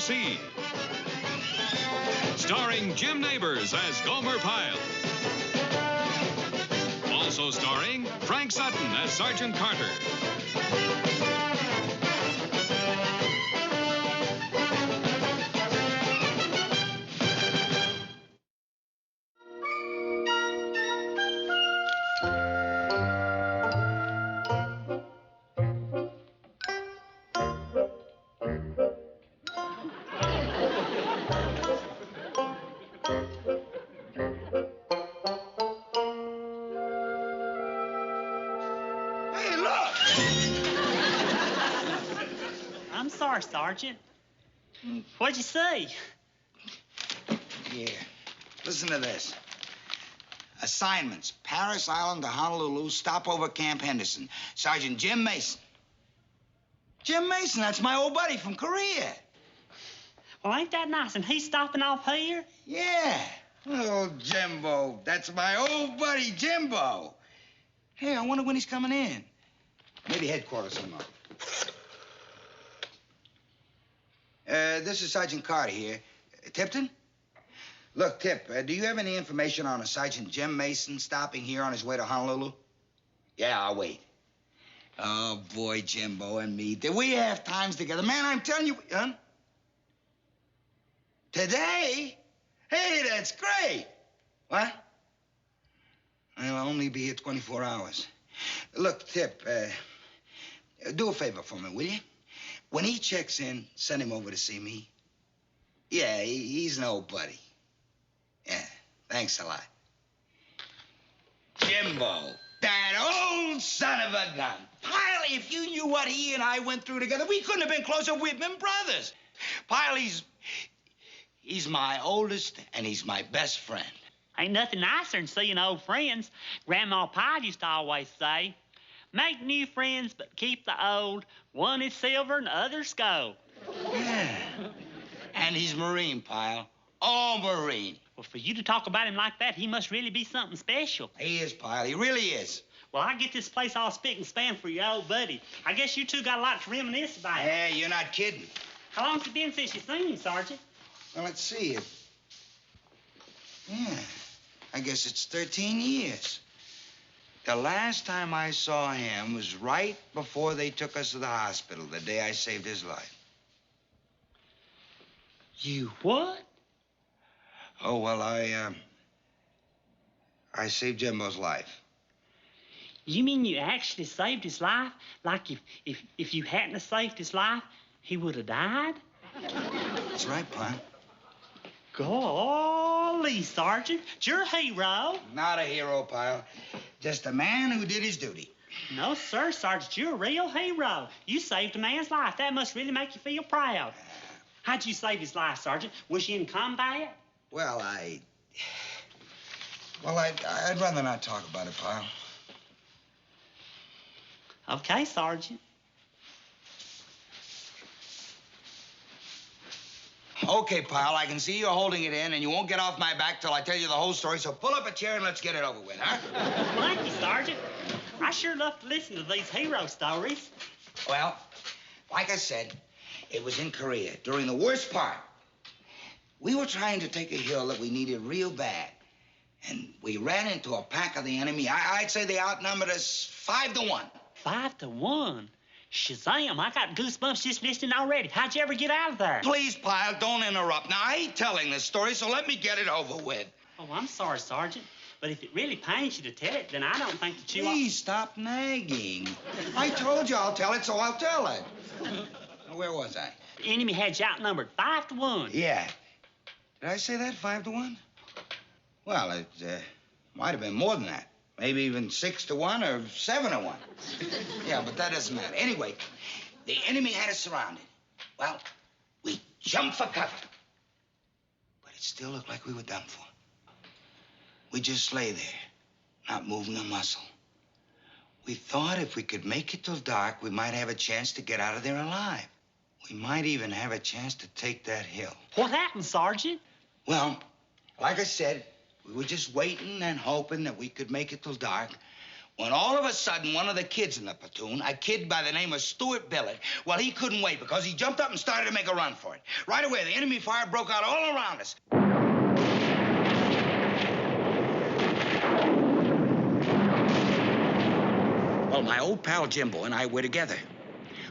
U.S.M.C. Starring Jim Neighbors as Gomer Pyle. Also starring Frank Sutton as Sergeant Carter. I'm sorry, Sergeant. What'd you say? Here, listen to this. Assignments, Paris Island to Honolulu, stopover Camp Henderson. Sergeant Jim Mason. Jim Mason, that's my old buddy from Korea. Well, ain't that nice? And he's stopping off here? Yeah. Oh, Jimbo. That's my old buddy, Jimbo. Hey, I wonder when he's coming in. Maybe headquarters somewhere. This is Sergeant Carter here. Tipton? Look, Tip, do you have any information on a Sergeant Jim Mason stopping here on his way to Honolulu? Yeah, I'll wait. Oh, boy, Jimbo and me. Did we have times together? Man, I'm telling you... Huh? Today? Hey, that's great. What? I'll only be here 24 hours. Look, Tip, do a favor for me, will you? When he checks in, send him over to see me. Yeah, he's an old buddy. Yeah, thanks a lot. Jimbo, that old son of a gun. Pyle, if you knew what he and I went through together, we couldn't have been closer. We've been brothers. Pyle, he's my oldest, and he's my best friend. Ain't nothing nicer than seeing old friends. Grandma Pyle used to always say, make new friends, but keep the old. One is silver and the other's gold. Yeah. And he's Marine, Pyle. All Marine. Well, for you to talk about him like that, he must really be something special. He is, Pyle. He really is. Well, I get this place all spick and span for your old buddy. I guess you two got a lot to reminisce about. Yeah, you're not kidding. How long's it been since you seen him, Sergeant? Well, let's see. Yeah, I guess it's 13 years. The last time I saw him was right before they took us to the hospital, the day I saved his life. You what? Oh, well, I saved Jimbo's life. You mean you actually saved his life? Like if you hadn't have saved his life, he would have died? That's right, Pyle. Golly, Sergeant, you're a hero. Not a hero, Pyle. Just a man who did his duty. No, sir, Sergeant, you're a real hero. You saved a man's life. That must really make you feel proud. How'd you save his life, Sergeant? Was you in combat? Well, I'd rather not talk about it, Pyle. Okay, Sergeant. Okay, Pyle, I can see you're holding it in, and you won't get off my back till I tell you the whole story, so pull up a chair and let's get it over with, huh? Thank you, Sergeant. I sure love to listen to these hero stories. Well, like I said, it was in Korea, during the worst part. We were trying to take a hill that we needed real bad, and we ran into a pack of the enemy. I'd say they outnumbered us 5 to 1. 5 to 1? Shazam, I got goosebumps just listening already. How'd you ever get out of there? Please, Pyle, don't interrupt. Now, I hate telling this story, so let me get it over with. Oh, I'm sorry, Sergeant. But if it really pains you to tell it, then I don't think that you... Please stop nagging. I told you I'll tell it, so I'll tell it. Where was I? The enemy had you outnumbered 5 to 1. Yeah. Did I say that, 5 to 1? Well, it might have been more than that. Maybe even 6 to 1 or 7 to 1. Yeah, but that doesn't matter. Anyway, the enemy had us surrounded. Well, we jumped for cover. But it still looked like we were done for. We just lay there, not moving a muscle. We thought if we could make it till dark, we might have a chance to get out of there alive. We might even have a chance to take that hill. What happened, Sergeant? Well, like I said, we were just waiting and hoping that we could make it till dark when all of a sudden one of the kids in the platoon, a kid by the name of Stuart Billett, well, he couldn't wait because he jumped up and started to make a run for it. Right away, the enemy fire broke out all around us. Well, my old pal Jimbo and I were together.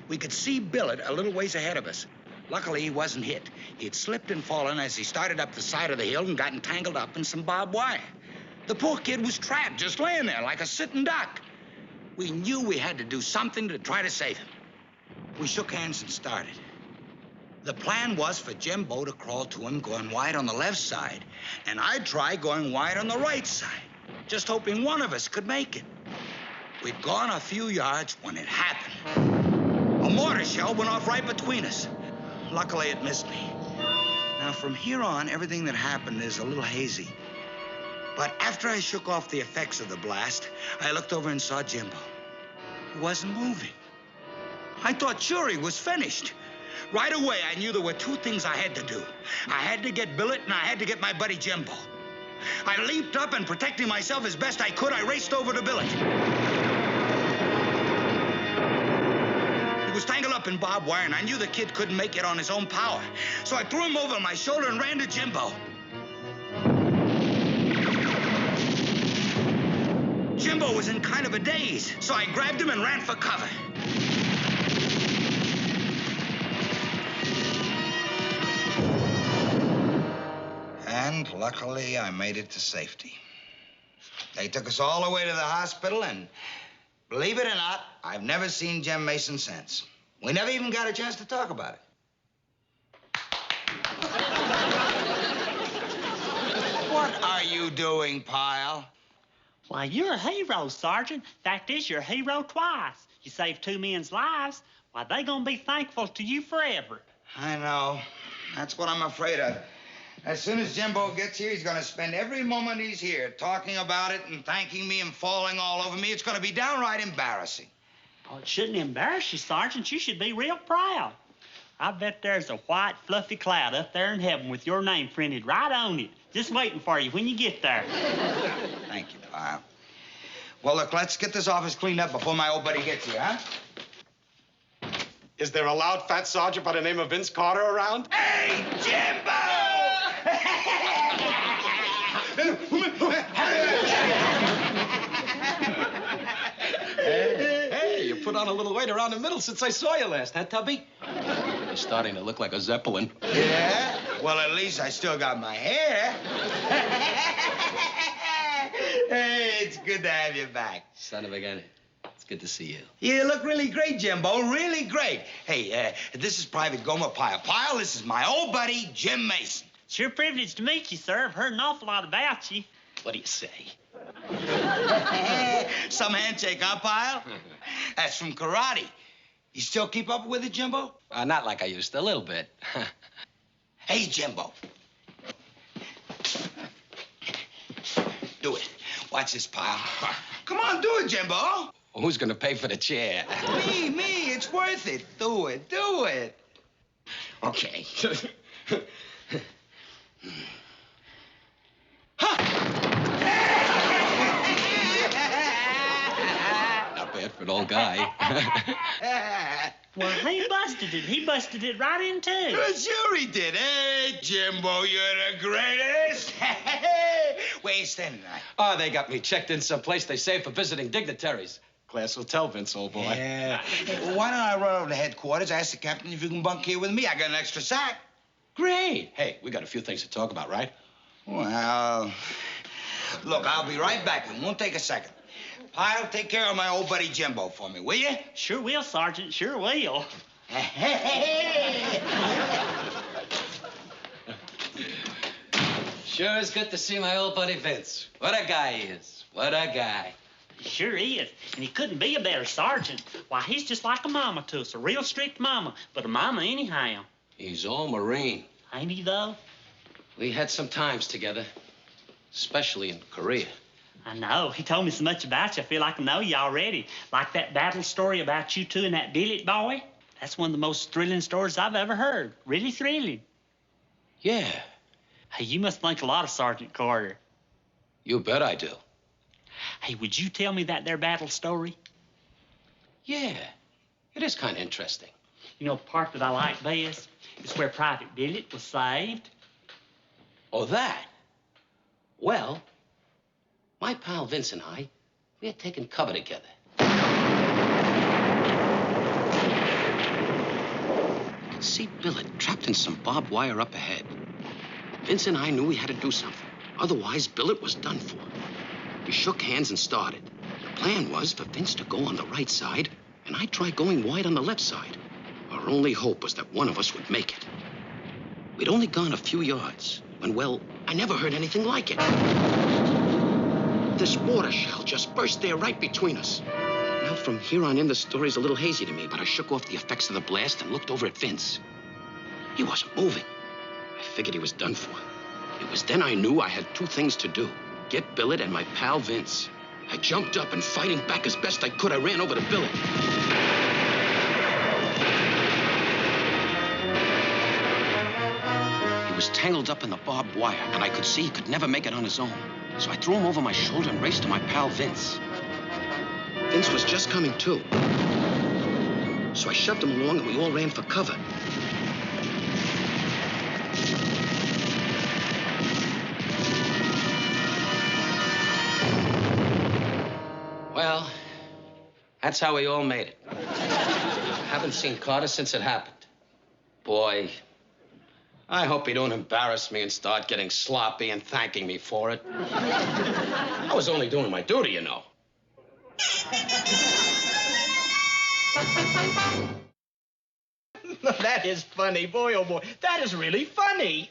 We could see Billett a little ways ahead of us. Luckily, he wasn't hit. He'd slipped and fallen as he started up the side of the hill and got entangled up in some barbed wire. The poor kid was trapped, just laying there like a sitting duck. We knew we had to do something to try to save him. We shook hands and started. The plan was for Jimbo to crawl to him going wide on the left side, and I'd try going wide on the right side, just hoping one of us could make it. We'd gone a few yards when it happened. A mortar shell went off right between us. Luckily, it missed me. Now, from here on, everything that happened is a little hazy. But after I shook off the effects of the blast, I looked over and saw Jimbo. He wasn't moving. I thought sure he was finished. Right away, I knew there were two things I had to do. I had to get Billett, and I had to get my buddy Jimbo. I leaped up, and protecting myself as best I could, I raced over to Billett. He was tangled up in barbed wire, and I knew the kid couldn't make it on his own power. So I threw him over my shoulder and ran to Jimbo. Jimbo was in kind of a daze, so I grabbed him and ran for cover. And luckily, I made it to safety. They took us all the way to the hospital, and believe it or not, I've never seen Jim Mason since. We never even got a chance to talk about it. What are you doing, Pyle? Why, you're a hero, Sergeant. Fact is, you're a hero twice. You saved two men's lives. Why, they gonna be thankful to you forever. I know. That's what I'm afraid of. As soon as Jimbo gets here, he's gonna spend every moment he's here talking about it and thanking me and falling all over me. It's gonna be downright embarrassing. Oh, it shouldn't embarrass you, Sergeant. You should be real proud. I bet there's a white, fluffy cloud up there in heaven with your name printed right on it, just waiting for you when you get there. Thank you, Pyle. Well, look, let's get this office cleaned up before my old buddy gets here, huh? Is there a loud fat sergeant by the name of Vince Carter around? Hey, Jimbo! Hey, you put on a little weight around the middle since I saw you last, huh, Tubby? You're starting to look like a Zeppelin. Yeah? Well, at least I still got my hair. Hey, it's good to have you back. Son of a gun. It's good to see you. You look really great, Jimbo, really great. Hey, this is Private Gomer Pyle. Pyle, this is my old buddy, Jim Mason. It's your privilege to meet you, sir. I've heard an awful lot about you. What do you say? Some handshake, huh, Pyle? That's from karate. You still keep up with it, Jimbo? Not like I used to, a little bit. Hey, Jimbo. Do it. Watch this, Pyle. Come on, do it, Jimbo. Who's gonna pay for the chair? Me. It's worth it. Do it. Okay. Not bad for an old guy. Well, he busted it. He busted it right in two. Well, sure he did. Hey, Jimbo, you're the greatest. Where you standing tonight? Oh, they got me checked in someplace they save for visiting dignitaries. Class hotel, Vince, old boy. Yeah. Hey, well, why don't I run over to headquarters, ask the captain if you can bunk here with me? I got an extra sack. Great. Hey, we got a few things to talk about, right? Well, look, I'll be right back. It won't take a second. Pyle, take care of my old buddy Jimbo for me, will you? Sure will, Sergeant. Sure will. Sure is good to see my old buddy Vince. What a guy he is. What a guy. He sure is. And he couldn't be a better sergeant. Why, he's just like a mama to us, a real strict mama, but a mama anyhow. He's all Marine. Ain't he, though? We had some times together, especially in Korea. I know. He told me so much about you. I feel like I know you already. Like that battle story about you two and that billet boy. That's one of the most thrilling stories I've ever heard. Really thrilling. Yeah. Hey, you must think a lot of Sergeant Carter. You bet I do. Hey, would you tell me that there battle story? Yeah, it is kind of interesting. You know, the part that I like best is where Private Billet was saved. Oh, that? Well, my pal Vince and I, we had taken cover together. I could see Billet trapped in some barbed wire up ahead. Vince and I knew we had to do something. Otherwise, Billet was done for. We shook hands and started. The plan was for Vince to go on the right side, and I'd try going wide on the left side. Our only hope was that one of us would make it. We'd only gone a few yards when, well, I never heard anything like it. This water shell just burst there right between us. Now, from here on in, the story's a little hazy to me, but I shook off the effects of the blast and looked over at Vince. He wasn't moving. I figured he was done for. It was then I knew I had two things to do. Get Billet and my pal Vince. I jumped up and fighting back as best I could, I ran over to Billet. He was tangled up in the barbed wire, and I could see he could never make it on his own. So I threw him over my shoulder and raced to my pal Vince. Vince was just coming to. So I shoved him along and we all ran for cover. Well, that's how we all made it. Haven't seen Carter since it happened. Boy, I hope he don't embarrass me and start getting sloppy and thanking me for it. I was only doing my duty, you know. That is funny. Boy, oh boy. That is really funny.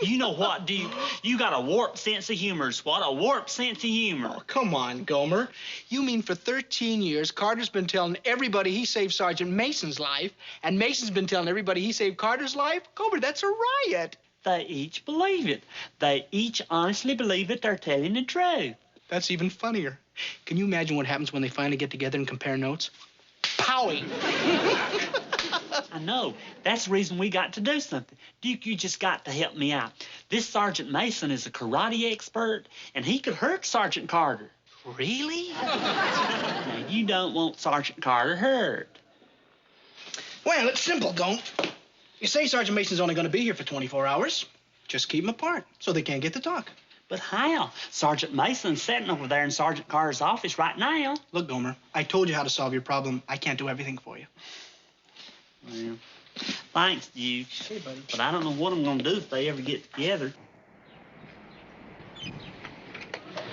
You know what, Duke? You got a warped sense of humor, Swat. A warped sense of humor. Oh, come on, Gomer. You mean for 13 years, Carter's been telling everybody he saved Sergeant Mason's life, and Mason's been telling everybody he saved Carter's life? Gomer, that's a riot. They each believe it. They each honestly believe that they're telling the truth. That's even funnier. Can you imagine what happens when they finally get together and compare notes? Powie! I know. That's the reason we got to do something. Duke, you just got to help me out. This Sergeant Mason is a karate expert, and he could hurt Sergeant Carter. Really? Now, you don't want Sergeant Carter hurt. Well, it's simple, don't. You say Sergeant Mason's only going to be here for 24 hours. Just keep them apart so they can't get to talk. But how? Sergeant Mason's sitting over there in Sergeant Carter's office right now. Look, Gomer, I told you how to solve your problem. I can't do everything for you. Well, thanks, Duke. Hey, buddy. But I don't know what I'm going to do if they ever get together.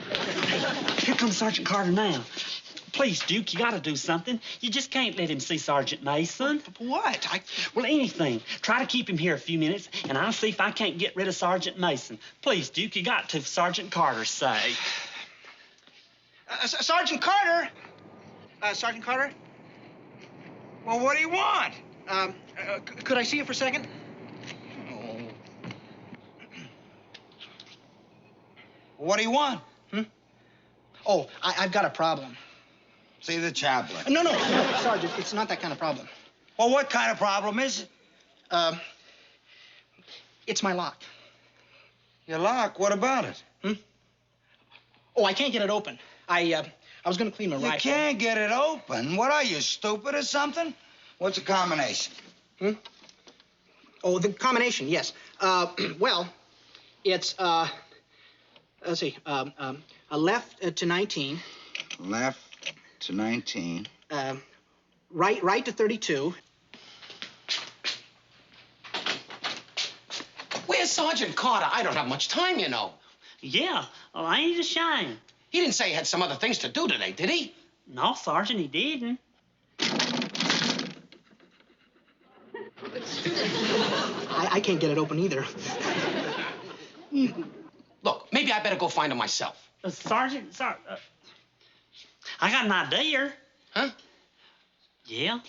Hey, here comes Sergeant Carter now. Please, Duke, you got to do something. You just can't let him see Sergeant Mason. What? Well, anything. Try to keep him here a few minutes, and I'll see if I can't get rid of Sergeant Mason. Please, Duke, you got to, for Sergeant Carter's sake. Sergeant Carter? Sergeant Carter? Well, what do you want? Could I see you for a second? Oh. What do you want? Oh, I've got a problem. See the chaplain. No, Sergeant, it's not that kind of problem. Well, what kind of problem is it? It's my lock. Your lock? What about it? Oh, I can't get it open. I was going to clean my rifle. You can't get it open. What are you, stupid or something? What's the combination? Oh, the combination, yes. Well, it's, let's see, a left to 19. Left to 19. Right to 32. Where's Sergeant Carter? I don't have much time, you know. Yeah, well, ain't it a shame? He didn't say he had some other things to do today, did he? No, Sergeant, he didn't. I can't get it open either. Look, maybe I better go find him myself. Sergeant, I got an idea. Huh? Yeah.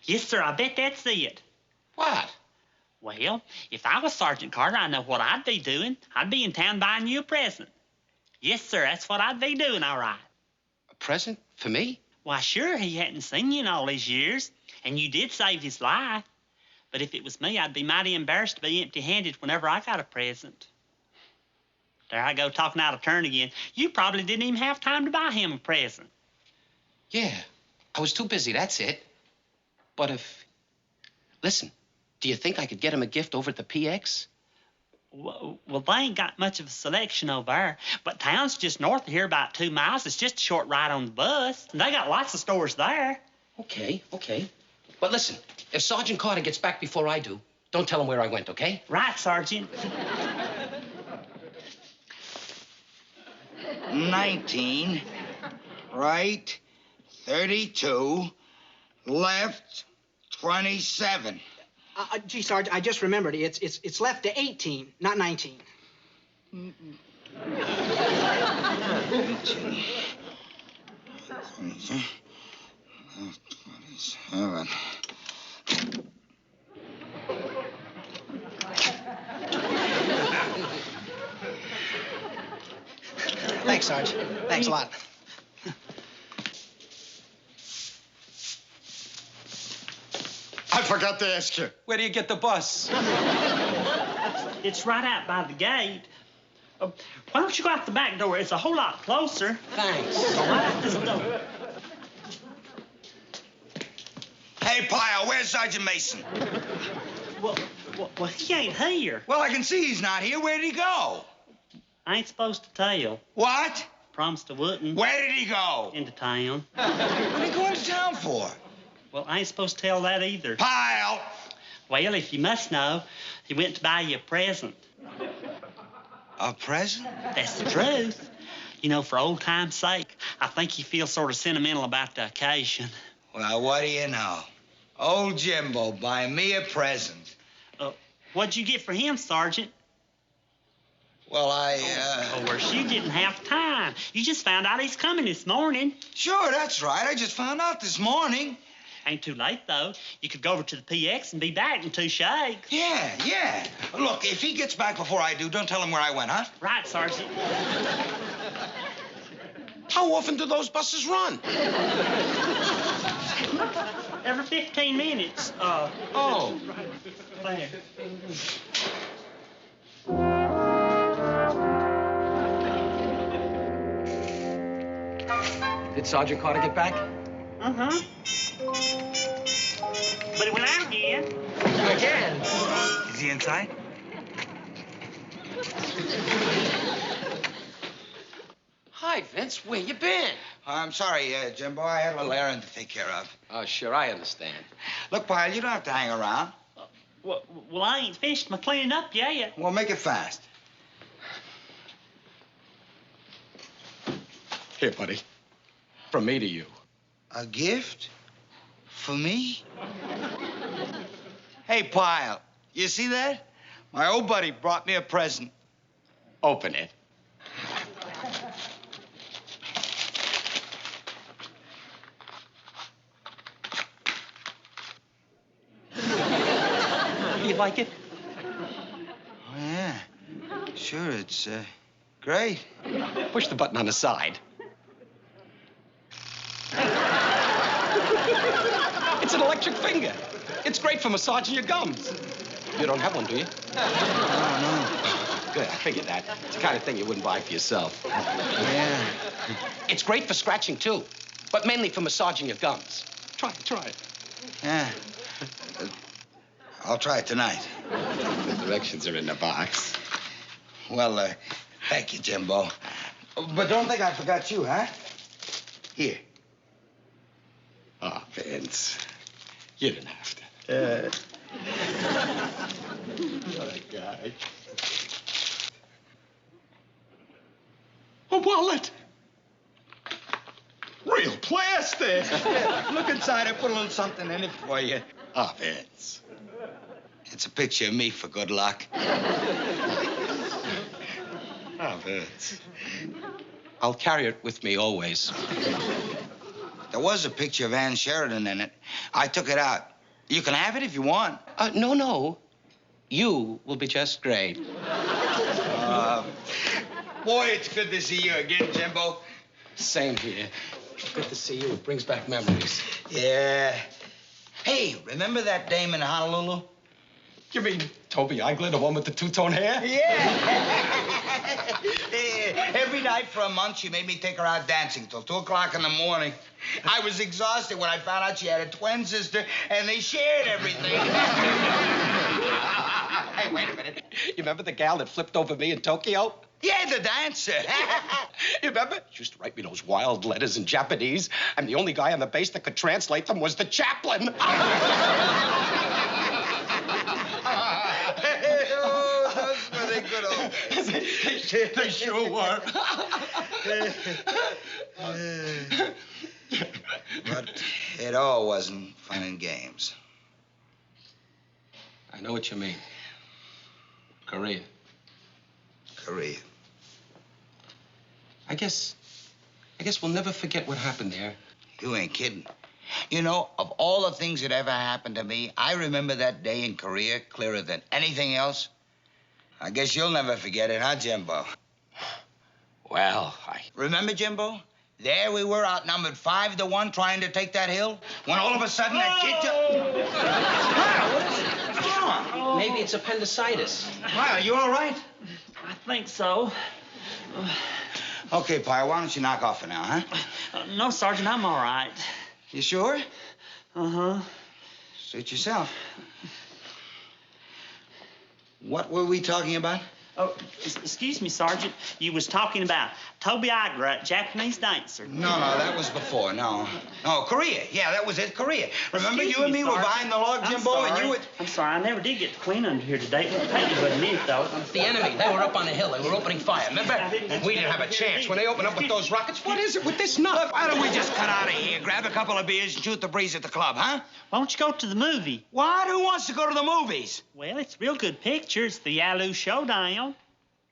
Yes, sir, I bet that's it. What? Well, if I was Sergeant Carter, I know what I'd be doing. I'd be in town buying you a present. Yes, sir, that's what I'd be doing, all right. A present for me? Why, sure, he hadn't seen you in all these years, and you did save his life. But if it was me, I'd be mighty embarrassed to be empty-handed whenever I got a present. There I go talking out of turn again. You probably didn't even have time to buy him a present. Yeah, I was too busy, that's it. But if... Listen, do you think I could get him a gift over at the PX? Well, they ain't got much of a selection over there. But town's just north of here about 2 miles. It's just a short ride on the bus. And they got lots of stores there. Okay. But listen, if Sergeant Carter gets back before I do, don't tell him where I went, okay? Right, Sergeant. 19, right, 32, left, 27. Gee, Sarge, I just remembered. It's left to 18, not 19. 18, 27. Thanks, Sarge. Thanks a lot. I forgot to ask you, where do you get the bus? It's right out by the gate. Why don't you go out the back door? It's a whole lot closer. Thanks. Go right out this door. Hey, Pyle, where's Sergeant Mason? Well, he ain't here. Well, I can see he's not here. Where did he go? I ain't supposed to tell. What? Promised I wouldn't. Where did he go? Into town. What are you going to town for? Well, I ain't supposed to tell that either. Pyle! Well, if you must know, he went to buy you a present. A present? That's the truth. You know, for old time's sake, I think he feels sort of sentimental about the occasion. Well, what do you know? Old Jimbo buying me a present. What'd you get for him, Sergeant? Well, Of course, you didn't have time. You just found out he's coming this morning. Sure, that's right. I just found out this morning. Ain't too late, though. You could go over to the PX and be back in 2 shakes. Yeah. Look, if he gets back before I do, don't tell him where I went, huh? Right, Sergeant. How often do those buses run? Every 15 minutes. Oh. There. Did Sergeant Carter get back? Uh-huh. But he went out again. Again? Is he inside? Hi, Vince. Where you been? I'm sorry, Jimbo. I had a little errand to take care of. Oh, sure, I understand. Look, Pyle, you don't have to hang around. Well, I ain't finished my cleaning up yet. Well, make it fast. Here, buddy. From me to you. A gift? For me? Hey, Pyle, you see that? My old buddy brought me a present. Open it. You like it? Oh, yeah. Sure, it's, great. Push the button on the side. It's an electric finger. It's great for massaging your gums. You don't have one, do you? No. Good, I figured that. It's the kind of thing you wouldn't buy for yourself. Yeah. It's great for scratching, too, but mainly for massaging your gums. Try it. Yeah. I'll try it tonight. The directions are in the box. Well, thank you, Jimbo. But don't think I forgot you, huh? Here. Oh, Vince. You didn't have to. What a guy. A wallet. Real plastic. Look inside. I put a little something in it for you. Oh, Vince. It's a picture of me for good luck. Oh, Vince. I'll carry it with me always. There was a picture of Ann Sheridan in it. I took it out. You can have it if you want. No. You will be just great. Boy, it's good to see you again, Jimbo. Same here. Good to see you. It brings back memories. Yeah. Hey, remember that dame in Honolulu? You mean Toby Eigler, the one with the two-tone hair? Yeah. Every night for a month, she made me take her out dancing till 2 o'clock in the morning. I was exhausted when I found out she had a twin sister, and they shared everything. Hey, wait a minute. You remember the gal that flipped over me in Tokyo? Yeah, the dancer. You remember? She used to write me those wild letters in Japanese, and the only guy on the base that could translate them was the chaplain. Oh, those were the good old days. They sure were. But it all wasn't fun and games. I know what you mean. Korea. Korea. I guess we'll never forget what happened there. You ain't kidding. You know, of all the things that ever happened to me, I remember that day in Korea clearer than anything else. I guess you'll never forget it, huh, Jimbo? Well, Remember, Jimbo? There we were, outnumbered 5-1, trying to take that hill, when all of a sudden that kid What's wrong? Maybe it's appendicitis. Pyle, you all right? I think so. Okay, Pyle, why don't you knock off for now, huh? No, Sergeant, I'm all right. You sure? Uh-huh. Suit yourself. What were we talking about? Oh, excuse me, Sergeant. You was talking about Toby Agra, Japanese dancer. No, that was before. No, Korea. Yeah, that was it, Korea. Remember, Excuse you and me were Sergeant. behind the log, I'm Jimbo, and sorry. you were... I'm sorry, I never did get the Queen under here today. It won't take me but a minute, though. The enemy, they were up on the hill. They were opening fire, remember? and we didn't have a chance. When they opened up with those rockets, what is it with this nut? Look, why don't we just cut out of here, grab a couple of beers, and shoot the breeze at the club, huh? Why don't you go to the movie? What? Who wants to go to the movies? Well, it's a real good picture. It's the Yalu Showdown.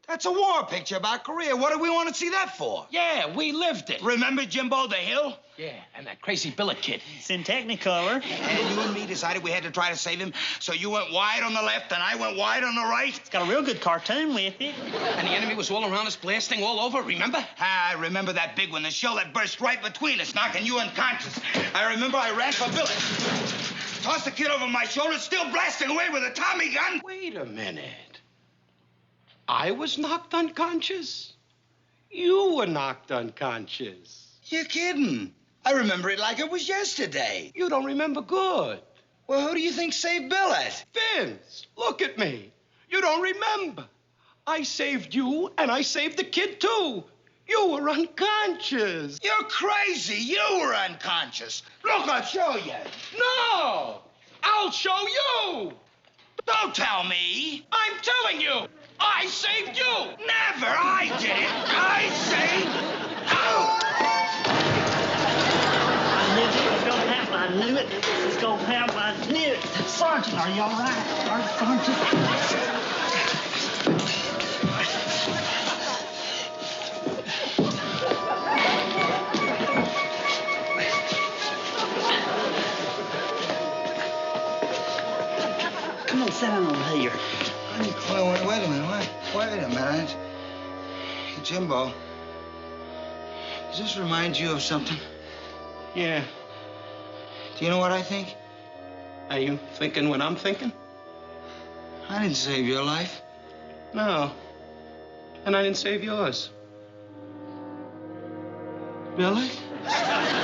That's a war picture about Korea. What do we want to see that for? Yeah, we lived it. Remember, Jimbo, the hill? Yeah, and that crazy billet kid. It's in Technicolor. And you and me decided we had to try to save him, so you went wide on the left and I went wide on the right? It's got a real good cartoon with it. And the enemy was all around us, blasting all over, remember? I remember that big one, the shell that burst right between us, knocking you unconscious. I remember I ran for Billet. Tossed the kid over my shoulder, still blasting away with a Tommy gun. Wait a minute. I was knocked unconscious. You were knocked unconscious. You're kidding. I remember it like it was yesterday. You don't remember good. Well, who do you think saved Billet? Vince, look at me. You don't remember. I saved you, and I saved the kid, too. You were unconscious. You're crazy. You were unconscious. Look, I'll show you. No! I'll show you! Don't tell me. I'm telling you! I saved you! Never. I did it. I saved... I knew it was going to happen. I knew it was going to happen. I knew it. Sergeant, are you all right? Sergeant. Come on, sit down over here. Wait a minute. Wait a minute. Hey, Jimbo, does this remind you of something? Yeah. Do you know what I think? Are you thinking what I'm thinking? I didn't save your life. No. And I didn't save yours. Billet? Hey!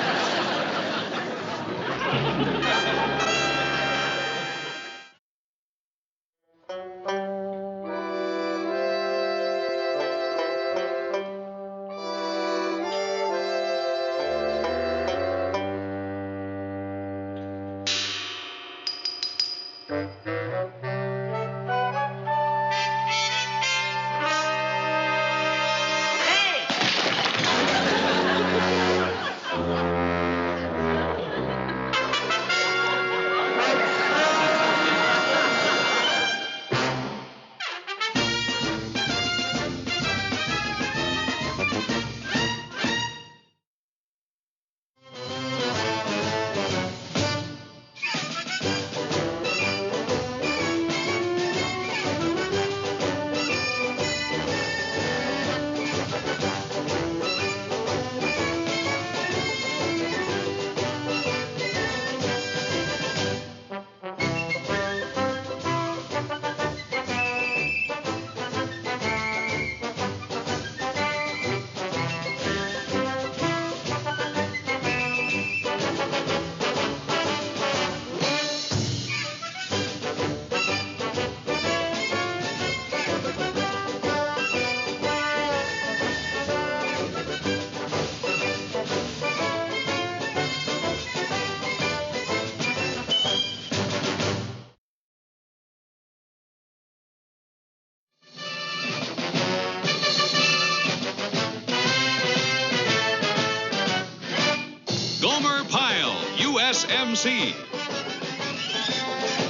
Gomer Pyle, U.S.M.C.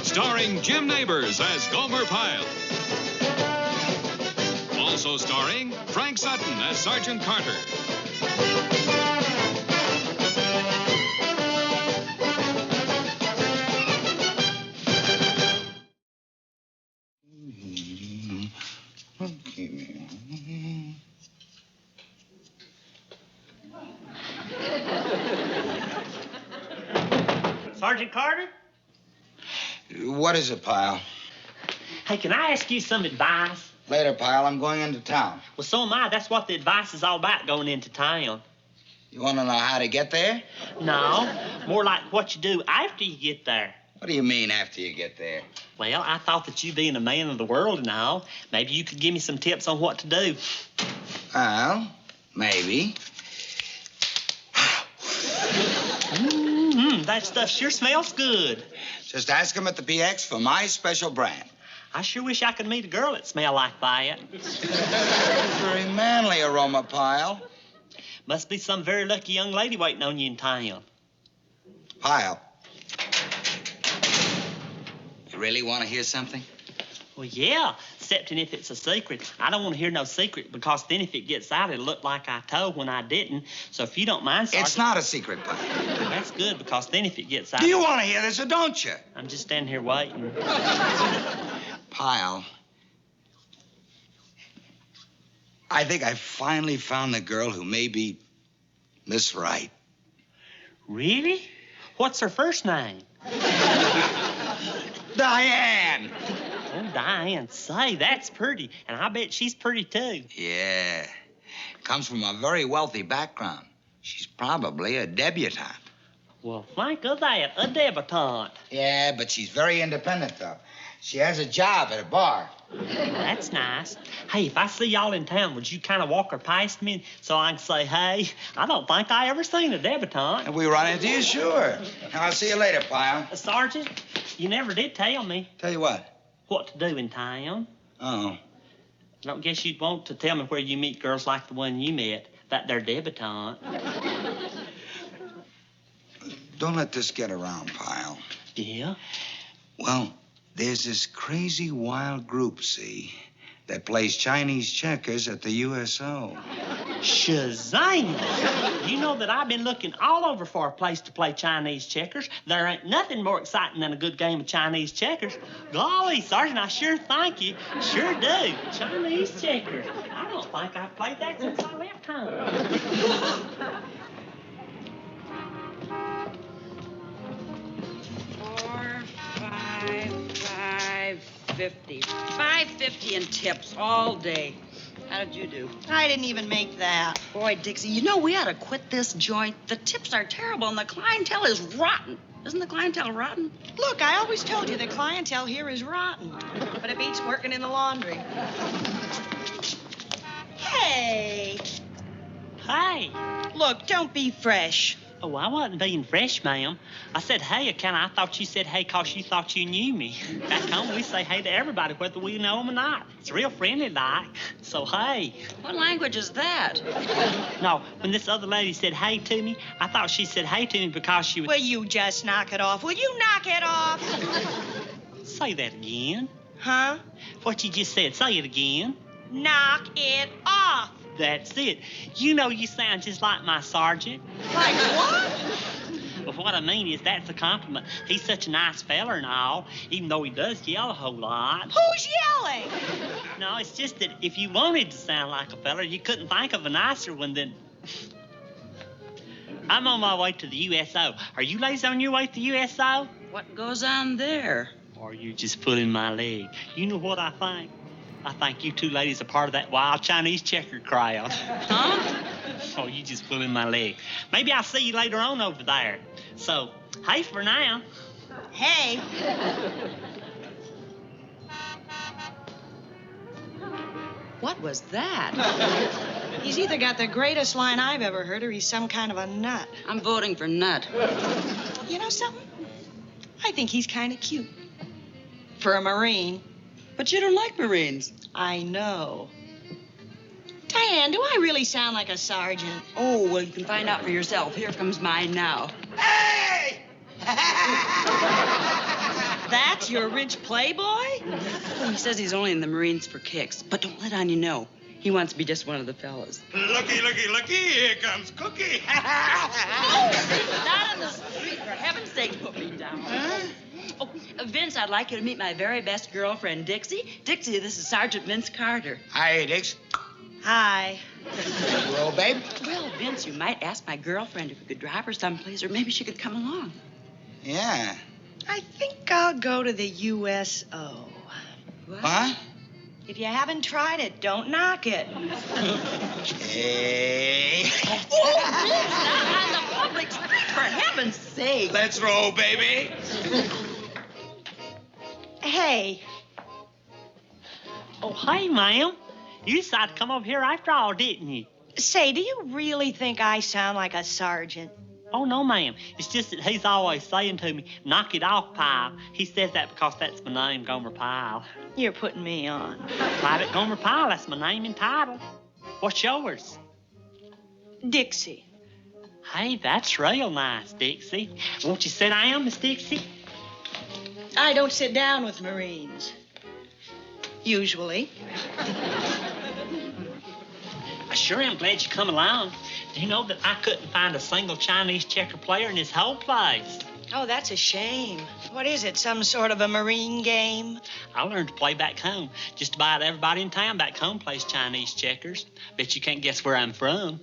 Starring Jim Neighbors as Gomer Pyle. Also starring Frank Sutton as Sergeant Carter. Sergeant Carter? What is it, Pyle? Hey, can I ask you some advice? Later, Pyle. I'm going into town. Well, so am I. That's what the advice is all about, going into town. You want to know how to get there? No, more like what you do after you get there. What do you mean after you get there? Well, I thought that you being a man of the world and all, maybe you could give me some tips on what to do. Well, maybe. That stuff sure smells good. Just ask him at the PX for my special brand. I sure wish I could meet a girl that smelled like that. Very manly aroma, Pyle. Must be some very lucky young lady waiting on you in town. Pyle. You really want to hear something? Well, yeah, excepting if it's a secret. I don't want to hear no secret, because then if it gets out, it'll look like I told when I didn't. So if you don't mind, Sergeant... It's not a secret, Pyle. That's good, because then if it gets out... Do you want to hear this or don't you? I'm just standing here waiting. Pyle, I think I finally found the girl who may be Miss Right. Really? What's her first name? Diane! Oh, Diane, say, that's pretty. And I bet she's pretty, too. Yeah. Comes from a very wealthy background. She's probably a debutante. Well, think of that, a debutante. Yeah, but she's very independent, though. She has a job at a bar. That's nice. Hey, if I see y'all in town, would you kind of walk her past me so I can say, hey, I don't think I ever seen a debutante. And we run into you, sure. I'll see you later, Pyle. Sergeant, you never did tell me Tell you what. what to do in town. Oh. I don't guess you'd want to tell me where you meet girls like the one you met, that they're debutante. Don't let this get around, Pyle. Yeah? Well, there's this crazy wild group, see, that plays Chinese checkers at the USO. Shazam! You know that I've been looking all over for a place to play Chinese checkers. There ain't nothing more exciting than a good game of Chinese checkers. Golly, Sergeant, I sure thank you. Sure do. Chinese checkers. I don't think I've played that since I left home. 550. 550 in tips all day. How did you do? I didn't even make that. Boy, Dixie, you know we ought to quit this joint. The tips are terrible and the clientele is rotten. Isn't the clientele rotten? Look, I always told you the clientele here is rotten. But it beats working in the laundry. Hey! Hey. Look, don't be fresh. Oh, I wasn't being fresh, ma'am. I said hey, I thought you said hey because you thought you knew me. Back home, we say hey to everybody, whether we know them or not. It's real friendly like. So, hey. What language is that? No, when this other lady said hey to me, I thought she said hey to me because she was... Will you just knock it off? Will you knock it off? Say that again. Huh? What you just said, say it again. Knock it off. That's it. You know you sound just like my sergeant. Like what? Well, what I mean is that's a compliment. He's such a nice feller and all, even though he does yell a whole lot. Who's yelling? No, it's just that if you wanted to sound like a feller, you couldn't think of a nicer one than... I'm on my way to the USO. Are you ladies on your way to the USO? What goes on there? Or are you just pulling my leg? You know what I think? I think you two ladies are part of that wild Chinese checker crowd. Huh? Oh, you just pulling my leg. Maybe I'll see you later on over there. So, hey for now. Hey. What was that? He's either got the greatest line I've ever heard or he's some kind of a nut. I'm voting for nut. You know something? I think he's kind of cute. For a Marine. But you don't like Marines. I know. Fan, do I really sound like a sergeant? Oh, well, you can find out for yourself. Here comes mine now. Hey! That's your rich playboy? He says he's only in the Marines for kicks, but don't let on you know. He wants to be just one of the fellas. Looky, looky, looky. Here comes Cookie. Not on the street. For heaven's sake, put me down. Huh? Oh, Vince, I'd like you to meet my very best girlfriend, Dixie. Dixie, this is Sergeant Vince Carter. Hi, Dix. Hi. Well, babe. Well, Vince, you might ask my girlfriend if you could drive her someplace, or maybe she could come along. Yeah. I think I'll go to the U.S.O. What? What? If you haven't tried it, don't knock it. Hey. Oh, Vince, not on the public street, for heaven's sake. Let's roll, baby. Hey, Oh, hey, ma'am. You decided to come over here after all, didn't you? say, do you really think I sound like a sergeant? Oh, no, ma'am. It's just that he's always saying to me, knock it off, Pyle. He says that because that's my name, Gomer Pyle. You're putting me on. Private Gomer Pyle, that's my name and title. What's yours? Dixie. Hey, that's real nice, Dixie. Won't you sit down, Miss Dixie? I don't sit down with Marines. Usually. I sure am glad you come along. Do you know that I couldn't find a single Chinese checker player in this whole place? Oh, that's a shame. What is it, some sort of a Marine game? I learned to play back home. Just about everybody in town back home plays Chinese checkers. Bet you can't guess where I'm from.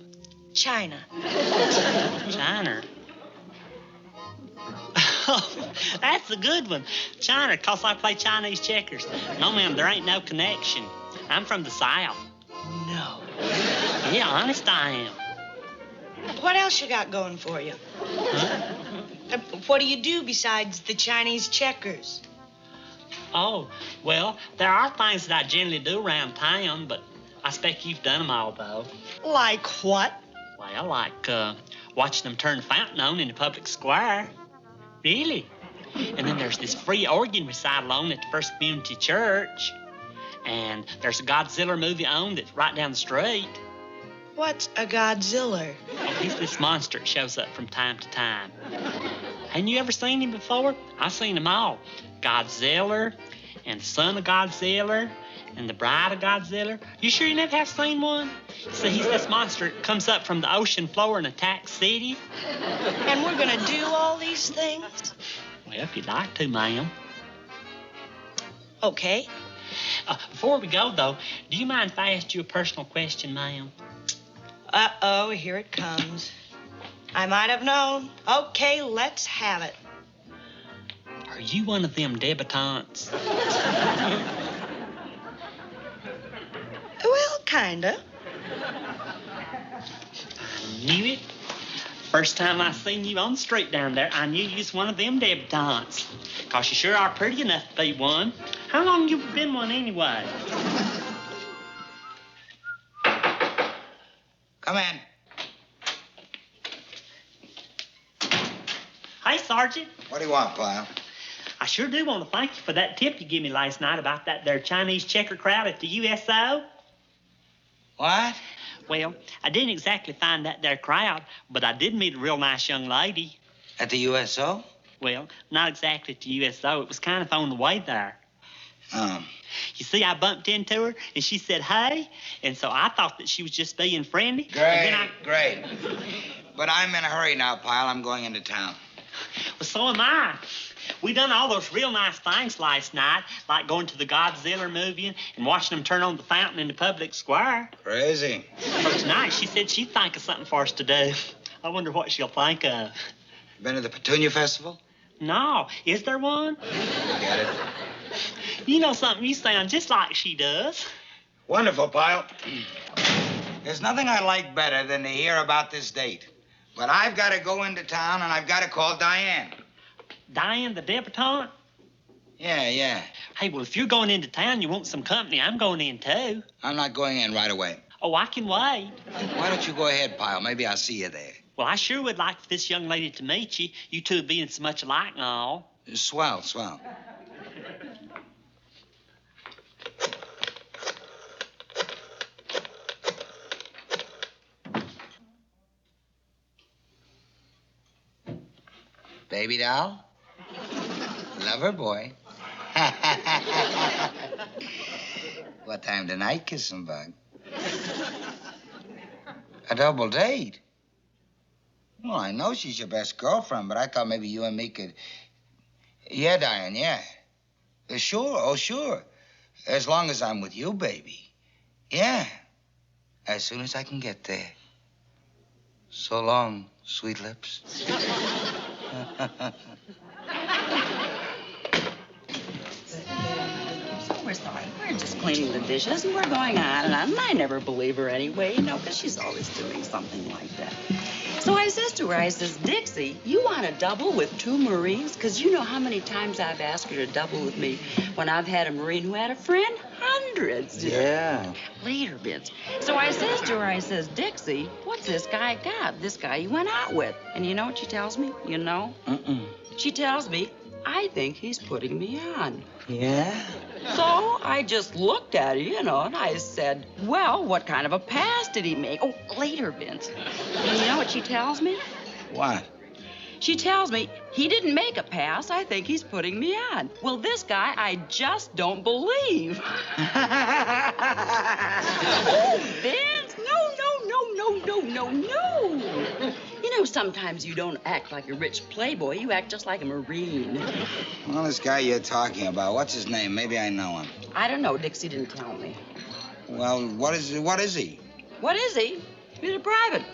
China. China. That's a good one. China, 'cause I play Chinese checkers. No, ma'am, there ain't no connection. I'm from the South. No. Yeah, honest I am. What else you got going for you? Huh? What do you do besides the Chinese checkers? Oh, well, there are things that I generally do around town, but I expect you've done them all, though. Like what? Well, like watching them turn the fountain on in the public square. Really? And then there's this free organ recital on at the First Community Church. And there's a Godzilla movie on that's right down the street. What's a Godzilla? Oh, he's this monster that shows up from time to time. Hadn't you ever seen him before? I've seen them all. Godzilla, and the son of Godzilla, and the bride of Godzilla. You sure you never have seen one? See, he's this monster that comes up from the ocean floor and attacks cities. And we're gonna do all these things? Well, if you'd like to, ma'am. Okay. Before we go, though, do you mind if I ask you a personal question, ma'am? Uh-oh, here it comes. I might have known. Okay, let's have it. Are you one of them debutantes? Well, kinda. I knew it. First time I seen you on the street down there, I knew you was one of them debutantes. 'Cause you sure are pretty enough to be one. How long you been one anyway? Come in. Hey, Sergeant. What do you want, Pyle? I sure do want to thank you for that tip you gave me last night about that there Chinese checker crowd at the U.S.O. What? Well, I didn't exactly find that there crowd, but I did meet a real nice young lady. At the U.S.O.? Well, not exactly at the U.S.O. It was kind of on the way there. You see, I bumped into her, and she said, hey, and so I thought that she was just being friendly. Great. But I'm in a hurry now, Pyle. I'm going into town. Well, so am I. We done all those real nice things last night, like going to the Godzilla movie and watching them turn on the fountain in the public square. Crazy. But tonight, she said she'd think of something for us to do. I wonder what she'll think of. Been to the Petunia Festival? No. Is there one? Forget it. You know something? You sound just like she does. Wonderful, Pyle. There's nothing I like better than to hear about this date. But I've got to go into town, and I've got to call Diane. Diane, the debutante? Yeah. Hey, well, if you're going into town, you want some company, I'm going in, too. I'm not going in right away. Oh, I can wait. Why don't you go ahead, Pyle? Maybe I'll see you there. Well, I sure would like for this young lady to meet you. You two being so much alike and all. Swell. Baby doll? Lover boy? What time tonight, kissing bug? A double date? Well, I know she's your best girlfriend, but I thought maybe you and me could... Yeah, Diane, yeah. Sure, oh, sure. As long as I'm with you, baby. Yeah. As soon as I can get there. So long, sweet lips. We're sorry. We're just cleaning the dishes, and we're going on and on. And I never believe her anyway, because she's always doing something like that. So I says to her, I says, Dixie, you want to double with 2 Marines? Because you know how many times I've asked her to double with me when I've had a Marine who had a friend? Hundreds. Yeah. Later, Vince. So I says to her, I says, Dixie, what's this guy got? This guy you went out with. And you know what she tells me? You know? She tells me, I think he's putting me on. Yeah? So I just looked at her, and I said, well, what kind of a pass did he make? Oh, later, Vince. And you know what she tells me? What? She tells me, he didn't make a pass. I think he's putting me on. Well, this guy, I just don't believe. Oh, Vince, no. You know, sometimes you don't act like a rich playboy. You act just like a Marine. Well, this guy you're talking about, what's his name? Maybe I know him. I don't know. Dixie didn't tell me. Well, what is he? What is he? He's a private.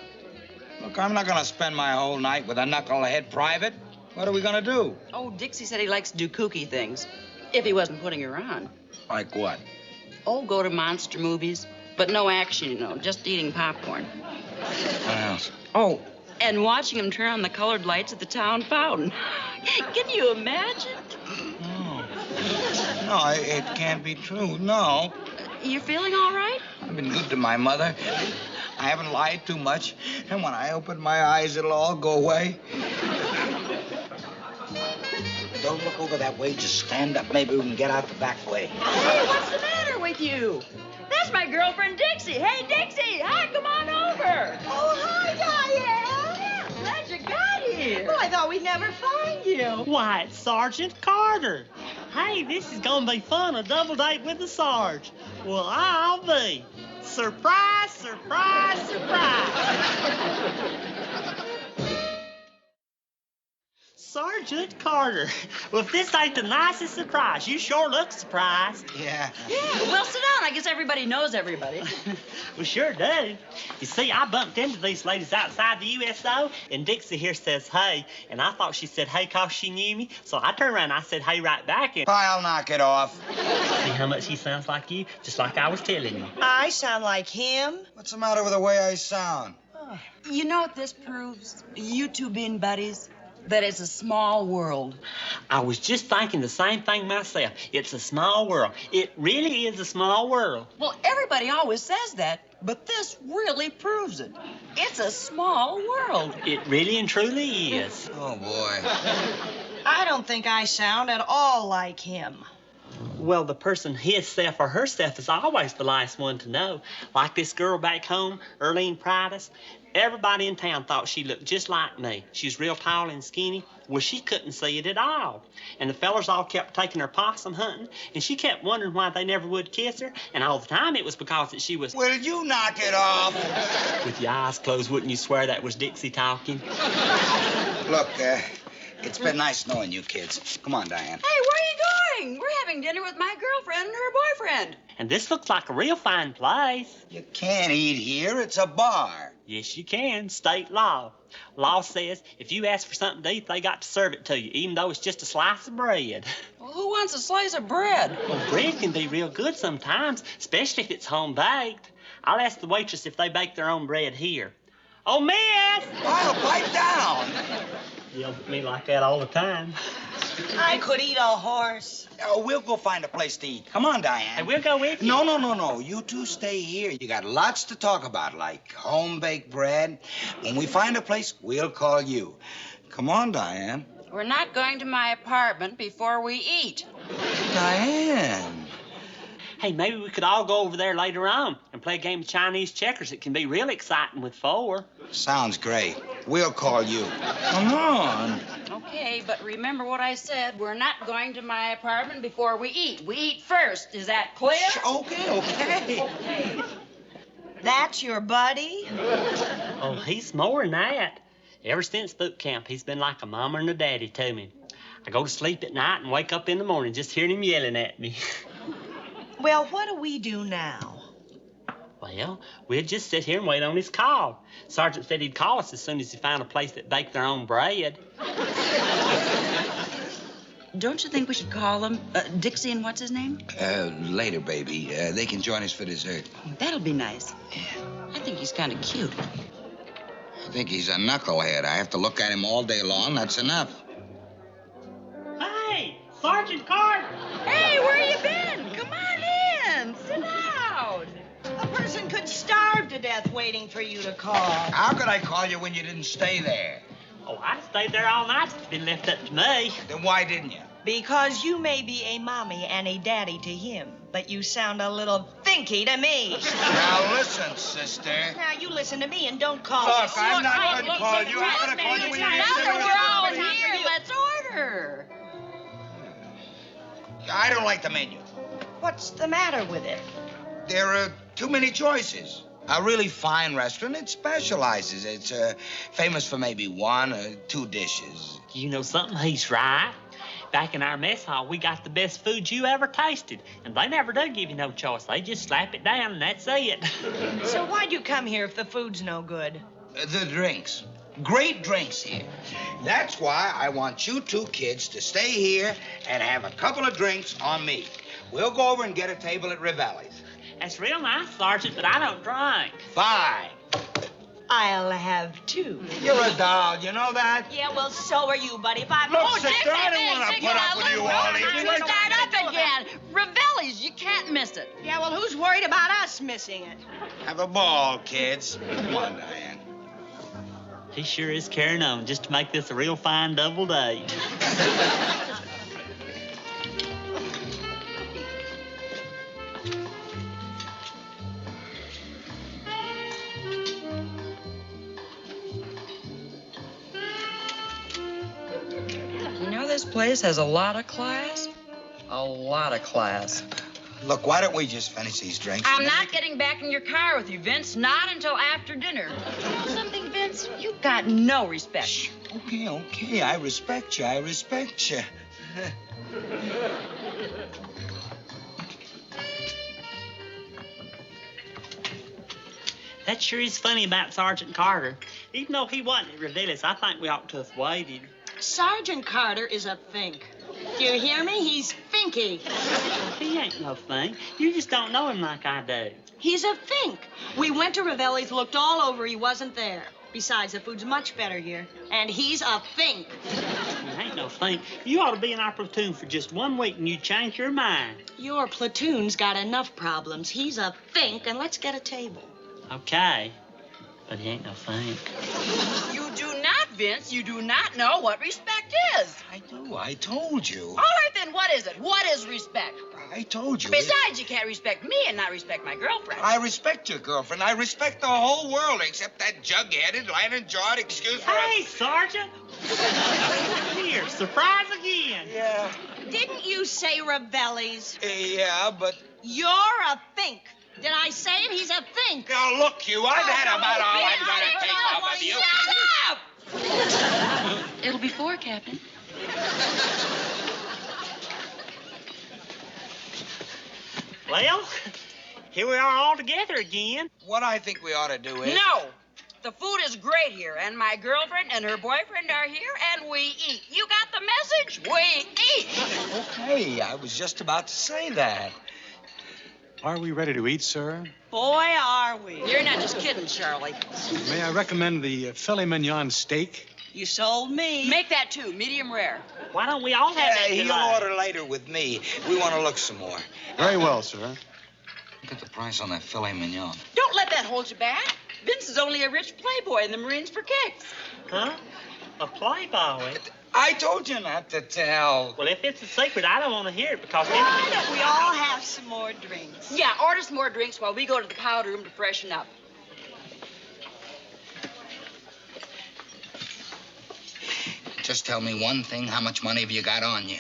Look, I'm not gonna spend my whole night with a knucklehead private. What are we gonna do? Oh, Dixie said he likes to do kooky things. If he wasn't putting her on. Like what? Oh, go to monster movies. But no action, just eating popcorn. What else? Oh, and watching him turn on the colored lights at the town fountain. Can you imagine? No, it can't be true. No. You're feeling all right? I've been good to my mother. I haven't lied too much. And when I open my eyes, it'll all go away. Don't look over that way. Just stand up. Maybe we can get out the back way. Hey, what's the matter with you? That's my girlfriend, Dixie. Hey, Dixie. Hi, come on over. Oh, hi, Diane. Glad you got here. Well, I thought we'd never find you. Why, it's Sergeant Carter. Hey, this is gonna be fun, a double date with the Sarge. Well, I'll be. Surprise, surprise, surprise. Sergeant Carter. Well, if this ain't the nicest surprise, you sure look surprised. Yeah. Well, sit down. I guess everybody knows everybody. We sure do. You see, I bumped into these ladies outside the USO, and Dixie here says, hey, and I thought she said, hey, 'cause she knew me, so I turned around and I said, hey, right back. And I'll knock it off. see how much he sounds like you, just like I was telling you. I sound like him. What's the matter with the way I sound? You know what this proves? You two being buddies? That it's a small world. I was just thinking the same thing myself. It's a small world. It really is a small world. Well, everybody always says that, but this really proves it. It's a small world. It really and truly is. Oh, boy. I don't think I sound at all like him. Well, the person himself or herself is always the last one to know. Like this girl back home, Earlene Pritus. Everybody in town thought she looked just like me. She was real tall and skinny. Well, she couldn't see it at all. And the fellers all kept taking her possum hunting, and she kept wondering why they never would kiss her. And all the time it was because that she was... Will you knock it off? With your eyes closed, wouldn't you swear that was Dixie talking? Look, it's been nice knowing you kids. Come on, Diane. Hey, where are you going? We're having dinner with my girlfriend and her boyfriend. And this looks like a real fine place. You can't eat here. It's a bar. Yes, you can. State law. Law says if you ask for something to eat, they got to serve it to you, even though it's just a slice of bread. Well, who wants a slice of bread? Well, bread can be real good sometimes, especially if it's home-baked. I'll ask the waitress if they bake their own bread here. Oh, miss! Well, pipe down. Yells at me like that all the time. I could eat a horse. Oh, we'll go find a place to eat. Come on, Diane. And we'll go with you. No. You two stay here. You got lots to talk about, like home-baked bread. When we find a place, we'll call you. Come on, Diane. We're not going to my apartment before we eat. Diane. Hey, maybe we could all go over there later on and play a game of Chinese checkers. It can be real exciting with 4. Sounds great. We'll call you. Come on. Okay, but remember what I said. We're not going to my apartment before we eat. We eat first. Is that clear? Okay. That's your buddy? Oh, he's more than that. Ever since boot camp, he's been like a mama and a daddy to me. I go to sleep at night and wake up in the morning just hearing him yelling at me. Well, what do we do now? Well, we'll just sit here and wait on his call. Sergeant said he'd call us as soon as he found a place that baked their own bread. Don't you think we should call him Dixie and what's his name? Later, baby. They can join us for dessert. That'll be nice. I think he's kind of cute. I think he's a knucklehead. I have to look at him all day long. That's enough. Hey, Sergeant Carter! Hey, where you been? Come on in. Sit down. A person could starve to death waiting for you to call. How could I call you when you didn't stay there? Oh, I stayed there all night. It's been left up to me. Then why didn't you? Because you may be a mommy and a daddy to him, but you sound a little thinky to me. Now listen, sister. Now, you listen to me and don't call me. Look, I'm not going to call you. I'm going to call you when you Now get that we're there. all here, let's order. I don't like the menu. What's the matter with it? There are too many choices. A really fine restaurant, it specializes. It's famous for maybe one or two dishes. You know something? He's right. Back in our mess hall, we got the best food you ever tasted. And they never do give you no choice. They just slap it down and that's it. So why'd you come here if the food's no good? The drinks. Great drinks here. That's why I want you two kids to stay here and have a couple of drinks on me. We'll go over and get a table at Rivelli's. That's real nice, Sergeant, but I don't drink. Fine. I'll have two. You're a doll, you know that? Yeah, well, so are you, buddy. If I... Look, sister, I don't want to put up with you all evening. Start up again. Revelli's, you can't miss it. Yeah, well, who's worried about us missing it? Have a ball, kids. Come on, Diane. He sure is carrying on just to make this a real fine double date. You know, this place has a lot of class. A lot of class. Look, why don't we just finish these drinks? I'm not getting back in your car with you, Vince. Not until after dinner. You know something, Vince? You've got no respect. Shh. Okay. I respect you. That sure is funny about Sergeant Carter. Even though he wasn't at Revellis, I think we ought to have waited. Sergeant Carter is a think. Do you hear me? He's finky. He ain't no thing. You just don't know him like I do. He's a think. We went to Ravelli's, looked all over, he wasn't there. Besides, the food's much better here. And he's a think. You ain't no thing. You ought to be in our platoon for just 1 week and you'd change your mind. Your platoon's got enough problems. He's a think, and let's get a table. Okay. But he ain't no think. You do not, Vince. You do not know what respect is. I do. I told you. All right, then, what is it? What is respect? I told you. Besides, you can't respect me and not respect my girlfriend. I respect your girlfriend. I respect the whole world except that jug-headed, lantern-jawed excuse for... Hey, Sergeant! Here, surprise again. Yeah. Didn't you say Ravelli's? Yeah, but... You're a think. Did I say it? He's a think. Now, look, you, I've had about all I'm going to take off of you. Shut up! It'll be 4, Captain. Well, here we are all together again. What I think we ought to do is... No! The food is great here, and my girlfriend and her boyfriend are here, and we eat. You got the message? We eat! Okay, I was just about to say that. Are we ready to eat, sir? Boy, are we. You're not just kidding, Charlie. May I recommend the filet mignon steak? You sold me. Make that 2, medium rare. Why don't we all have that He'll tonight? order later with me. We want to look some more. Very well, sir. Look at the price on that filet mignon. Don't let that hold you back. Vince is only a rich playboy in the Marines for kicks. Huh? A playboy? I told you not to tell. Well, if it's a secret, I don't want to hear it because... Why don't we all have some more drinks? Yeah, order some more drinks while we go to the powder room to freshen up. Just tell me one thing. How much money have you got on you?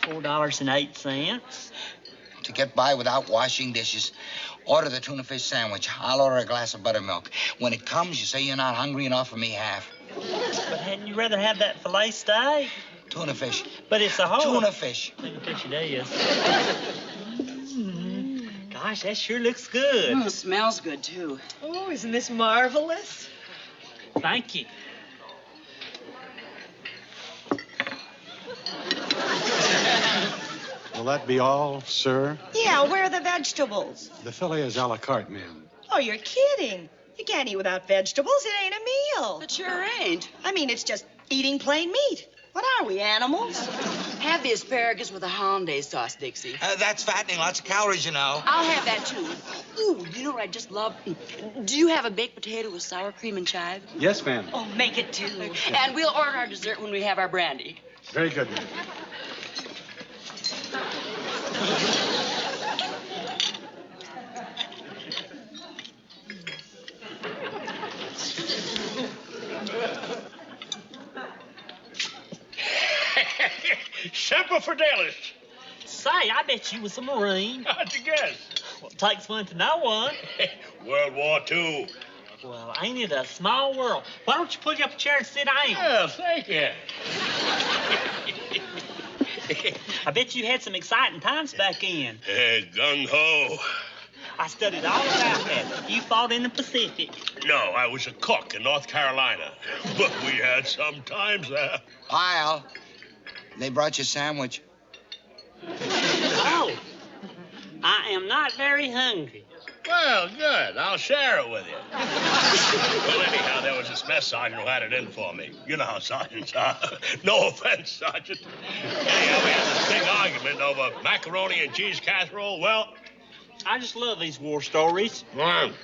$4.08. To get by without washing dishes, order the tuna fish sandwich. I'll order a glass of buttermilk. When it comes, you say you're not hungry and offer me half. But hadn't you rather have that filet steak? Tuna fish. But it's a whole... Tuna fish. Tuna fish it is. Gosh, that sure looks good. It smells good, too. Oh, isn't this marvelous? Thank you. Will that be all, sir? Yeah, where are the vegetables? The filet is a la carte, ma'am. Oh, you're kidding. You can't eat without vegetables. It ain't a meal. It sure ain't. I mean, it's just eating plain meat. What are we, animals? Have the asparagus with the hollandaise sauce, Dixie. That's fattening. Lots of calories, you know. I'll have that, too. Ooh, you know what I just love? Do you have a baked potato with sour cream and chive? Yes, ma'am. Oh, make it two. And we'll order our dessert when we have our brandy. Very good, ma'am. Semper Fidelis. Say, I bet you was a Marine. How'd you guess? Well, it takes one to know one. World War II. Well, ain't it a small world? Why don't you pull you up a chair and sit down? Well, thank you. I bet you had some exciting times back in. Gung-ho. I studied all about that. You fought in the Pacific. No, I was a cook in North Carolina. But we had some times there. Pyle, they brought you a sandwich. Oh, I am not very hungry. Well, good. I'll share it with you. Well, anyhow, there was this mess sergeant who had it in for me. You know how sergeants are. No offense, Sergeant. Anyhow, we had this big argument over macaroni and cheese casserole. Well, I just love these war stories. And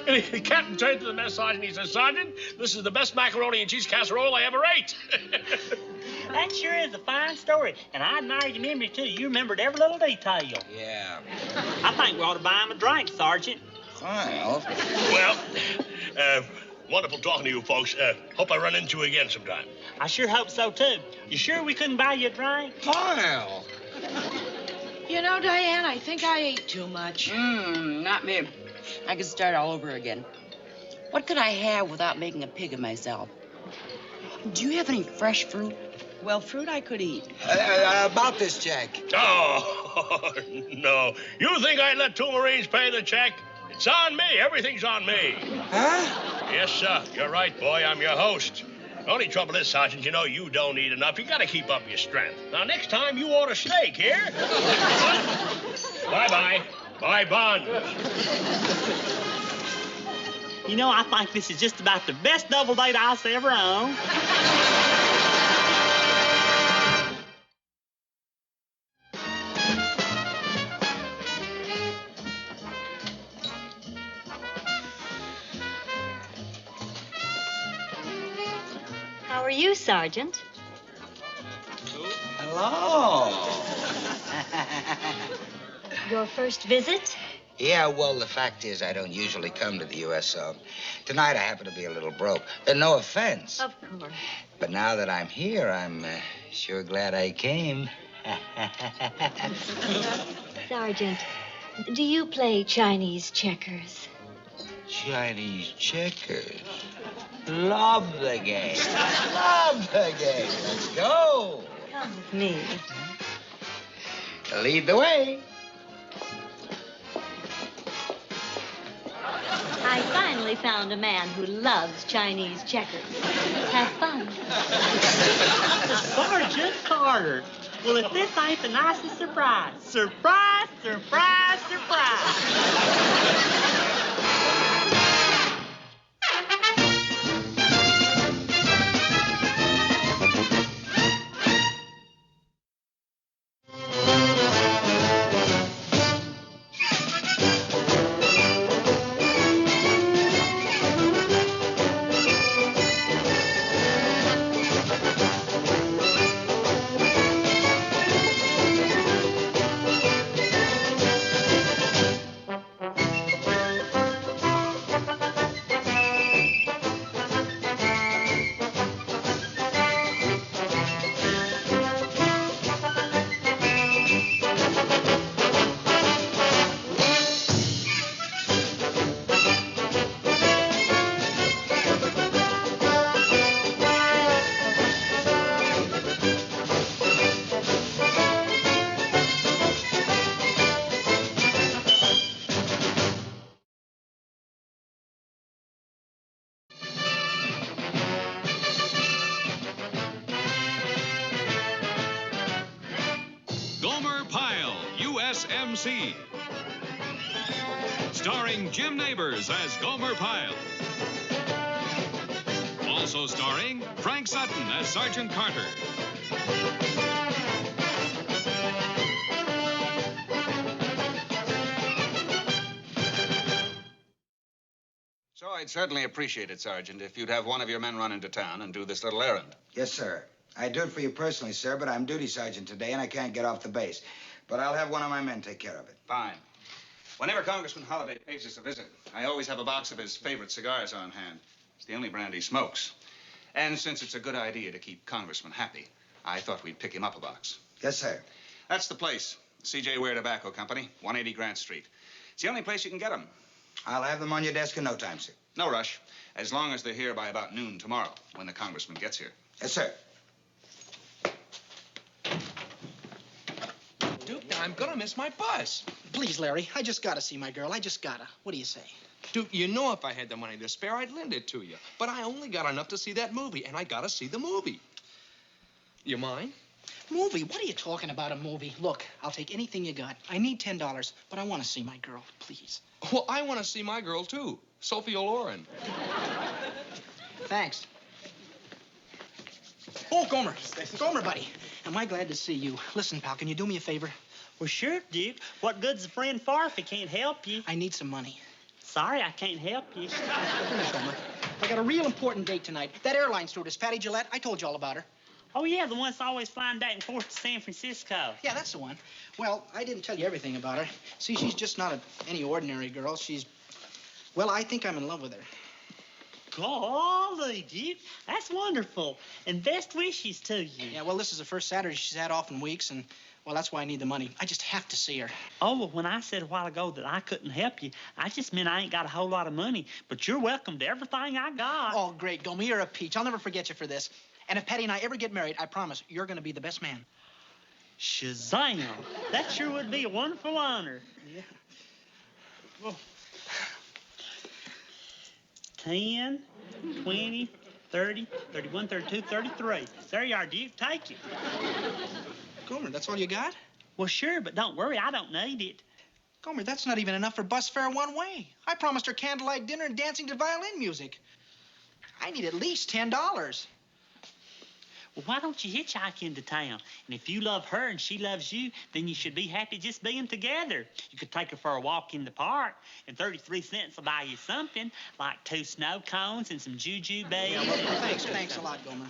the captain turned to the mess sergeant and he says, Sergeant, this is the best macaroni and cheese casserole I ever ate. That sure is a fine story. And I admire your memory, too. You remembered every little detail. Yeah. I think we ought to buy him a drink, Sergeant. Pyle. Well, wonderful talking to you folks. Hope I run into you again sometime. I sure hope so, too. You sure we couldn't buy you a drink? Pyle. You know, Diane, I think I ate too much. Not me. I could start all over again. What could I have without making a pig of myself? Do you have any fresh fruit? Well, fruit I could eat. About this check. Oh, no. You think I'd let two Marines pay the check? It's on me. Everything's on me. Huh? Yes, sir. You're right, boy. I'm your host. The only trouble is, Sergeant, you know you don't eat enough. You gotta keep up your strength. Now, next time you order steak, here? Bye-bye. Bye, Bond. You know, I think this is just about the best double date I'll ever own. How are you, Sergeant? Hello. Your first visit? Yeah, well, the fact is I don't usually come to the U.S., so tonight I happen to be a little broke. No offense. Of course. But now that I'm here, I'm sure glad I came. Sergeant, do you play Chinese checkers? Chinese checkers. Love the game. Love the game. Let's go. Come with me. Lead the way. I finally found a man who loves Chinese checkers. Have fun. Sergeant Carter. Well, if this ain't the nicest surprise. Surprise, surprise, surprise. U.S.M.C. Starring Jim Neighbors as Gomer Pyle. Also starring Frank Sutton as Sergeant Carter. So I'd certainly appreciate it, Sergeant, if you'd have one of your men run into town and do this little errand. Yes, sir. I'd do it for you personally, sir, but I'm duty sergeant today and I can't get off the base. But I'll have one of my men take care of it. Fine. Whenever Congressman Holliday pays us a visit, I always have a box of his favorite cigars on hand. It's the only brand he smokes. And since it's a good idea to keep Congressman happy, I thought we'd pick him up a box. Yes, sir. That's the place. C.J. Ware Tobacco Company, 180 Grant Street. It's the only place you can get them. I'll have them on your desk in no time, sir. No rush, as long as they're here by about noon tomorrow, when the congressman gets here. Yes, sir. Duke, I'm gonna miss my bus. Please, Larry, I just gotta see my girl. I just gotta. What do you say? Duke, you know if I had the money to spare, I'd lend it to you. But I only got enough to see that movie, and I gotta see the movie. You mind? Movie? What are you talking about, a movie? Look, I'll take anything you got. I need $10, but I want to see my girl, please. Well, I want to see my girl, too. Sophia Loren. Thanks. Oh, Gomer. Gomer, buddy. Am I glad to see you. Listen, pal, can you do me a favor? Well, sure, Duke. What good's a friend for if he can't help you? I need some money. Sorry, I can't help you. Gomer, I got a real important date tonight. That airline stewardess, Patty Gillette, I told you all about her. Oh, yeah, the one that's always flying back and forth to San Francisco. Yeah, that's the one. Well, I didn't tell you everything about her. See, she's just not any ordinary girl. Well, I think I'm in love with her. Golly, Duke, that's wonderful. And best wishes to you. Yeah, well, this is the first Saturday she's had off in weeks, and, well, that's why I need the money. I just have to see her. Oh, well, when I said a while ago that I couldn't help you, I just meant I ain't got a whole lot of money. But you're welcome to everything I got. Oh, great, Gomer, you're a peach. I'll never forget you for this. And if Patty and I ever get married, I promise you're going to be the best man. Shazam! That sure would be a wonderful honor. Yeah. Well, 10, 20, 30, 31, 32, 33. There you are, Duke. Take it. Gomer, that's all you got? Well, sure, but don't worry. I don't need it. Gomer, that's not even enough for bus fare one way. I promised her candlelight dinner and dancing to violin music. I need at least $10. Well, why don't you hitchhike into town? And if you love her and she loves you, then you should be happy just being together. You could take her for a walk in the park, and 33 cents will buy you something, like 2 snow cones and some juju bags. Yeah, well, thanks a lot, Gomer.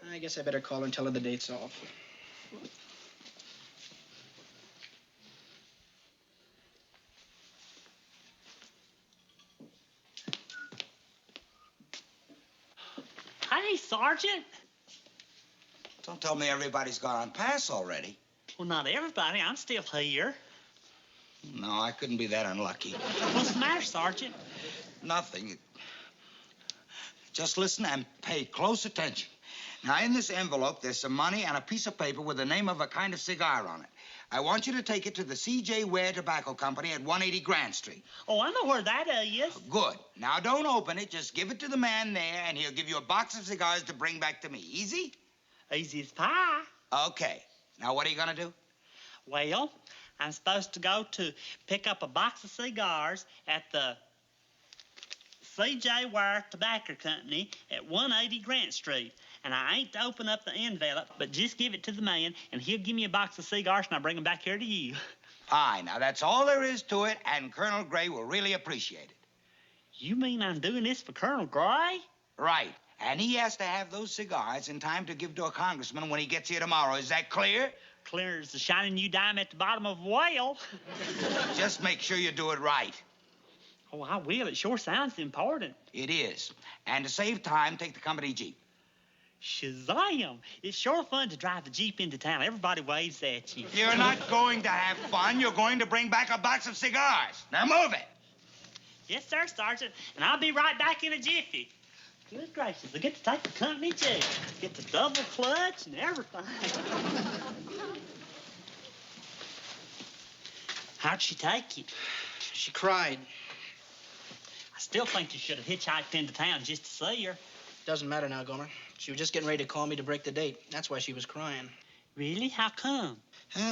I guess I better call her and tell her the date's off. Hey, Sergeant. Don't tell me everybody's gone on pass already. Well, not everybody. I'm still here. No, I couldn't be that unlucky. What's the matter, Sergeant? Nothing. Just listen and pay close attention. Now, in this envelope, there's some money and a piece of paper with the name of a kind of cigar on it. I want you to take it to the C.J. Ware Tobacco Company at 180 Grant Street. Oh, I know where that is. Good. Now, don't open it. Just give it to the man there, and he'll give you a box of cigars to bring back to me. Easy? Easy as pie. Okay. Now, what are you going to do? Well, I'm supposed to go to pick up a box of cigars at the C.J. Ware Tobacco Company at 180 Grant Street. And I ain't to open up the envelope, but just give it to the man, and he'll give me a box of cigars, and I'll bring them back here to you. Fine. Now, that's all there is to it, and Colonel Gray will really appreciate it. You mean I'm doing this for Colonel Gray? Right. And he has to have those cigars in time to give to a congressman when he gets here tomorrow. Is that clear? Clear as the shining new dime at the bottom of a whale. Just make sure you do it right. Oh, I will. It sure sounds important. It is. And to save time, take the company jeep. Shazam! It's sure fun to drive the Jeep into town. Everybody waves at you. You're not going to have fun. You're going to bring back a box of cigars. Now move it. Yes, sir, Sergeant. And I'll be right back in a jiffy. Good gracious, I get to take the company Jeep. Get the double clutch and everything. How'd she take it? She cried. I still think you should have hitchhiked into town just to see her. Doesn't matter now, Gomer. She was just getting ready to call me to break the date. That's why she was crying. Really? How come?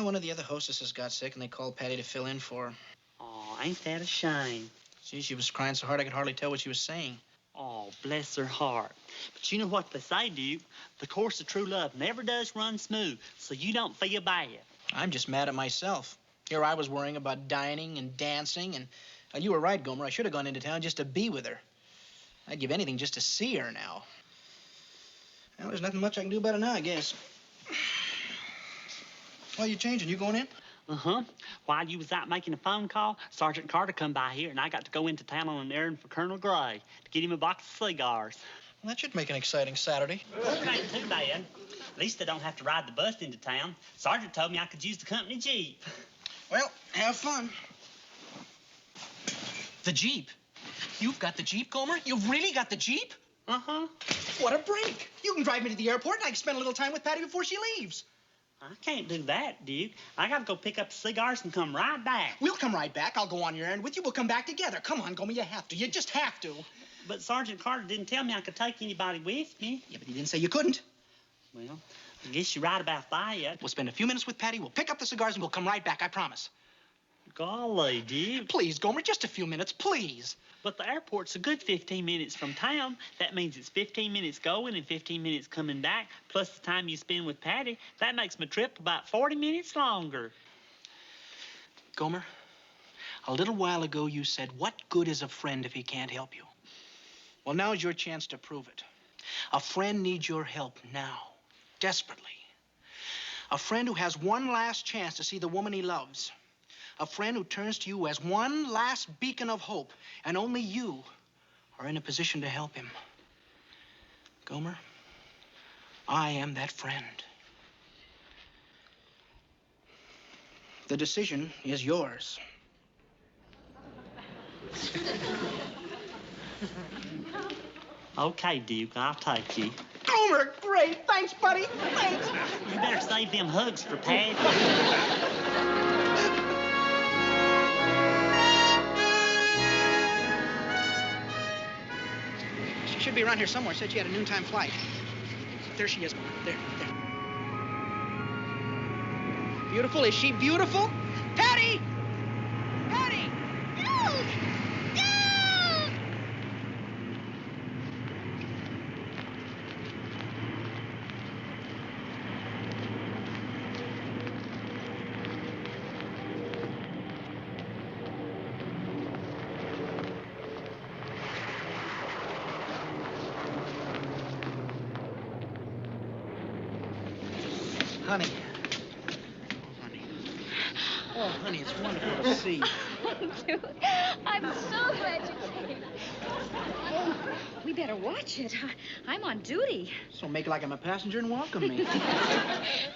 One of the other hostesses got sick, and they called Patty to fill in for her. Oh, ain't that a shame? See, she was crying so hard I could hardly tell what she was saying. Oh, bless her heart. But you know what they say, Duke? The course of true love never does run smooth, so you don't feel bad. I'm just mad at myself. Here I was worrying about dining and dancing, and you were right, Gomer. I should have gone into town just to be with her. I'd give anything just to see her now. Well, there's nothing much I can do about it now, I guess. Why are you changing? You going in? Uh-huh. While you was out making a phone call, Sergeant Carter come by here, and I got to go into town on an errand for Colonel Gray to get him a box of cigars. Well, that should make an exciting Saturday. It ain't too bad. At least I don't have to ride the bus into town. Sergeant told me I could use the company Jeep. Well, have fun. The Jeep? You've got the Jeep, Gomer? You've really got the Jeep? Uh-huh. What a break. You can drive me to the airport, and I can spend a little time with Patty before she leaves. I can't do that, Duke. I gotta go pick up the cigars and come right back. We'll come right back. I'll go on your errand with you. We'll come back together. Come on, Gomer, you have to. You just have to. But Sergeant Carter didn't tell me I could take anybody with me. Yeah, but he didn't say you couldn't. Well, I guess you're right about that. We'll spend a few minutes with Patty. We'll pick up the cigars, and we'll come right back. I promise. Golly, Duke. Please, Gomer, just a few minutes, please. But the airport's a good 15 minutes from town. That means it's 15 minutes going and 15 minutes coming back, plus the time you spend with Patty. That makes my trip about 40 minutes longer. Gomer, a little while ago you said, what good is a friend if he can't help you? Well, now's your chance to prove it. A friend needs your help now, desperately. A friend who has one last chance to see the woman he loves. A friend who turns to you as one last beacon of hope, and only you are in a position to help him. Gomer, I am that friend. The decision is yours. Okay, Duke, I'll take you. Gomer, great. Thanks, buddy. Thanks. You better save them hugs for Patty. She should be around here somewhere. Said she had a noontime flight. There she is, Gomer. There. Beautiful? Is she beautiful? Patty! Patty! Duke! Duke! Honey. Oh, honey, it's wonderful to see you. Duke, I'm so glad you came. Oh, we better watch it. I'm on duty. So make like I'm a passenger and welcome me.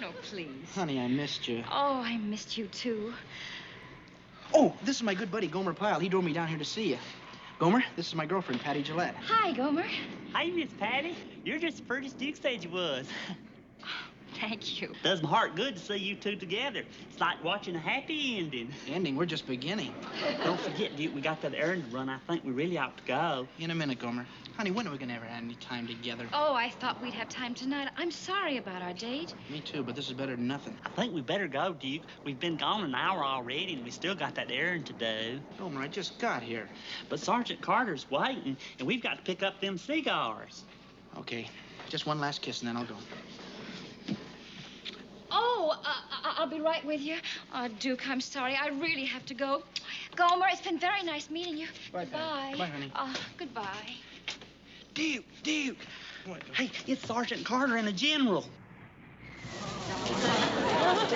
No, please. Honey, I missed you. Oh, I missed you, too. Oh, this is my good buddy, Gomer Pyle. He drove me down here to see you. Gomer, this is my girlfriend, Patty Gillette. Hi, Gomer. Hey, Miss Patty. You're just the prettiest Duke said you was. Thank you. Does my heart good to see you two together. It's like watching a happy ending. Ending? We're just beginning. Don't forget, Duke, we got that errand to run. I think we really ought to go. In a minute, Gomer. Honey, when are we going to ever have any time together? Oh, I thought we'd have time tonight. I'm sorry about our date. Me too, but this is better than nothing. I think we better go, Duke. We've been gone an hour already, and we still got that errand to do. Gomer, I just got here. But Sergeant Carter's waiting, and we've got to pick up them cigars. Okay, just one last kiss, and then I'll go. Oh, I'll be right with you. Duke, I'm sorry. I really have to go. Gomer, it's been very nice meeting you. Bye, Goodbye. Bye, honey. Goodbye. Duke. Hey, it's Sergeant Carter and a general.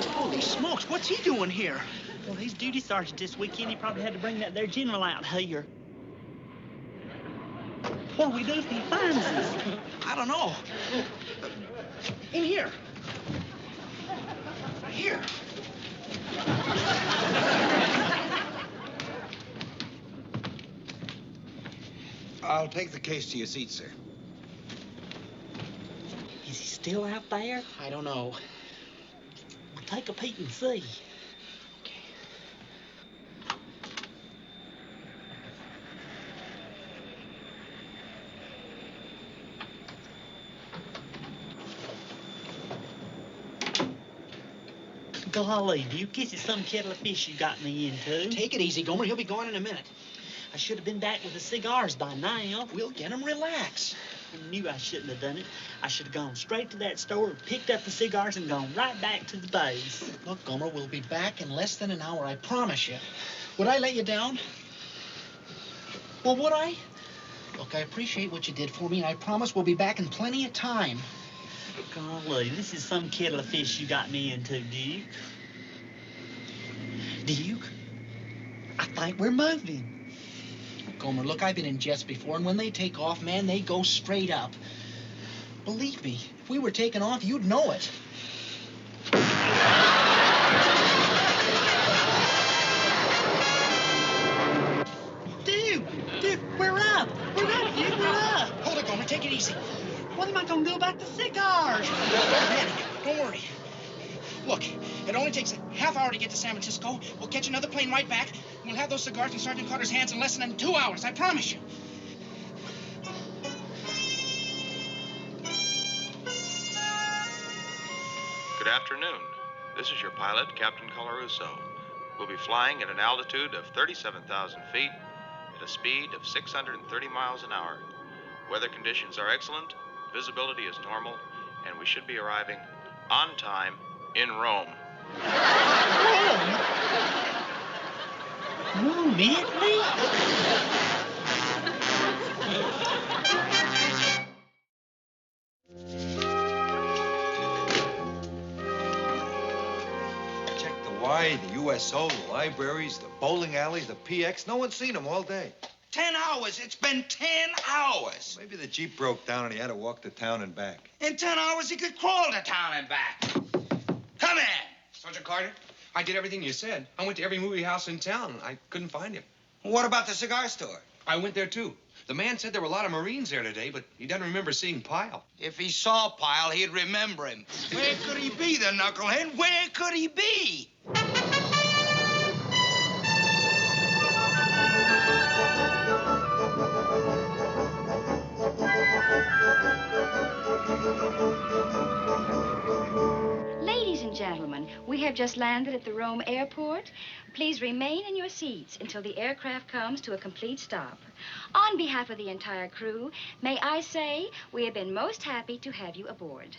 Holy smokes, what's he doing here? Well, he's duty sergeant this weekend. He probably had to bring that there general out here. What do we do if he finds us? I don't know. In here. Here. I'll take the case to your seat, sir. Is he still out there? I don't know. We'll take a peek and see. Golly, Duke, this is some kettle of fish you got me into. Take it easy, Gomer. He'll be gone in a minute. I should have been back with the cigars by now. We'll get him. Relax. I knew I shouldn't have done it. I should have gone straight to that store, picked up the cigars, and gone right back to the base. Look, Gomer, we'll be back in less than an hour, I promise you. Would I let you down? Well, would I? Look, I appreciate what you did for me, and I promise we'll be back in plenty of time. Golly, this is some kettle of fish you got me into, Duke. Duke, I think we're moving. Gomer, look, I've been in jets before, and when they take off, man, they go straight up. Believe me, if we were taking off, you'd know it. Duke, we're up. We're up, Duke, we're up. Hold it, Gomer, take it easy. What am I going to do about the cigars? Don't worry. Look, it only takes a half hour to get to San Francisco. We'll catch another plane right back. We'll have those cigars in Sergeant Carter's hands in less than 2 hours, I promise you. Good afternoon. This is your pilot, Captain Colarusso. We'll be flying at an altitude of 37,000 feet at a speed of 630 miles an hour. Weather conditions are excellent, visibility is normal, and we should be arriving on time in Rome. Rome, Italy? Check the Y, the USO, the libraries, the bowling alleys, the PX. No one's seen them all day. 10 hours. It's been 10 hours. Maybe the Jeep broke down and he had to walk to town and back. In 10 hours, he could crawl to town and back. Come in. Sergeant Carter, I did everything you said. I went to every movie house in town. I couldn't find him. What about the cigar store? I went there, too. The man said there were a lot of Marines there today, but he doesn't remember seeing Pyle. If he saw Pyle, he'd remember him. Where could he be, the knucklehead? Where could he be? Ladies and gentlemen, we have just landed at the Rome airport. Please remain in your seats until the aircraft comes to a complete stop. On behalf of the entire crew, may I say we have been most happy to have you aboard.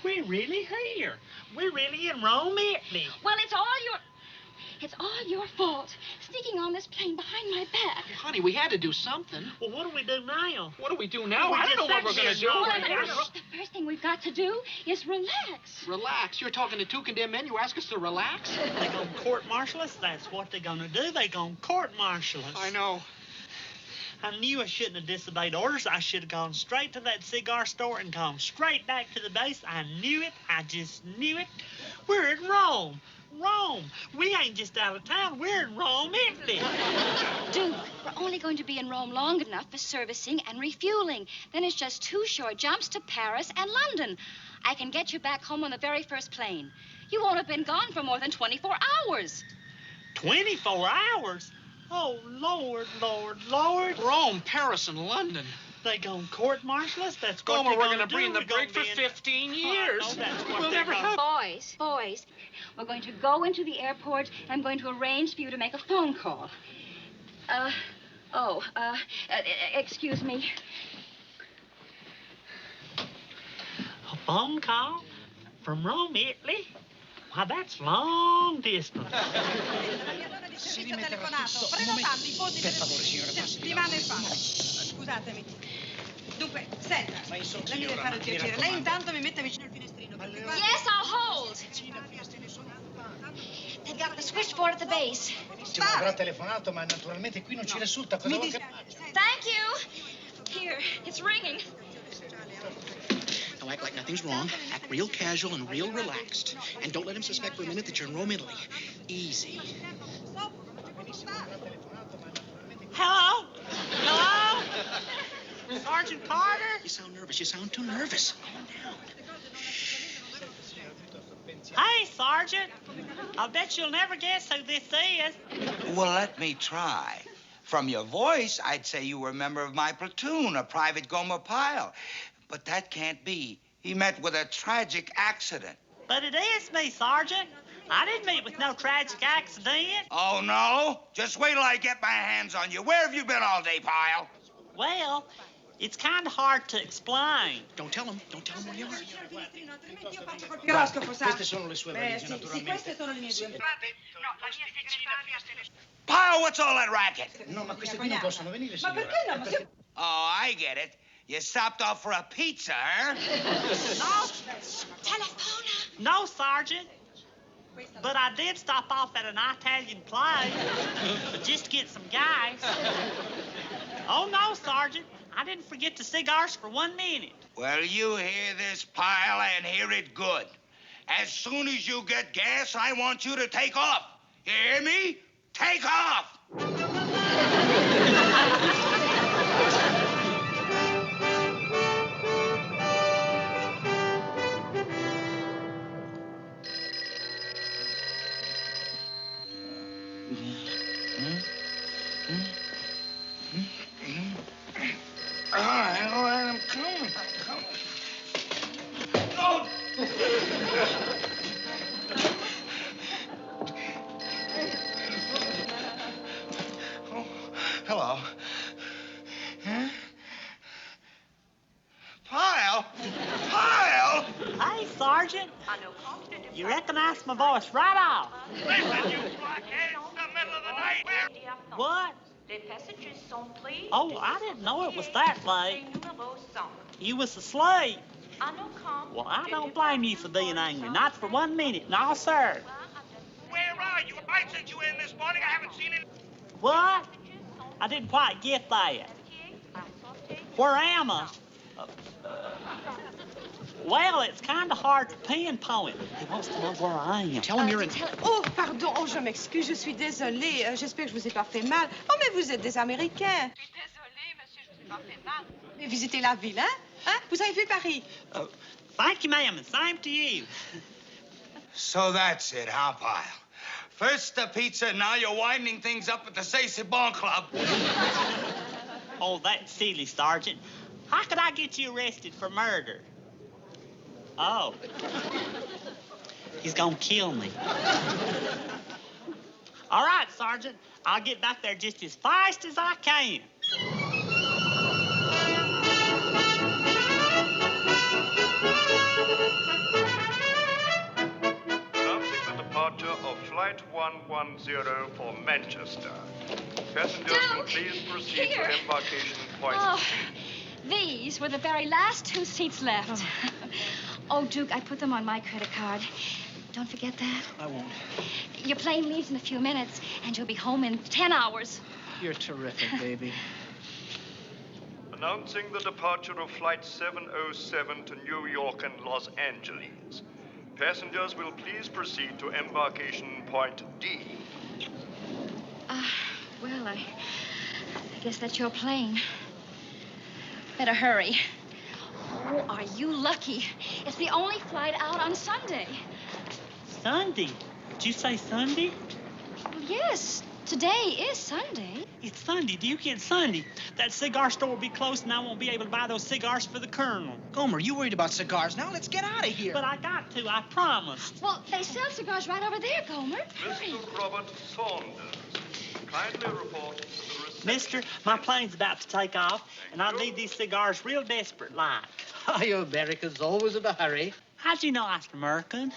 We're really here. We're really in Rome, Italy. Well, it's all your fault. Sneaking on this plane behind my back. Honey, we had to do something. Well, what do we do now? What do we do now? Well, I don't know what we're going to do. The first thing we've got to do is relax. Relax? You're talking to two condemned men. You ask us to relax? They're going to court-martial us. That's what they're going to do. They're going to court-martial us. I know. I knew I shouldn't have disobeyed orders. I should have gone straight to that cigar store and gone straight back to the base. I knew it. I just knew it. We're in Rome. Rome. We ain't just out of town. We're in Rome, Italy. Duke, we're only going to be in Rome long enough for servicing and refueling. Then it's just 2 short jumps to Paris and London. I can get you back home on the very first plane. You won't have been gone for more than 24 hours. 24 hours? Oh, Lord, Lord, Lord. Rome, Paris, and London. They gonna court-martial us? That's what Gomer, they're we're going to be in the brig for 15 years. Oh, no, that's what we'll they're never gonna... have... Boys, we're going to go into the airport. I'm going to arrange for you to make a phone call. Excuse me. A phone call? From Rome, Italy? Why, that's long distance. Si rimetta tutto. Prenotando i voti per settimane fa. Scusatemi. Dunque, senta, lei mi deve fare il piacere. Lei intanto mi mette vicino al finestrino. Yes, I'll hold. They've got the switchboard at the base. Ci avrà telefonato, ma naturalmente qui non ci risulta. Cosa vuoi che... Thank you. Here, it's ringing. Now act like nothing's wrong. Act real casual and real relaxed. And don't let him suspect for a minute that you're in Rome, Italy. Easy. Hello? Hello? Sergeant Carter? You sound nervous. You sound too nervous. Calm down. Hey, Sergeant. I bet you'll never guess who this is. Well, let me try. From your voice, I'd say you were a member of my platoon, a Private Gomer Pyle. But that can't be. He met with a tragic accident. But it is me, Sergeant. I didn't meet with no tragic accident. Oh, no? Just wait till I get my hands on you. Where have you been all day, Pyle? Well, it's kind of hard to explain. Don't tell him. Don't tell him where you are. Queste sono le sue valigie, naturalmente. Queste sono le mie due. Pyle, what's all that racket? No, ma queste qui non possono venire, signora. Ma perché no? Ma se... Oh, I get it. You stopped off for a pizza, huh? No, Sergeant. But I did stop off at an Italian place just to get some gas. Oh, no, Sergeant. I didn't forget the cigars for 1 minute. Well, you hear this, Pyle, and hear it good. As soon as you get gas, I want you to take off. You hear me? Take off! All right, I'm coming. Oh! Oh, hello. Huh? Pyle? Pyle? Hey, Sergeant. You recognize my voice right off. Listen, you blockhead. It's the middle of the night. What? Oh, I didn't know it was that late. You was asleep. Well, I don't blame you for being angry. Not for 1 minute. No, sir. Where are you? I sent you in this morning. I haven't seen it. What? I didn't quite get that. Where am I? Well, it's kind of hard to pinpoint. He wants to know where I am. Tell him you're in... Oh, pardon. Oh, je m'excuse. Je suis désolée. J'espère que je vous ai pas fait mal. Oh, mais vous êtes des Américains. Je suis désolée, monsieur. Je vous ai pas fait mal. Mais visitez la ville, hein? Hein? Vous avez vu Paris? Thank you, ma'am, and same to you. So that's it, huh, Pyle? First the pizza, now you're winding things up at the Sitcom Club. Oh, that's silly, Sergeant. How could I get you arrested for murder? Oh. He's gonna kill me. All right, Sergeant. I'll get back there just as fast as I can. Announcing the departure of Flight 110 for Manchester. Passengers will please proceed to embarkation point. Oh, these were the very last 2 seats left. Oh, Duke, I put them on my credit card. Don't forget that. I won't. Your plane leaves in a few minutes, and you'll be home in 10 hours. You're terrific, baby. Announcing the departure of Flight 707 to New York and Los Angeles. Passengers will please proceed to embarkation point D. Well, I guess that's your plane. Better hurry. Oh, are you lucky? It's the only flight out on Sunday. Sunday? Did you say Sunday? Well, yes, today is Sunday. It's Sunday, Duke. It's Sunday. That cigar store will be closed, and I won't be able to buy those cigars for the Colonel. Gomer, you worried about cigars. Now let's get out of here. But I got to. I promised. Well, they sell cigars right over there, Gomer. Mr. Robert Saunders, kindly report to the reception. Mister, my plane's about to take off, and I need these cigars real desperate like. Oh, you Americans always in a hurry. How'd you know I was American?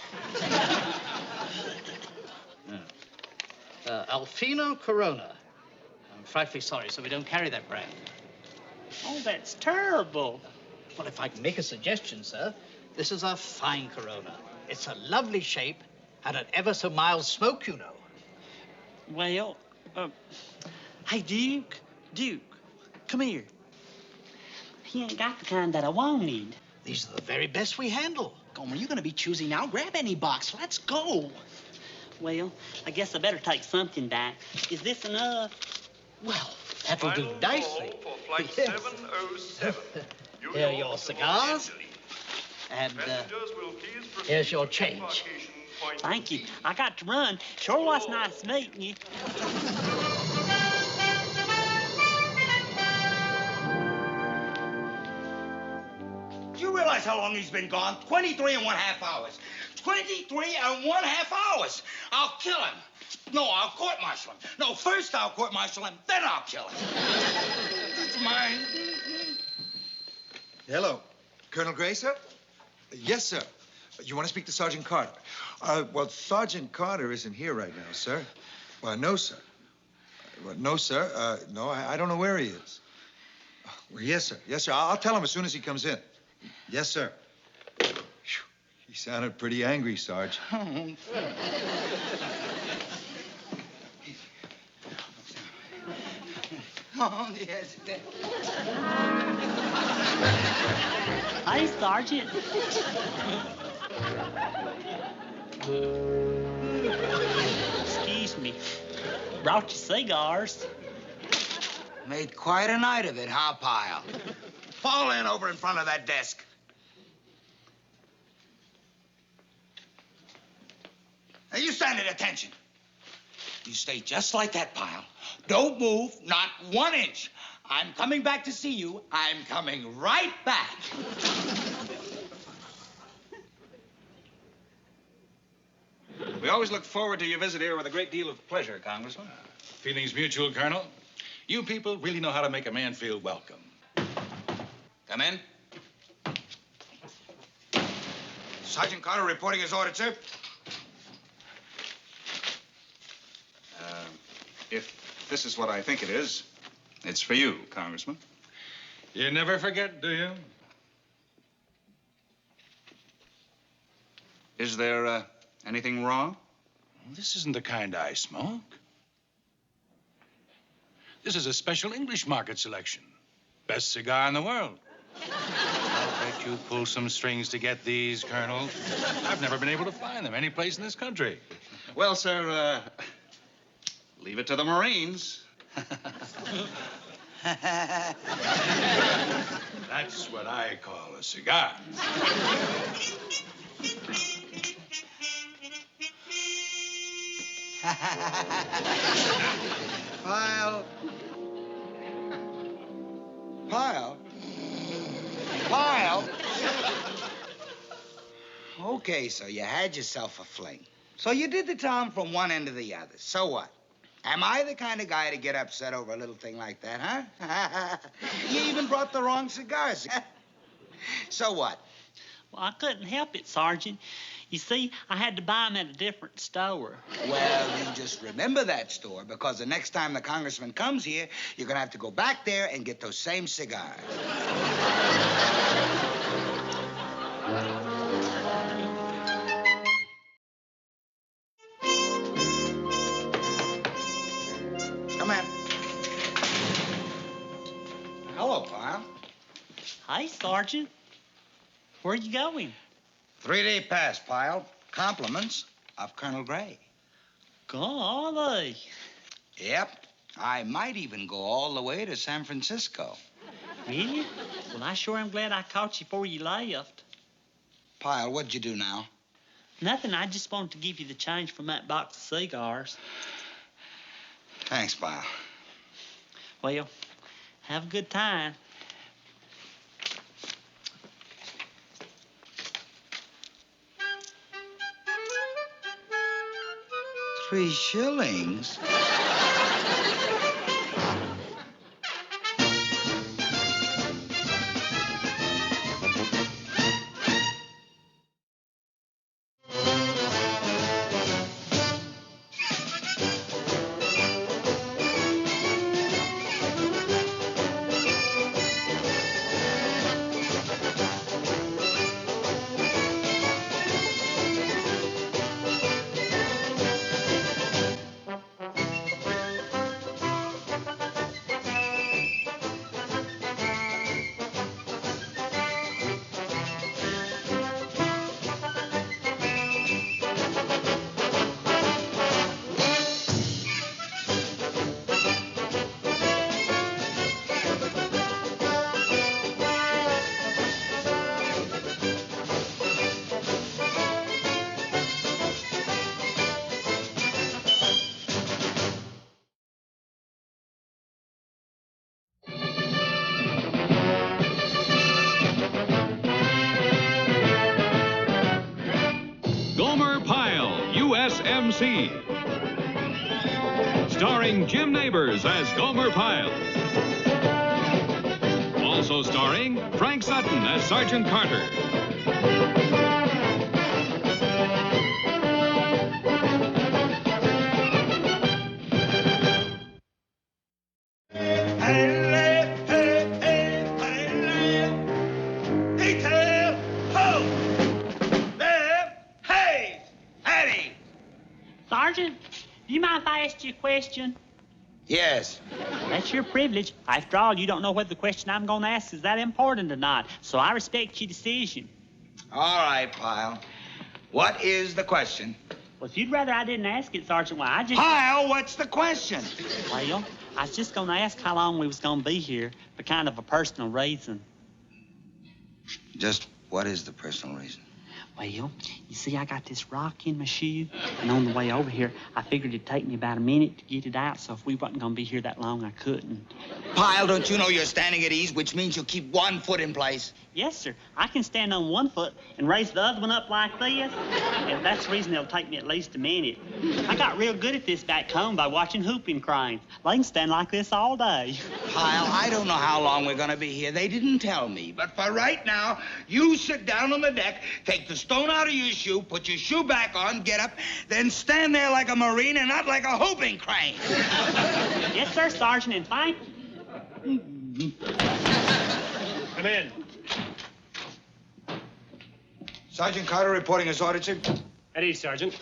Alfino Corona. I'm frightfully sorry, so we don't carry that brand. Oh, that's terrible. Well, if I can make a suggestion, sir, this is a fine Corona. It's a lovely shape and an ever so mild smoke, you know. Well, hey, Duke, come here. He ain't got the kind that I wanted. These are the very best we handle. Gomer, you're going to be choosy now. Grab any box. Let's go. Well, I guess I better take something back. Is this enough? Well, that'll do nicely. For Flight 707. Here are your cigars. And here's your change. Thank you. I got to run. Sure was nice meeting you. realize how long he's been gone? 23 and 1/2 hours. 23 and 1/2 hours. I'll kill him. No, I'll court-martial him. No, first I'll court-martial him, then I'll kill him. That's mine. Hello. Colonel Gray, sir? Yes, sir. You want to speak to Sergeant Carter? Well, Sergeant Carter isn't here right now, sir. Well, no, sir. Well, no, sir. No, I don't know where he is. Well, yes, sir. Yes, sir. I'll tell him as soon as he comes in. Yes, sir. Whew. He sounded pretty angry, Sarge. Oh, yes. Hey, Sergeant. Excuse me. Brought you cigars. Made quite a night of it, huh, Pyle? Fall in over in front of that desk. Now, you stand at attention. You stay just like that, Pyle. Don't move, not 1 inch. I'm coming back to see you. I'm coming right back. We always look forward to your visit here with a great deal of pleasure, Congressman. Feelings mutual, Colonel. You people really know how to make a man feel welcome. Come in. Sergeant Carter reporting his order, sir. If this is what I think it is, it's for you, Congressman. You never forget, do you? Is there anything wrong? This isn't the kind I smoke. This is a special English market selection. Best cigar in the world. I'll bet you pull some strings to get these, Colonel. I've never been able to find them any place in this country. Well, sir, leave it to the Marines. That's what I call a cigar. Pyle. Pyle? Pyle? Okay, so you had yourself a fling. So you did the town from one end to the other. So what? Am I the kind of guy to get upset over a little thing like that, huh? You even brought the wrong cigars. So what? Well, I couldn't help it, Sergeant. You see, I had to buy them at a different store. Well, you just remember that store, because the next time the congressman comes here, you're going to have to go back there and get those same cigars. Come in. Hello, Pyle. Hey, Sergeant. Where are you going? 3-day pass, Pyle. Compliments of Colonel Gray. Golly. Yep. I might even go all the way to San Francisco. Really? Well, I sure am glad I caught you before you left. Pyle, what'd you do now? Nothing. I just wanted to give you the change from that box of cigars. Thanks, Pyle. Well, have a good time. $3 shillings? U.S.M.C. Starring Jim Neighbors as Gomer Pyle. Also starring Frank Sutton as Sergeant Carter. Sergeant, do you mind if I ask you a question? Yes. That's your privilege. After all, you don't know whether the question I'm going to ask is that important or not, so I respect your decision. All right, Pyle. What is the question? Well, if you'd rather I didn't ask it, Sergeant, well, I just... Pyle, what's the question? Well, I was just going to ask how long we was going to be here for kind of a personal reason. Just what is the personal reason? Well, you see, I got this rock in my shoe, and on the way over here, I figured it'd take me about a minute to get it out, so if we wasn't going to be here that long, I couldn't. Pyle, don't you know you're standing at ease, which means you'll keep one foot in place? Yes, sir. I can stand on one foot and raise the other one up like this, and that's the reason it'll take me at least a minute. I got real good at this back home by watching whooping cranes. They can stand like this all day. Pyle, I don't know how long we're going to be here. They didn't tell me. But for right now, you sit down on the deck, take the stone out of your shoe, put your shoe back on, get up, then stand there like a Marine and not like a whooping crane. Yes, sir, Sergeant, and thank you. Come in. Sergeant Carter reporting as ordered, sir. At ease, Sergeant.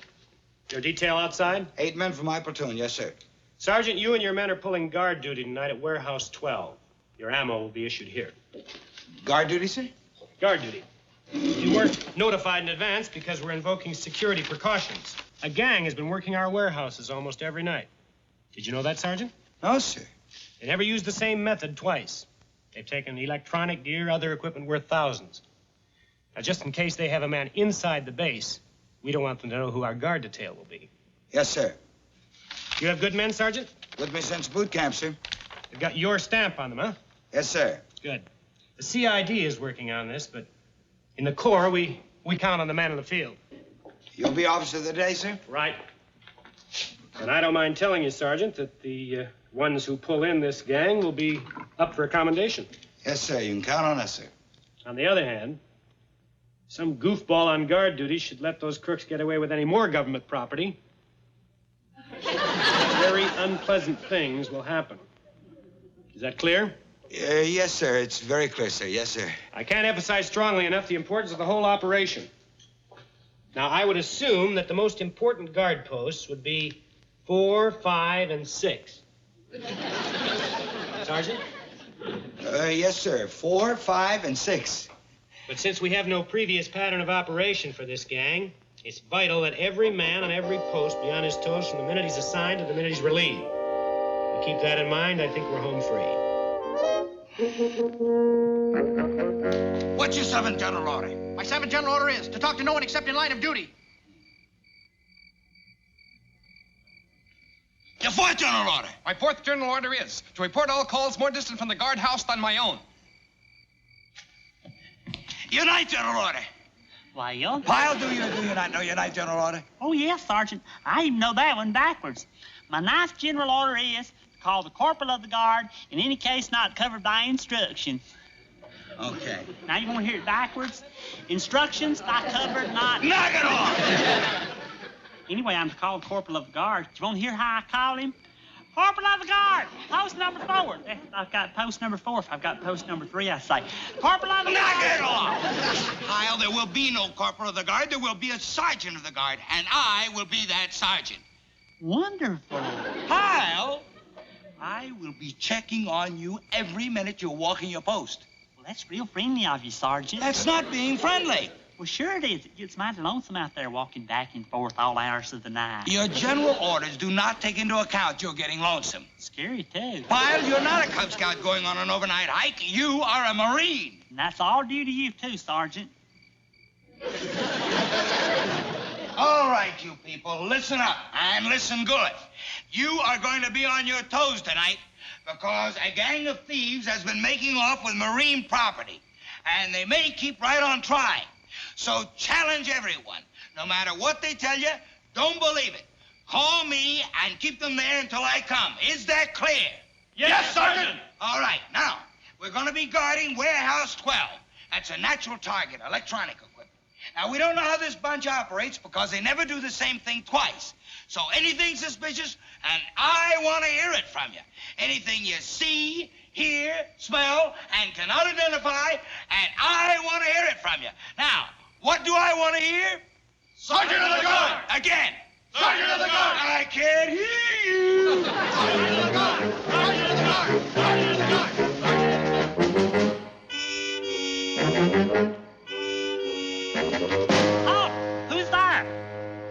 Your detail outside? 8 men from my platoon, yes, sir. Sergeant, you and your men are pulling guard duty tonight at Warehouse 12. Your ammo will be issued here. Guard duty, sir? Guard duty. You weren't notified in advance because we're invoking security precautions. A gang has been working our warehouses almost every night. Did you know that, Sergeant? No, sir. They never used the same method twice. They've taken electronic gear, other equipment worth thousands. Now, just in case they have a man inside the base, we don't want them to know who our guard detail will be. Yes, sir. You have good men, Sergeant? With me since boot camp, sir. They've got your stamp on them, huh? Yes, sir. Good. The CID is working on this, but in the Corps, we count on the man in the field. You'll be officer of the day, sir? Right. And I don't mind telling you, Sergeant, that the ones who pull in this gang will be up for a commendation. Yes, sir. You can count on us, sir. On the other hand, some goofball on guard duty should let those crooks get away with any more government property. Very unpleasant things will happen. Is that clear? Yes, sir. It's very clear, sir. Yes, sir. I can't emphasize strongly enough the importance of the whole operation. Now, I would assume that the most important guard posts would be 4, 5, and 6. Sergeant? Yes, sir. 4, 5, and 6. But since we have no previous pattern of operation for this gang, it's vital that every man on every post be on his toes from the minute he's assigned to the minute he's relieved. If we keep that in mind, I think we're home free. What's your 7th general order? My 7th general order is to talk to no one except in line of duty. Your 4th general order? My 4th general order is to report all calls more distant from the guardhouse than my own. Your 9th general order? Why, yo. Pyle, do you not know your 9th general order? Oh, yes, Sergeant. I even know that one backwards. My 9th general order is to call the corporal of the guard in any case not covered by instructions. Okay. Now you want to hear it backwards? Instructions not covered, not... Knock it off! Anyway, I'm to call the corporal of the guard. Do you want to hear how I call him? Corporal of the guard, post number 4. I've got post number 4. If I've got post number 3, I say, Corporal of the guard. Knock it off! Pyle, there will be no corporal of the guard. There will be a sergeant of the guard, and I will be that sergeant. Wonderful. Pyle, I will be checking on you every minute you're walking your post. Well, that's real friendly of you, Sergeant. That's not being friendly. Well, sure it is. It gets mighty lonesome out there walking back and forth all hours of the night. Your general orders do not take into account you're getting lonesome. Scary, too. Pyle, you're not a Cub Scout going on an overnight hike. You are a Marine. And that's all due to you, too, Sergeant. All right, you people, listen up and listen good. You are going to be on your toes tonight because a gang of thieves has been making off with Marine property, and they may keep right on trying. So challenge everyone. No matter what they tell you, don't believe it. keep them there until I come. Is that clear? Yes, Sergeant. All right, now, we're going to be guarding Warehouse 12. That's a natural target, electronic equipment. Now, we don't know how this bunch operates because they never do the same thing twice. So anything suspicious, and I want to hear it from you. Anything you see, hear, smell, and cannot identify, and I want to hear it from you. Now, what do I want to hear? Sergeant of the Guard! Again. Sergeant of the Guard! I can't hear you. Sergeant of the Guard! Sergeant of the Guard! Sergeant of the Guard! Oh, who's there?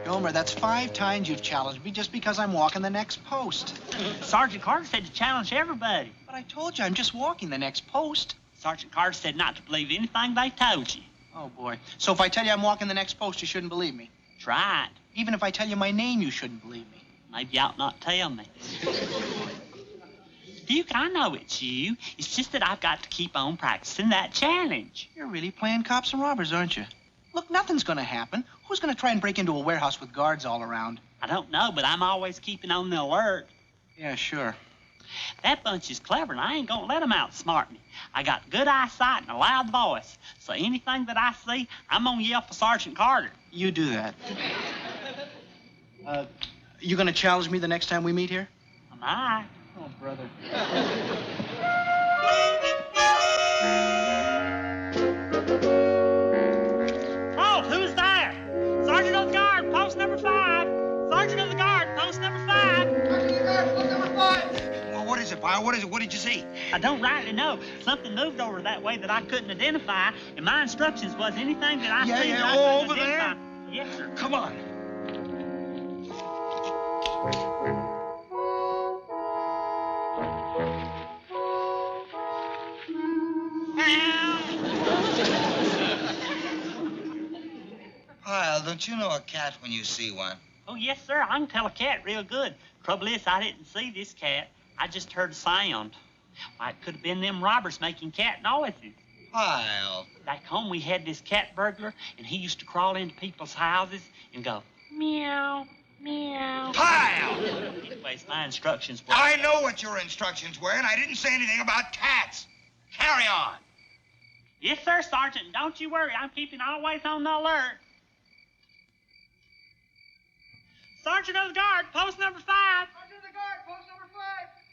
Gomer, that's 5 times you've challenged me just because I'm walking the next post. Sergeant Carter said to challenge everybody. But I told you, I'm just walking the next post. Sergeant Carter said not to believe anything they told you. Oh, boy. So if I tell you I'm walking the next post, you shouldn't believe me? Try it. Even if I tell you my name, you shouldn't believe me. Maybe you ought not tell me. Duke, I know it's you. It's just that I've got to keep on practicing that challenge. You're really playing cops and robbers, aren't you? Look, nothing's going to happen. Who's going to try and break into a warehouse with guards all around? I don't know, but I'm always keeping on the alert. Yeah, sure. That bunch is clever, and I ain't going to let them outsmart me. I got good eyesight and a loud voice, so anything that I see, I'm going to yell for Sergeant Carter. You do that. You going to challenge me the next time we meet here? Am I? Oh, brother. Oh, who's there? Sergeant of the Guard, post number 5. Sergeant of the Guard, post number 5. Sergeant of the Guard, post number 5. Well, what is it, Pyle? What is it? What did you see? I don't rightly know. Something moved over that way that I couldn't identify, and my instructions was anything that I see that I couldn't over identify. there? Yes, sir. Come on. Pyle, don't you know a cat when you see one? Oh, yes, sir. I can tell a cat real good. Trouble is, I didn't see this cat. I just heard a sound. Why, it could have been them robbers making cat noises. Pyle. Back home, we had this cat burglar, and he used to crawl into people's houses and go, meow, meow. Pyle! Anyways, my instructions were... I know what your instructions were, and I didn't say anything about cats. Carry on. Yes, sir, Sergeant. Don't you worry. I'm keeping always on the alert. Sergeant of the Guard, post number 5. Sergeant of the Guard, post number 5.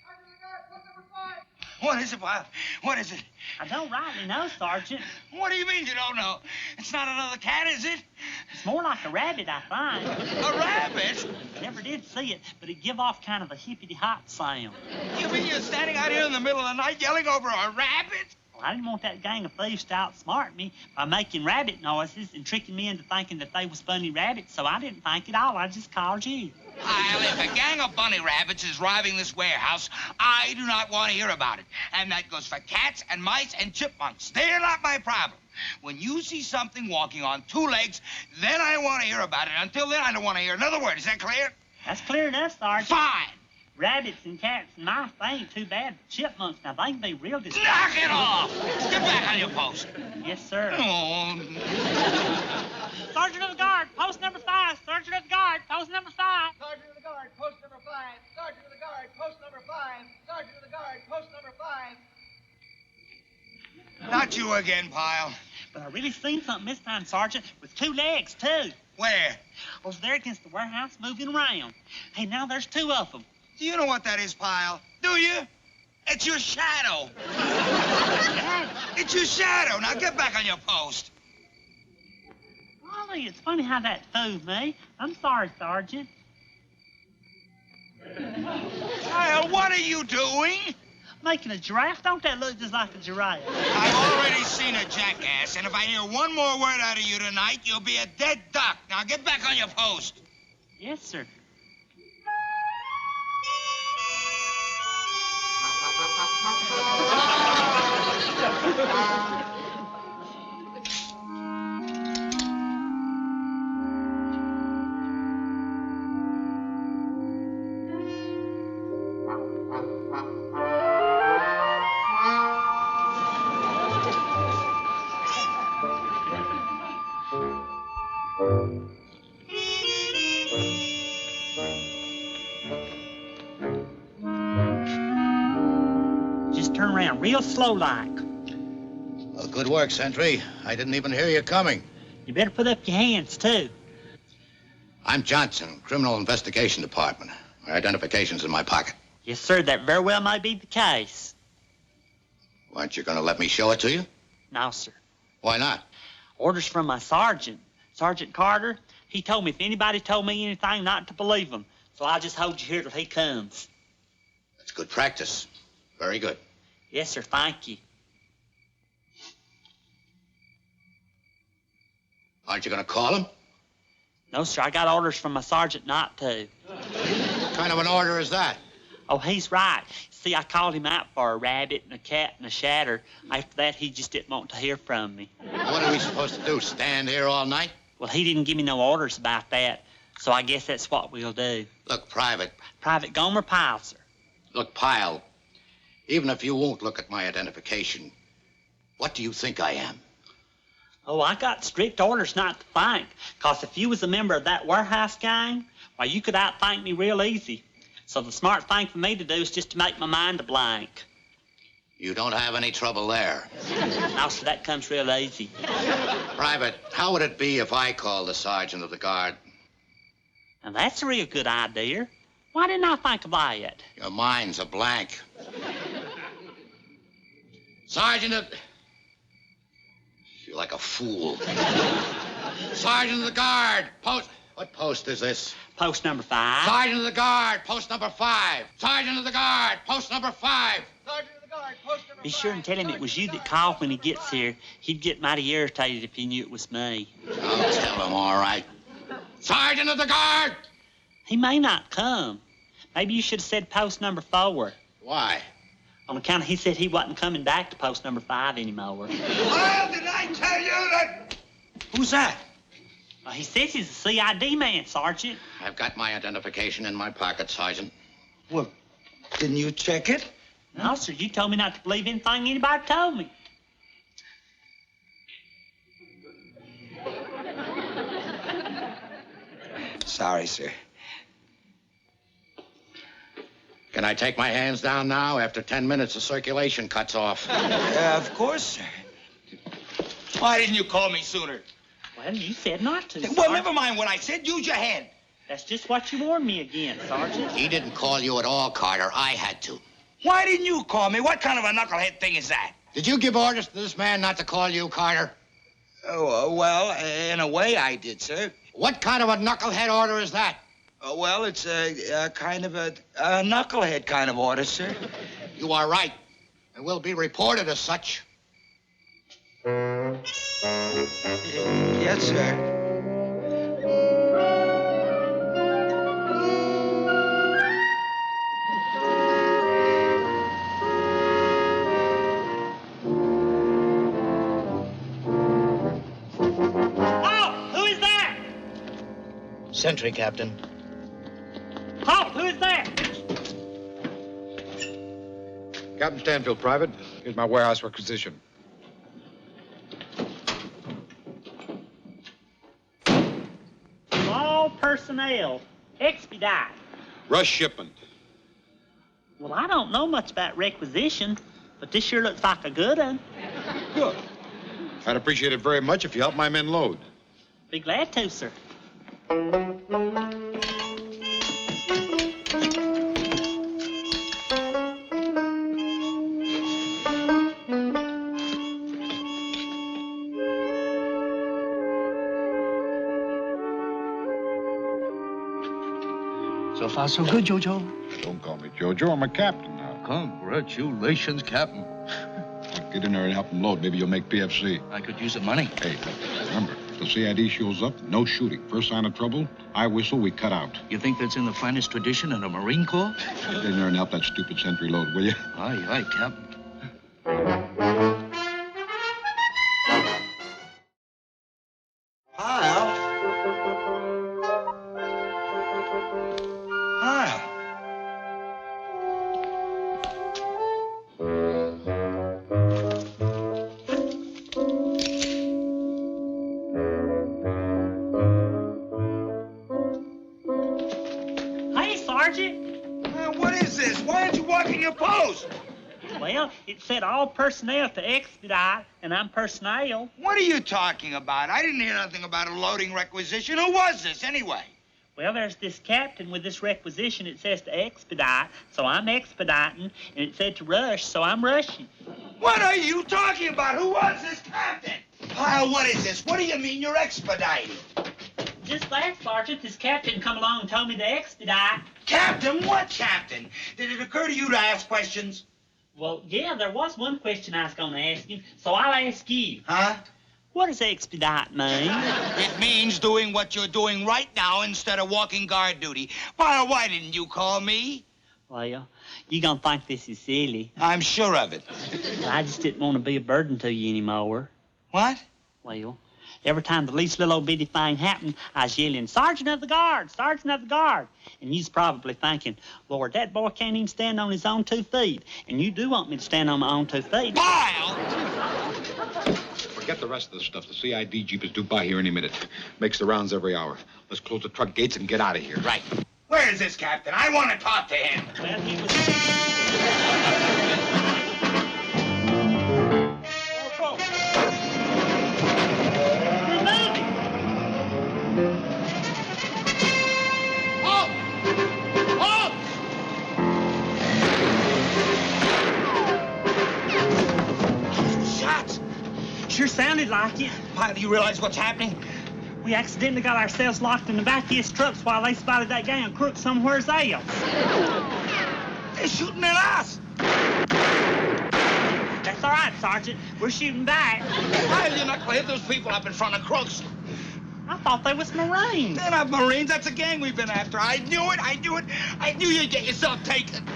Sergeant of the Guard, post number 5. What is it, Pyle? What is it? I don't rightly know, Sergeant. What do you mean you don't know? It's not another cat, is it? It's more like a rabbit, I think. A rabbit? Never did see it, but it give off kind of a hippity-hop sound. You mean you're standing out here in the middle of the night yelling over a rabbit? Well, I didn't want that gang of thieves to outsmart me by making rabbit noises and tricking me into thinking that they was funny rabbits, so I didn't think at all. I just called you. Pyle, if a gang of bunny rabbits is robbing this warehouse, I do not want to hear about it. And that goes for cats and mice and chipmunks. They're not my problem. When you see something walking on 2 legs, then I want to hear about it. Until then, I don't want to hear another word. Is that clear? That's clear enough, Sergeant. Fine. Rabbits and cats and mice, they ain't too bad. Chipmunks, now, they can be real disgusting. Knock it off! Get back on your post. Yes, sir. Oh. Sergeant of the Guard, post number 5. Sergeant of the Guard, post number 5. Sergeant of the Guard, post number 5. Sergeant of the Guard, post number 5. Sergeant of the Guard, post number 5. Not you again, Pyle. But I really seen something this time, Sergeant, with 2 legs, too. Where? Over there against the warehouse, moving around. Hey, now there's 2 of them. Do you know what that is, Pyle? Do you? It's your shadow. It's your shadow. Now get back on your post. Golly, it's funny how that fooled me. I'm sorry, Sergeant. Pyle, what are you doing? Making a giraffe? Don't that look just like a giraffe? I've already seen a jackass, and if I hear one more word out of you tonight, you'll be a dead duck. Now get back on your post. Yes, sir. around real slow-like. Well, good work, Sentry. I didn't even hear you coming. You better put up your hands, too. I'm Johnson, Criminal Investigation Department. My identification's in my pocket. Yes, sir, that very well may be the case. Aren't you going to let me show it to you? No, sir. Why not? Orders from my sergeant, Sergeant Carter. He told me if anybody told me anything, not to believe him. So I'll just hold you here till he comes. That's good practice. Very good. Yes, sir, thank you. Aren't you going to call him? No, sir, I got orders from my sergeant not to. What kind of an order is that? Oh, he's right. See, I called him out for a rabbit and a cat and a shatter. After that, he just didn't want to hear from me. What are we supposed to do, stand here all night? Well, he didn't give me no orders about that, so I guess that's what we'll do. Look, Private. Private Gomer Pyle, sir. Look, Pyle, even if you won't look at my identification, what do you think I am? Oh, I got strict orders not to think, 'cause if you was a member of that warehouse gang, why, you could outthink me real easy. So the smart thing for me to do is just to make my mind a blank. You don't have any trouble there. No, sir, that comes real easy. Private, how would it be if I called the sergeant of the guard? Now, that's a real good idea. Why didn't I think of that? Your mind's a blank. Sergeant of... You're like a fool. Sergeant of the guard, post... What post is this? Post number 5. Sergeant of the guard, post number 5. Sergeant of the guard, post number 5. Sergeant of the guard, post number 5. Be sure and tell him it was you that called when he gets here. He'd get mighty irritated if he knew it was me. I'll tell him, all right. Sergeant of the guard! He may not come. Maybe you should have said post number 4. Why? On account of he said he wasn't coming back to post number 5 anymore. Well, did I tell you that... Who's that? He says he's a CID man, Sergeant. I've got my identification in my pocket, Sergeant. Well, didn't you check it? No, sir, you told me not to believe anything anybody told me. Sorry, sir. Can I take my hands down now? After 10 minutes, the circulation cuts off. Of course, sir. Why didn't you call me sooner? Well, you said not to, Well, Sergeant. never mind what I said. Use your hand. That's just what you warned me again, Sergeant. He didn't call you at all, Carter. I had to. Why didn't you call me? What kind of a knucklehead thing is that? Did you give orders to this man not to call you, Carter? Oh, well, in a way I did, sir. What kind of a knucklehead order is that? Well, it's a kind of a knucklehead kind of order, sir. You are right. And will be reported as such. Yes, sir. Sentry, Captain. Halt! Who is there? Captain Stanfield, Private. Here's my warehouse requisition. All personnel. Expedite. Rush shipment. Well, I don't know much about requisition, but this sure looks like a good one. Good. I'd appreciate it very much if you help my men load. Be glad to, sir. So far, so good, Jojo. Don't call me Jojo. I'm a captain now. Congratulations, Captain. Get in there and help them load. Maybe you'll make PFC. I could use the money. Hey, remember, if the CID shows up, no shooting. First sign of trouble, I whistle, we cut out. You think that's in the finest tradition of the Marine Corps? Get in there and help that stupid sentry load, will you? Aye, aye, Captain. Hey, Sergeant. What is this? Why aren't you walking your post? Well, it said all personnel to expedite, and I'm personnel. What are you talking about? I didn't hear nothing about a loading requisition. Who was this, anyway? Well, there's this captain with this requisition. It says to expedite, so I'm expediting, and it said to rush, so I'm rushing. What are you talking about? Who was this captain? Pyle, what is this? What do you mean you're expediting? Just that, Sergeant. This captain come along and told me to expedite. Captain? What captain? Did it occur to you to ask questions? Well, yeah, there was one question I was going to ask him, so I'll ask you. Huh? What does expedite mean? It means doing what you're doing right now instead of walking guard duty. Pyle, why didn't you call me? Well, you're going to think this is silly. I'm sure of it. Well, I just didn't want to be a burden to you anymore. What? Well, every time the least little bitty thing happened, I was yelling, Sergeant of the Guard, Sergeant of the Guard. And you's probably thinking, Lord, that boy can't even stand on his own 2 feet. And you do want me to stand on my own 2 feet. Pyle! Forget the rest of the stuff. The CID jeep is due by here any minute. Makes the rounds every hour. Let's close the truck gates and get out of here. Right. Where is this captain? I want to talk to him. Well, he was... Sure sounded like it. Pyle, do you realize what's happening? We accidentally got ourselves locked in the back of his trucks while they spotted that gang of crooks somewhere else. They're shooting at us. That's all right, Sergeant. We're shooting back. Pyle, you're not going to hit those people up in front of crooks. I thought they was Marines. They're not Marines. That's a gang we've been after. I knew it. I knew you'd get yourself taken.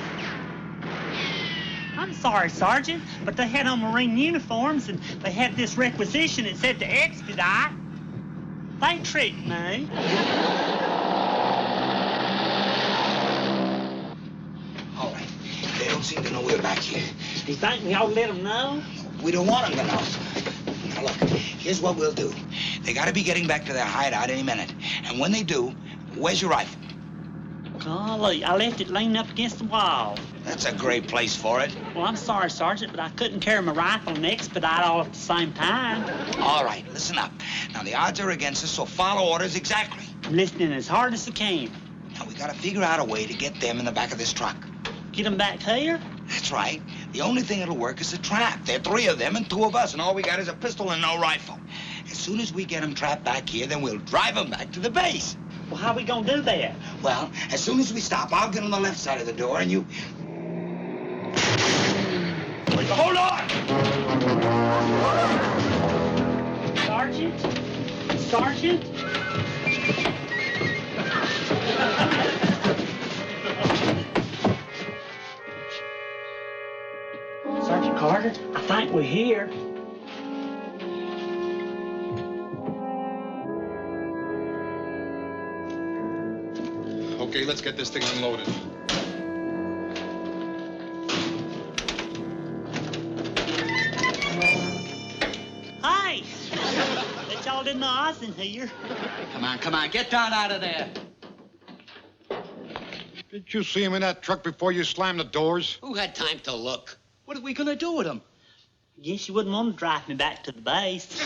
I'm sorry, Sergeant, but they had on Marine uniforms and they had this requisition that said to expedite. They tricked me. All right. They don't seem to know we're back here. Do you think we ought to let them know? We don't want them to know. Now, look, here's what we'll do. They got to be getting back to their hideout any minute. And when they do, where's your rifle? Golly, I left it leaning up against the wall. That's a great place for it. Well, I'm sorry, Sergeant, but I couldn't carry my rifle and expedite all at the same time. All right, listen up. Now, the odds are against us, so follow orders exactly. I'm listening as hard as I can. Now, we got to figure out a way to get them in the back of this truck. Get them back here? That's right. The only thing that'll work is a trap. There are 3 of them and 2 of us, and all we got is a pistol and no rifle. As soon as we get them trapped back here, then we'll drive them back to the base. Well, how are we gonna do that? Well, as soon as we stop, I'll get on the left side of the door, and you... Hold on! Sergeant? Sergeant? Sergeant Carter, I think we're here. Okay, let's get this thing unloaded. Hi! Bet y'all didn't know I was in here. Come on, get down out of there. Didn't you see him in that truck before you slammed the doors? Who had time to look? What are we gonna do with him? Guess you wouldn't want to drive me back to the base.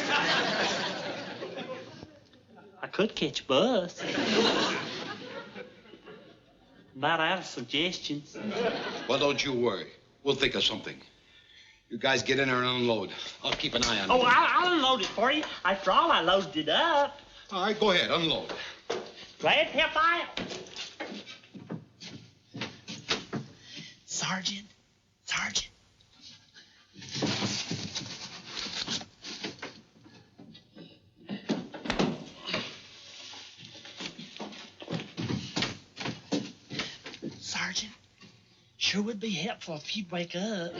I could catch a bus. About out of suggestions. Well, don't you worry. We'll think of something. You guys get in there and unload. I'll keep an eye on it. Oh, I'll unload it for you. After all, I loaded it up. All right, go ahead, unload. Glad to help out. Sergeant. Sergeant, sure would be helpful if you'd wake up.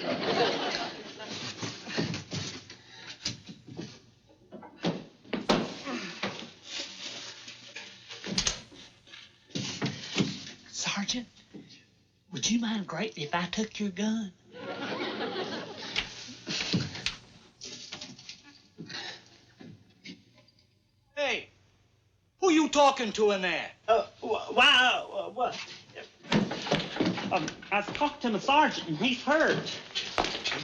Sergeant, would you mind greatly if I took your gun? Hey, who you talking to in there? What? I was talking to my sergeant, and he's hurt.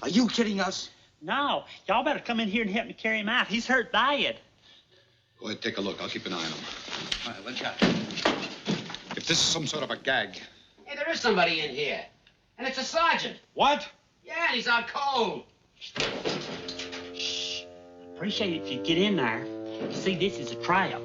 Are you kidding us? No. Y'all better come in here and help me carry him out. He's hurt bad. Go ahead, take a look. I'll keep an eye on him. All right, watch out. If this is some sort of a gag. Hey, there is somebody in here. And it's a sergeant. What? Yeah, and he's out cold. Shh. Appreciate it if you get in there. See, this is a trap.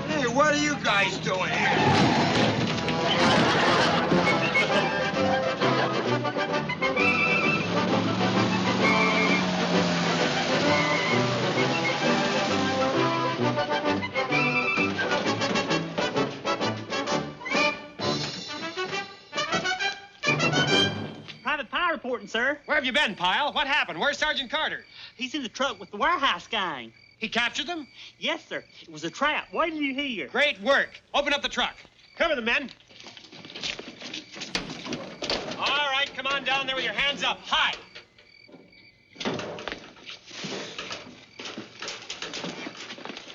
Hey, what are you guys doing here? Private Pyle reporting, sir. Where have you been, Pyle? What happened? Where's Sergeant Carter? He's in the truck with the warehouse gang. He captured them? Yes, sir. It was a trap. Wait till you hear. Great work. Open up the truck. Cover the men. All right, come on down there with your hands up. High.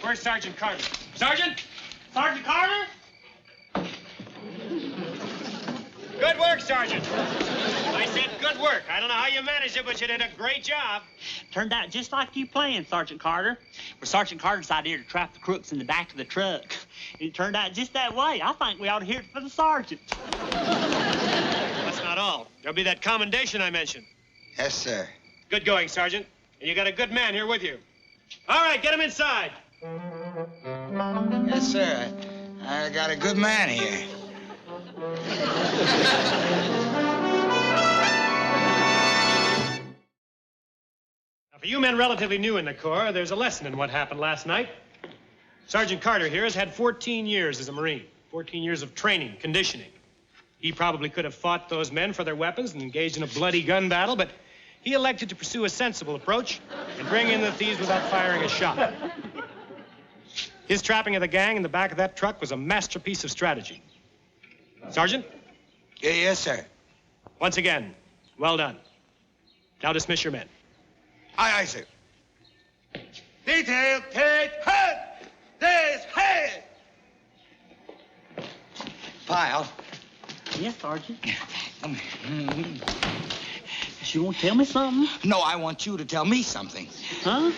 Where's Sergeant Carter? Sergeant? Sergeant Carter? Good work, Sergeant. I said good work. I don't know how you managed it, but you did a great job. Turned out just like you planned, Sergeant Carter. Was Sergeant Carter's idea to trap the crooks in the back of the truck. It turned out just that way. I think we ought to hear it from the sergeant. That's not all. There'll be that commendation I mentioned. Yes, sir. Good going, Sergeant. And you got a good man here with you. All right, get him inside. Yes, sir. I got a good man here. Now, for you men relatively new in the Corps, there's a lesson in what happened last night. Sergeant Carter here has had 14 years as a Marine, 14 years of training, conditioning. He probably could have fought those men for their weapons and engaged in a bloody gun battle, but he elected to pursue a sensible approach and bring in the thieves without firing a shot. His trapping of the gang in the back of that truck was a masterpiece of strategy. Sergeant? Yes, sir. Once again, well done. Now dismiss your men. Aye, sir. Detail, take, head! There's head! Pyle. Yes, Sergeant. Come here. You want to tell me something? No, I want you to tell me something. Huh?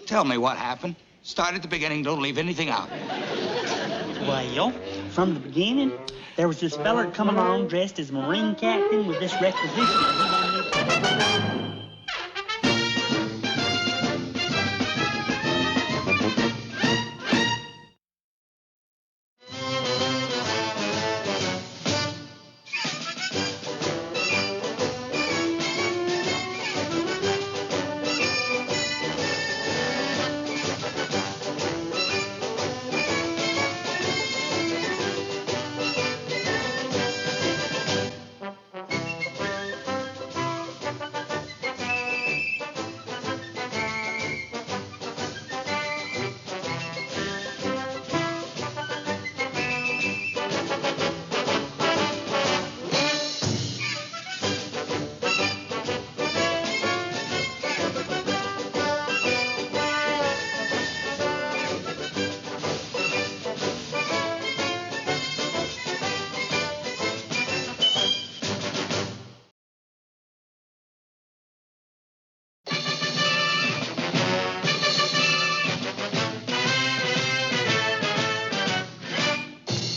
Tell me what happened. Start at the beginning. Don't leave anything out. Well, from the beginning, there was this feller come along dressed as a Marine captain with this requisition.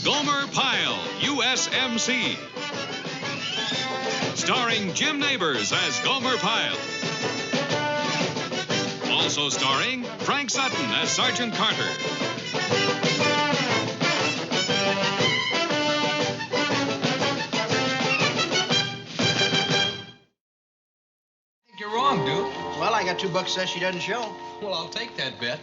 Gomer Pyle, U.S.M.C. Starring Jim Neighbors as Gomer Pyle. Also starring Frank Sutton as Sergeant Carter. You're wrong, you? Well, I got $2 says she doesn't show. Well, I'll take that bet.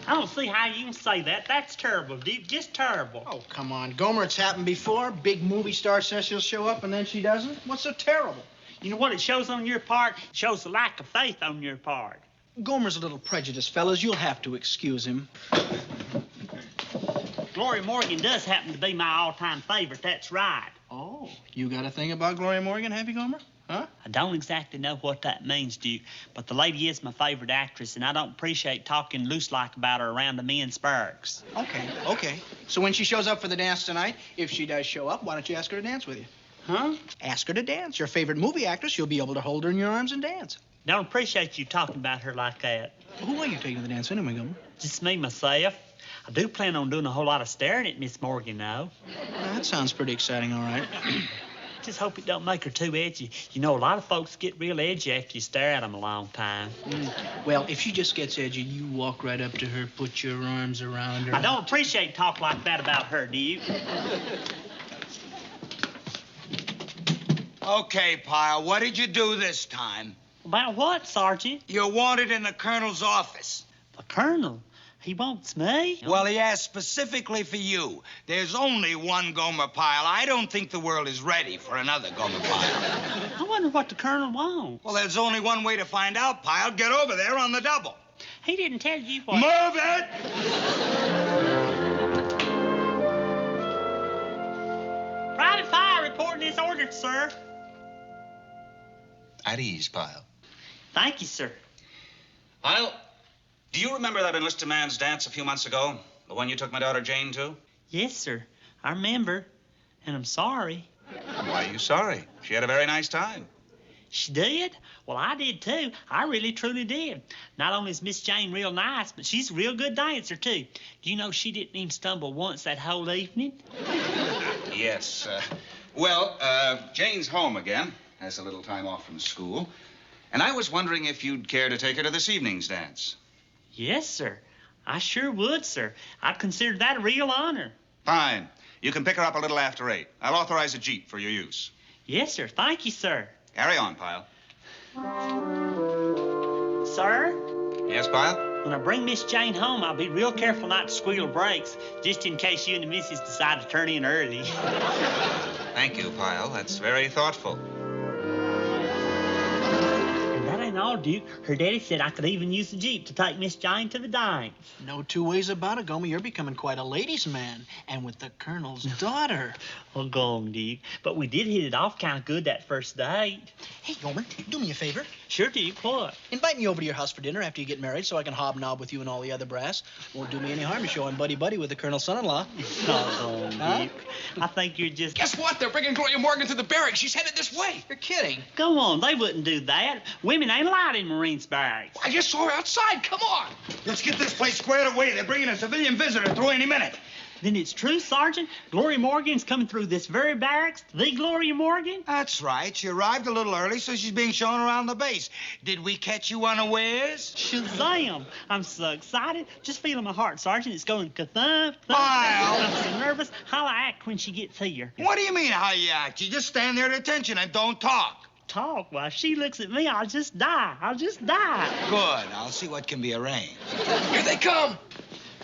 I don't see how you can say that. That's terrible, Duke. Just terrible. Oh, come on, Gomer. It's happened before. Big movie star says she'll show up and then she doesn't. What's so terrible? You know what it shows on your part? It shows a lack of faith on your part. Gomer's a little prejudiced, fellas. You'll have to excuse him. Gloria Morgan does happen to be my all-time favorite. That's right. Oh, you got a thing about Gloria Morgan, have you, Gomer? Huh? I don't exactly know what that means, Duke, but the lady is my favorite actress, and I don't appreciate talking loose-like about her around the men's barracks. Okay. So when she shows up for the dance tonight, if she does show up, why don't you ask her to dance with you? Huh? Ask her to dance. Your favorite movie actress, you'll be able to hold her in your arms and dance. Don't appreciate you talking about her like that. Well, who are you taking to the dance anyway, Gomer? Just me, myself. I do plan on doing a whole lot of staring at Miss Morgan, though. That sounds pretty exciting, all right. Just hope it don't make her too edgy. You know, a lot of folks get real edgy after you stare at them a long time. Well, if she just gets edgy, you walk right up to her, put your arms around her. I don't appreciate talk like that about her, do you? Okay, Pyle, what did you do this time? About what, Sergeant? You're wanted in the colonel's office. The colonel? He wants me? Well, he asked specifically for you. There's only one Gomer Pyle. I don't think the world is ready for another Gomer Pyle. I wonder what the colonel wants. Well, there's only one way to find out, Pyle. Get over there on the double. He didn't tell you what... Move it! Private fire reporting is ordered, sir. At ease, Pyle. Thank you, sir. Pyle, do you remember that enlisted man's dance a few months ago? The one you took my daughter Jane to? Yes, sir. I remember. And I'm sorry. Why are you sorry? She had a very nice time. She did? Well, I did, too. I really, truly did. Not only is Miss Jane real nice, but she's a real good dancer, too. Do you know she didn't even stumble once that whole evening? Yes. Jane's home again. Has a little time off from school. And I was wondering if you'd care to take her to this evening's dance. Yes, sir. I sure would, sir. I'd consider that a real honor. Fine. You can pick her up a little after 8. I'll authorize a Jeep for your use. Yes, sir. Thank you, sir. Carry on, Pyle. Sir? Yes, Pyle? When I bring Miss Jane home, I'll be real careful not to squeal brakes, just in case you and the missus decide to turn in early. Thank you, Pyle. That's very thoughtful. That ain't all, Duke. Her daddy said I could even use the Jeep to take Miss Jane to the dance. No two ways about it, Gomer. You're becoming quite a ladies' man. And with the colonel's daughter. Well, go on, Duke. But we did hit it off kind of good that first date. Hey, Gomer, do me a favor. Sure, Duke. What? Invite me over to your house for dinner after you get married so I can hobnob with you and all the other brass. Won't do me any harm to show I'm buddy-buddy with the colonel's son-in-law. Oh, Duke. I think you're just... Guess what? They're bringing Gloria Morgan to the barracks. She's headed this way. You're kidding. Go on. They wouldn't do that. Women ain't allowed in Marines barracks. I just saw her outside. Come on. Let's get this place squared away. They're bringing a civilian visitor through any minute. Then it's true, Sergeant? Gloria Morgan's coming through this very barracks? The Gloria Morgan? That's right. She arrived a little early, so she's being shown around the base. Did we catch you unawares? Shazam! I'm so excited. Just feeling my heart, Sergeant. It's going ka-thump. Pyle! I'm so nervous. How'll I act when she gets here? What do you mean, how you act? You just stand there at attention and don't talk. Talk? Well, if she looks at me, I'll just die. Good. I'll see what can be arranged. Here they come.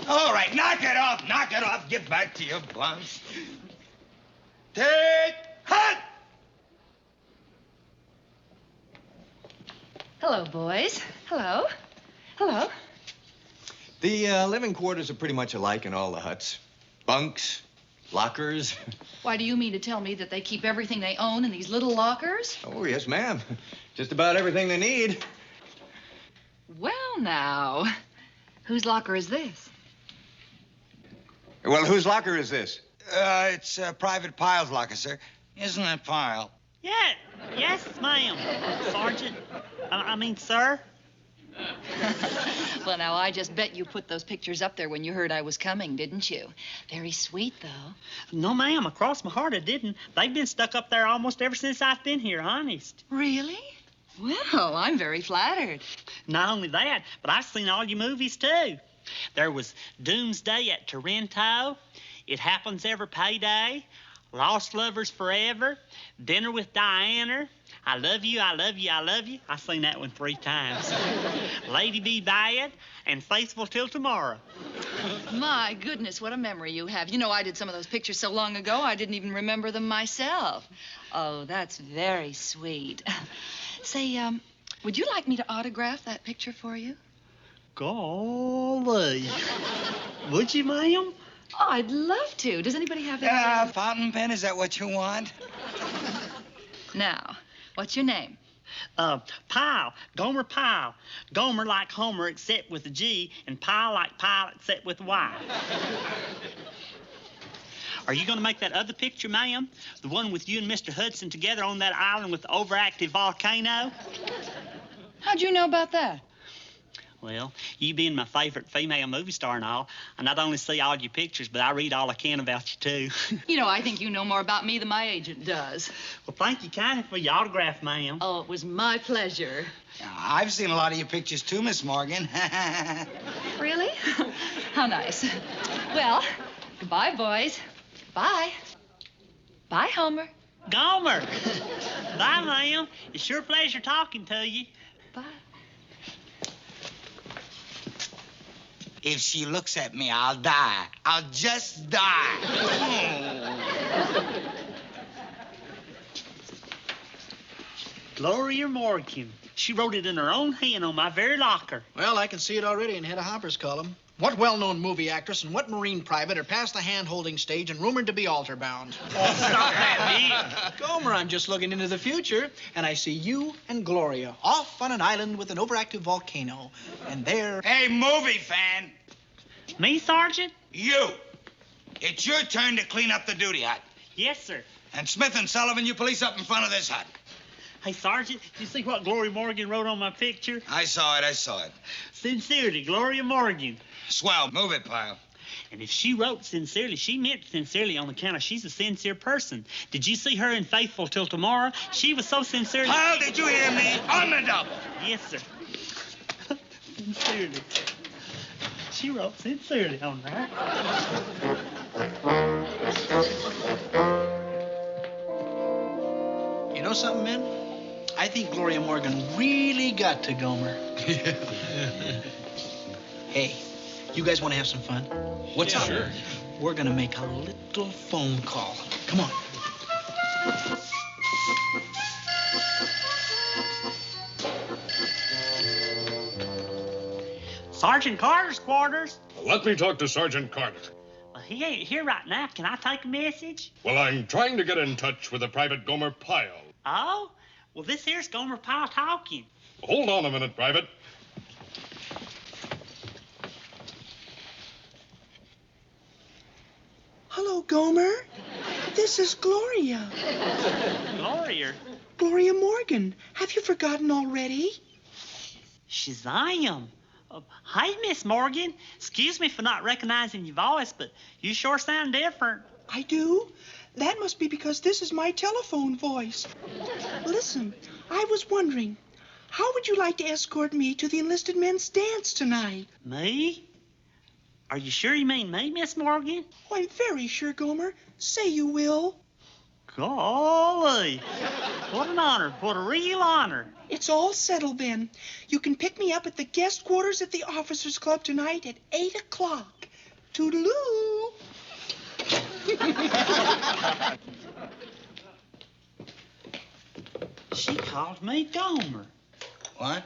All right, knock it off. Get back to your bus. Take hut! Hello, boys. Hello. The living quarters are pretty much alike in all the huts. Bunks, lockers. Why, do you mean to tell me that they keep everything they own in these little lockers? Oh, yes, ma'am. Just about everything they need. Well, now, whose locker is this? Well, whose locker is this? It's Private Pyle's locker, sir. Isn't it, Pyle? Yeah. Yes, ma'am. Sergeant. I mean, sir. Well, now, I just bet you put those pictures up there when you heard I was coming, didn't you? Very sweet, though. No, ma'am. Across my heart, I didn't. They've been stuck up there almost ever since I've been here, honest. Really? Well, I'm very flattered. Not only that, but I've seen all your movies, too. There was Doomsday at Toronto, It Happens Every Payday, Lost Lovers Forever, Dinner with Diana, I love you, I love you, I love you. I seen that one 3 times. Lady be bad and faithful till tomorrow. My goodness, what a memory you have. You know, I did some of those pictures so long ago, I didn't even remember them myself. Oh, that's very sweet. Say, would you like me to autograph that picture for you? Golly. Would you, ma'am? Oh, I'd love to. Does anybody have that? Fountain pen, is that what you want? Now, what's your name? Pyle. Gomer Pyle. Gomer like Homer except with a G, and Pyle like Pyle except with a Y. Are you going to make that other picture, ma'am? The one with you and Mr. Hudson together on that island with the overactive volcano? How'd you know about that? Well, you being my favorite female movie star and all, I not only see all your pictures, but I read all I can about you, too. You know, I think you know more about me than my agent does. Well, thank you kindly for your autograph, ma'am. Oh, it was my pleasure. I've seen a lot of your pictures, too, Miss Morgan. Really? How nice. Well, goodbye, boys. Bye. Bye, Homer. Gomer. Bye, ma'am. It's sure a pleasure talking to you. Bye. If she looks at me, I'll die. I'll just die. Gloria Morgan. She wrote it in her own hand on my very locker. Well, I can see it already in Hedda Hopper's column. What well-known movie actress and what Marine private are past the hand-holding stage and rumored to be altar-bound? Oh, stop that, Dick. Gomer, I'm just looking into the future, and I see you and Gloria off on an island with an overactive volcano. And there... Hey, movie fan. Me, Sergeant? You. It's your turn to clean up the duty hut. Yes, sir. And Smith and Sullivan, you police up in front of this hut. Hey, Sergeant, you see what Gloria Morgan wrote on my picture? I saw it. Sincerely, Gloria Morgan. Swell. Move it, Pyle. And if she wrote sincerely, she meant sincerely on account of she's a sincere person. Did you see her in Faithful Till Tomorrow? She was so sincere. Pyle, did you hear me? On the double. Yes, sir. Sincerely. She wrote sincerely on that. You know something, men? I think Gloria Morgan really got to Gomer. Hey, you guys want to have some fun? What's up? Sure. We're going to make a little phone call. Come on. Sergeant Carter's quarters. Let me talk to Sergeant Carter. Well, he ain't here right now. Can I take a message? Well, I'm trying to get in touch with a Private Gomer Pyle. Oh? Well, this here's Gomer Pyle talking. Hold on a minute, Private. Hello, Gomer. This is Gloria. Gloria? Gloria Morgan. Have you forgotten already? Shazam. Hey, Miss Morgan. Excuse me for not recognizing your voice, but you sure sound different. I do? That must be because this is my telephone voice. Listen, I was wondering, how would you like to escort me to the enlisted men's dance tonight? Me? Are you sure you mean me, Miss Morgan? Oh, I'm very sure, Gomer. Say you will. Golly. What an honor. What a real honor. It's all settled, then. You can pick me up at the guest quarters at the Officers Club tonight at 8 o'clock. Toodaloo. She called me Gomer. What?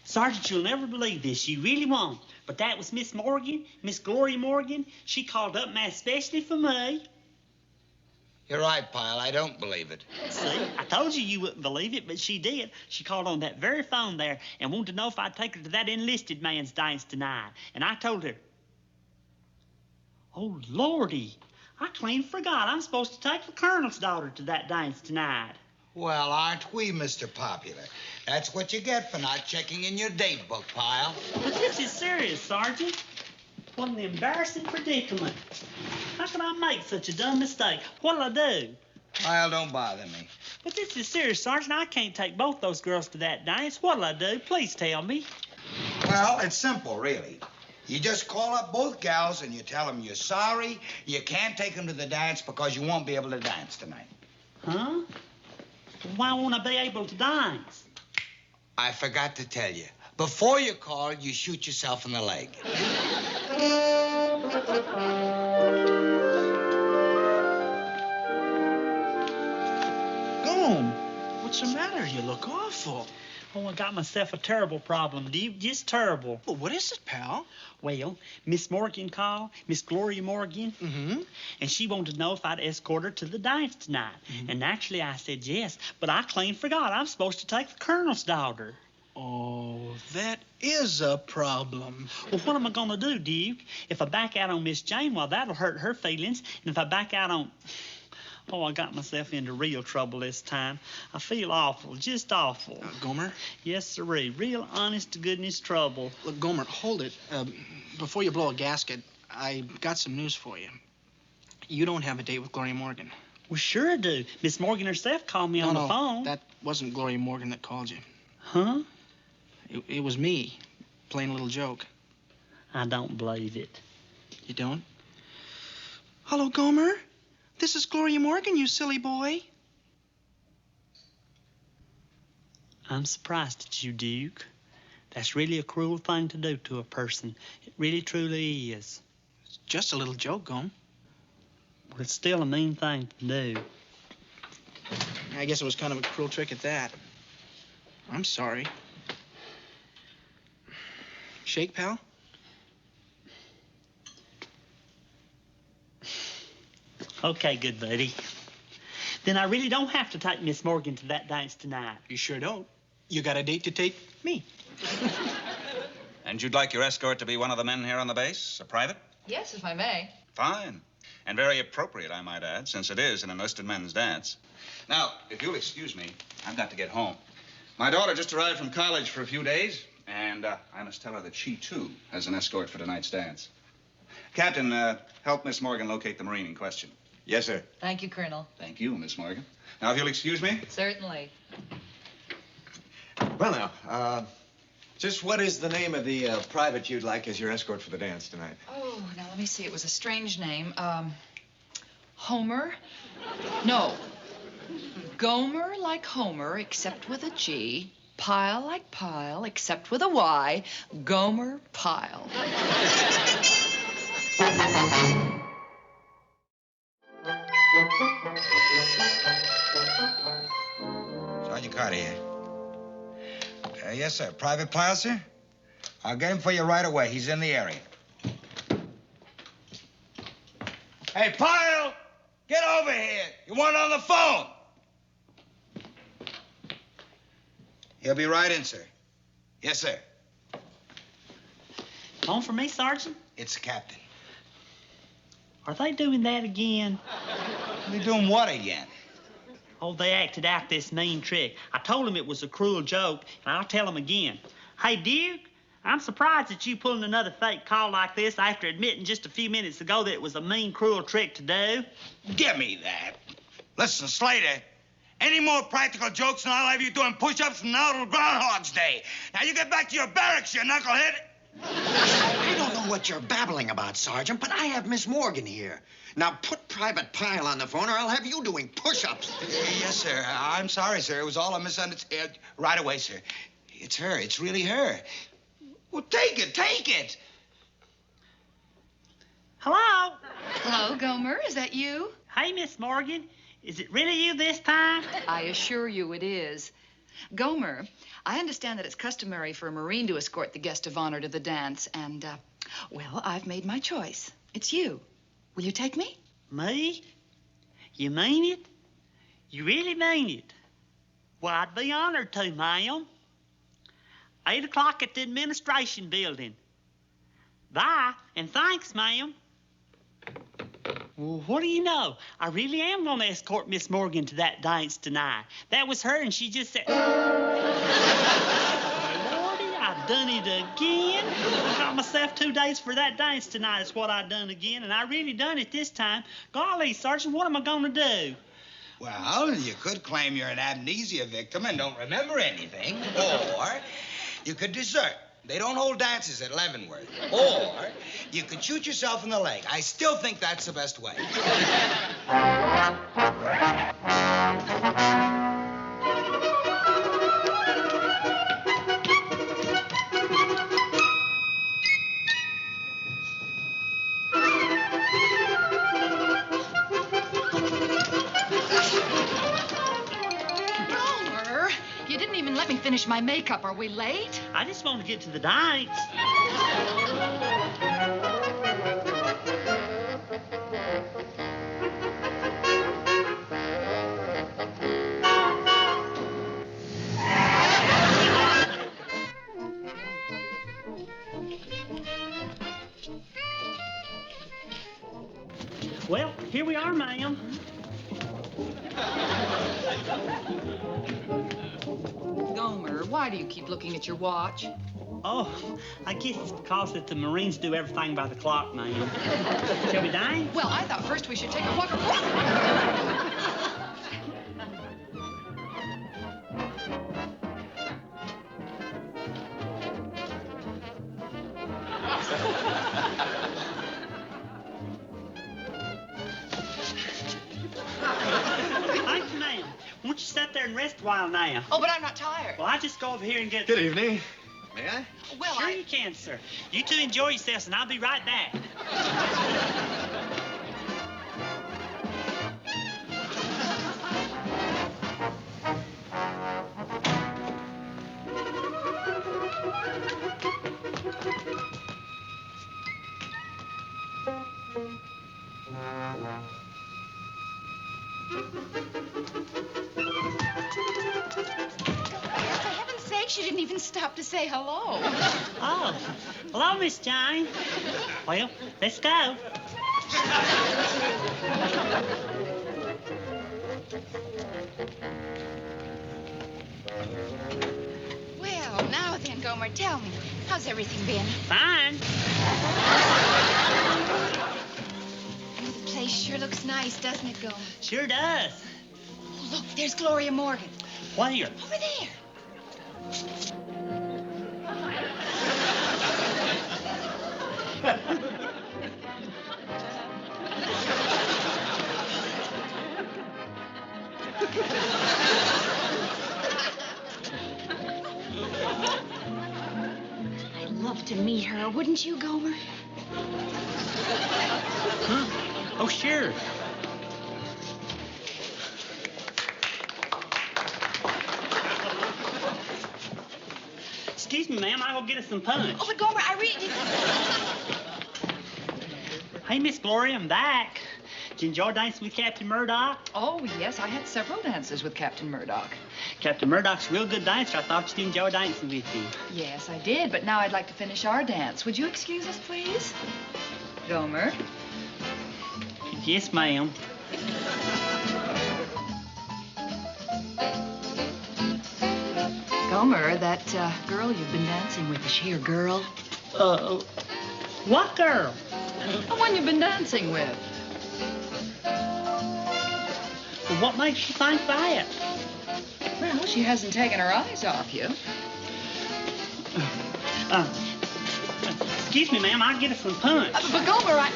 Sergeant, you'll never believe this. You really won't. But that was Miss Morgan, Miss Gloria Morgan. She called up me especially for me. You're right, Pyle. I don't believe it. See, I told you you wouldn't believe it, but she did. She called on that very phone there and wanted to know if I'd take her to that enlisted man's dance tonight. And I told her, oh, Lordy, I clean forgot. I'm supposed to take the colonel's daughter to that dance tonight. Well, aren't we, Mr. Popular? That's what you get for not checking in your date book, Pyle. But this is serious, Sergeant. What an embarrassing predicament. How can I make such a dumb mistake? What'll I do? Pyle, don't bother me. But this is serious, Sergeant. I can't take both those girls to that dance. What'll I do? Please tell me. Well, it's simple, really. You just call up both gals and you tell them you're sorry, you can't take them to the dance because you won't be able to dance tonight. Huh? Why won't I be able to dance? I forgot to tell you. Before you call, you shoot yourself in the leg. Gome, what's the matter? You look awful. Oh, I got myself a terrible problem, Duke. Just terrible. Well, what is it, pal? Well, Miss Morgan called, Miss Gloria Morgan, and she wanted to know if I'd escort her to the dance tonight. And naturally, I said yes, but I clean forgot I'm supposed to take the Colonel's daughter. Oh, that is a problem. Well, what am I going to do, Duke? If I back out on Miss Jane, well, that'll hurt her feelings. And if I back out on... Oh, I got myself into real trouble this time. I feel awful, just awful. Gomer? Yes, sirree. Real honest-to-goodness trouble. Look, Gomer, hold it. Before you blow a gasket, I got some news for you. You don't have a date with Gloria Morgan. Well, sure I do. Miss Morgan herself called me on the phone. That wasn't Gloria Morgan that called you. Huh? It was me, playing a little joke. I don't believe it. You don't? Hello, Gomer. This is Gloria Morgan, you silly boy. I'm surprised at you, Duke. That's really a cruel thing to do to a person. It really, truly is. It's just a little joke, Gome. Well, it's still a mean thing to do. I guess it was kind of a cruel trick at that. I'm sorry. Shake, pal? Okay, good buddy. Then I really don't have to take Miss Morgan to that dance tonight. You sure don't. You got a date to take me. And you'd like your escort to be one of the men here on the base? A private? Yes, if I may. Fine. And very appropriate, I might add, since it is an enlisted men's dance. Now, if you'll excuse me, I've got to get home. My daughter just arrived from college for a few days, and I must tell her that she, too, has an escort for tonight's dance. Captain, help Miss Morgan locate the Marine in question. Yes, sir. Thank you, Colonel. Thank you, Miss Morgan. Now, if you'll excuse me. Certainly. Well, now, just what is the name of the private you'd like as your escort for the dance tonight? Oh, now let me see. It was a strange name. Homer? No. Gomer like Homer, except with a G. Pyle like Pyle, except with a Y. Gomer Pyle. Sergeant Carter here. Yes, sir. Private Pyle, sir? I'll get him for you right away. He's in the area. Hey, Pyle! Get over here. You want on the phone? He'll be right in, sir. Yes, sir. Phone for me, Sergeant? It's the captain. Are they doing that again? They doing what again? Oh, they acted out this mean trick. I told them it was a cruel joke, and I'll tell them again. Hey, Duke, I'm surprised that you pulling another fake call like this after admitting just a few minutes ago that it was a mean, cruel trick to do. Give me that. Listen, Slater, any more practical jokes and I'll have you doing push-ups from now till Groundhog's Day. Now you get back to your barracks, you knucklehead. I don't know what you're babbling about, Sergeant, but I have Miss Morgan here. Now put Private Pyle on the phone or I'll have you doing push-ups. Yes, sir. I'm sorry, sir. It was all a misunderstanding. Right away, sir. It's her. It's really her. Well, take it. Take it. Hello? Hello, Gomer. Is that you? Hey, Miss Morgan. Is it really you this time? I assure you it is. Gomer, I understand that it's customary for a Marine to escort the guest of honor to the dance, and, well, I've made my choice. It's you. Will you take me? Me? You mean it? You really mean it? Well, I'd be honored to, ma'am. 8 o'clock at the administration building. Bye, and thanks, ma'am. Well, what do you know? I really am going to escort Miss Morgan to that dance tonight. That was her, and she just said... Lordy, I done it again. I got myself 2 days for that dance tonight is what I done again, and I really done it this time. Golly, Sergeant, what am I going to do? Well, you could claim you're an amnesia victim and don't remember anything. Or you could desert. They don't hold dances at Leavenworth. Or you could shoot yourself in the leg. I still think that's the best way. finish my makeup. Are we late? I just want to get to the dance. Well, here we are, ma'am. Gomer, why do you keep looking at your watch? Oh, I guess it's because that the Marines do everything by the clock, ma'am. Shall we dine? Well, I thought first we should take a walk. Thank you, ma'am. Won't you sit there and rest a while now? Oh, but I'm not tired. Well, I'll just go over here and get... Good evening. May I? Well, sure you can, sir. You two enjoy yourselves, and I'll be right back. She didn't even stop to say hello. Oh, hello, Miss Jane. Well, let's go. Well, now then, Gomer, tell me, how's everything been? Fine. The place sure looks nice, doesn't it, Gomer? Sure does. Oh, look, there's Gloria Morgan. Where? Over there. I'd love to meet her, wouldn't you, Gomer? Huh? Oh, sure. Excuse me, ma'am. I'll go get us some punch. Oh, but Gomer, I really didn't... Hey, Miss Gloria, I'm back. Did you enjoy dancing with Captain Murdoch? Oh, yes, I had several dances with Captain Murdoch. Captain Murdoch's a real good dancer. I thought you'd enjoy dancing with him. Yes, I did, but now I'd like to finish our dance. Would you excuse us, please? Gomer? Yes, ma'am. Gomer, that girl you've been dancing with, is she your girl? What girl? The one you've been dancing with. Well, what makes you think that? Well, she hasn't taken her eyes off you. Excuse me, ma'am. I'll get us some punch. But Gomer,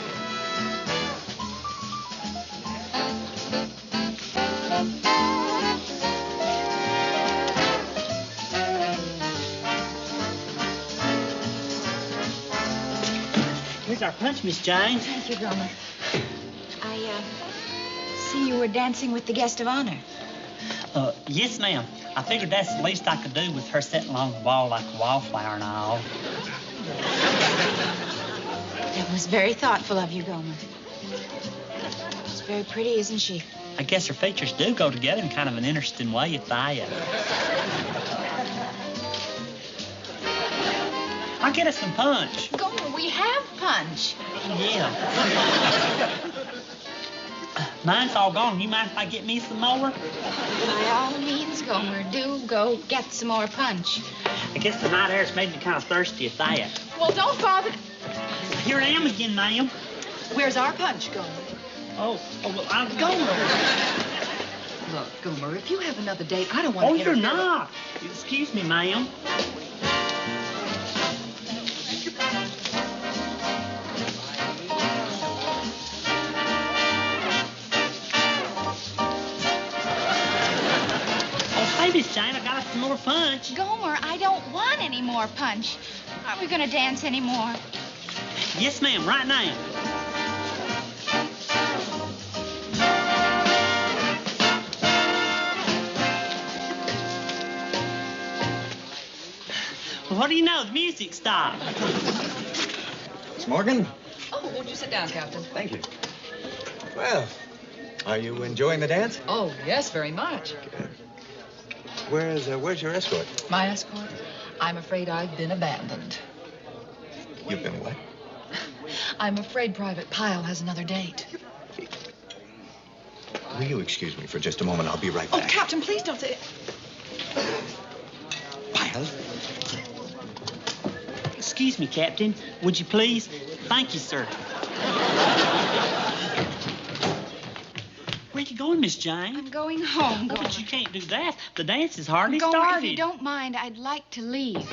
Here's our punch, Miss Jane. Thank you, Gomer. I see you were dancing with the guest of honor. Yes, ma'am. I figured that's the least I could do with her sitting along the wall like a wallflower and all. That was very thoughtful of you, Gomer. She's very pretty, isn't she? I guess her features do go together in kind of an interesting way at that. I'll get us some punch. Gomer, we have punch. Yeah. Mine's all gone. You mind if I get me some more? By all means, Gomer, do go get some more punch. I guess the night air's made me kind of thirsty at that. Well, don't bother. Here I am again, ma'am. Where's our punch, Gomer? Oh, well, I'll go. Look, Gomer, if you have another date, I don't want to interfere. Oh, you're not. Excuse me, ma'am. Hey, Miss Jane, I got us some more punch. Gomer, I don't want any more punch. Aren't we going to dance anymore? Yes, ma'am, right now. Well, what do you know? The music stopped. Miss Morgan? Oh, won't you sit down, Captain? Thank you. Well, are you enjoying the dance? Oh, yes, very much. Where's your escort? My escort? I'm afraid I've been abandoned. You've been what? I'm afraid Private Pyle has another date. Will you excuse me for just a moment? I'll be right back. Oh, Captain, please don't say... Pyle? Excuse me, Captain. Would you please? Thank you, sir. Where you going, Miss Jane? I'm going home, Oh, Gomer. but you can't do that. The dance has hardly Gomer, started. if you don't mind, I'd like to leave.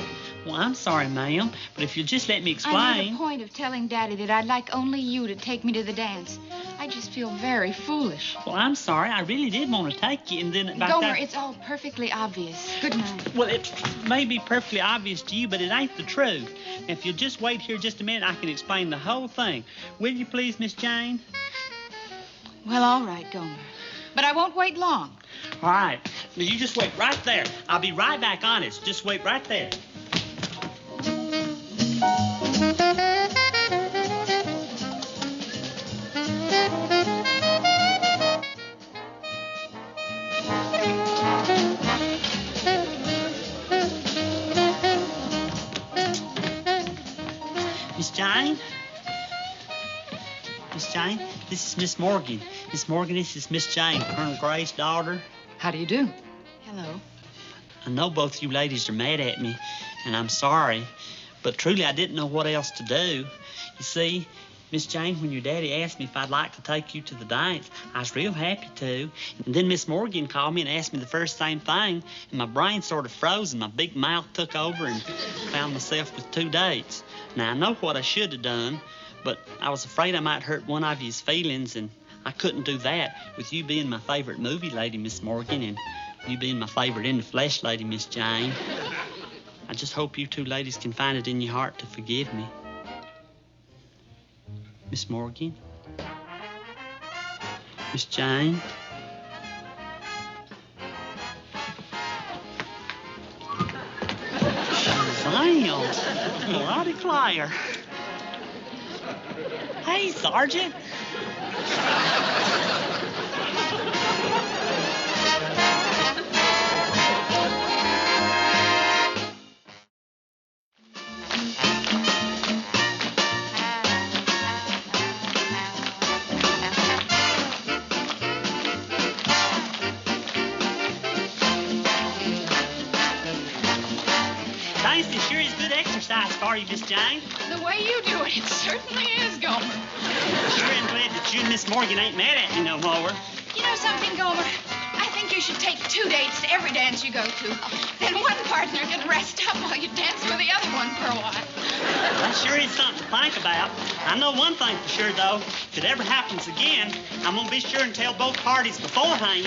Well, I'm sorry, ma'am, but if you'll just let me I made explain... a point of telling Daddy that I'd like only you to take me to the dance. I just feel very foolish. Well, I'm sorry. I really did want to take you, and then... Gomer, it's all perfectly obvious. Good night. Well, it may be perfectly obvious to you, but it ain't the truth. If you'll just wait here just a minute, I can explain the whole thing. Will you please, Miss Jane? Well, all right, Gomer. But I won't wait long. All right. Now, you just wait right there. I'll be right back, honest. Just wait right there. Miss Jane? Miss Jane, this is Miss Morgan. Miss Morgan, this is Miss Jane, Colonel Gray's daughter. How do you do? Hello. I know both you ladies are mad at me, and I'm sorry, but truly I didn't know what else to do. You see, Miss Jane, when your daddy asked me if I'd like to take you to the dance, I was real happy to. And then Miss Morgan called me and asked me the first same thing, and my brain sort of froze and my big mouth took over and found myself with 2 dates. Now, I know what I should have done, but I was afraid I might hurt one of you's feelings, and I couldn't do that with you being my favorite movie lady, Miss Morgan, and you being my favorite in the flesh lady, Miss Jane. I just hope you 2 ladies can find it in your heart to forgive me. Miss Morgan? Miss Jane? Damn! Well, I declare. Hey, Sergeant. Dancing sure is good exercise for you, Miss Jane. The way you do it, it certainly is, Gomer. Sure am glad that you and Miss Morgan ain't mad at me no more. You know something, Gomer? I think you should take 2 dates to every dance you go to. Then one partner can rest up while you dance with the other one for a while. That sure is something to think about. I know one thing for sure, though. If it ever happens again, I'm going to be sure and tell both parties beforehand.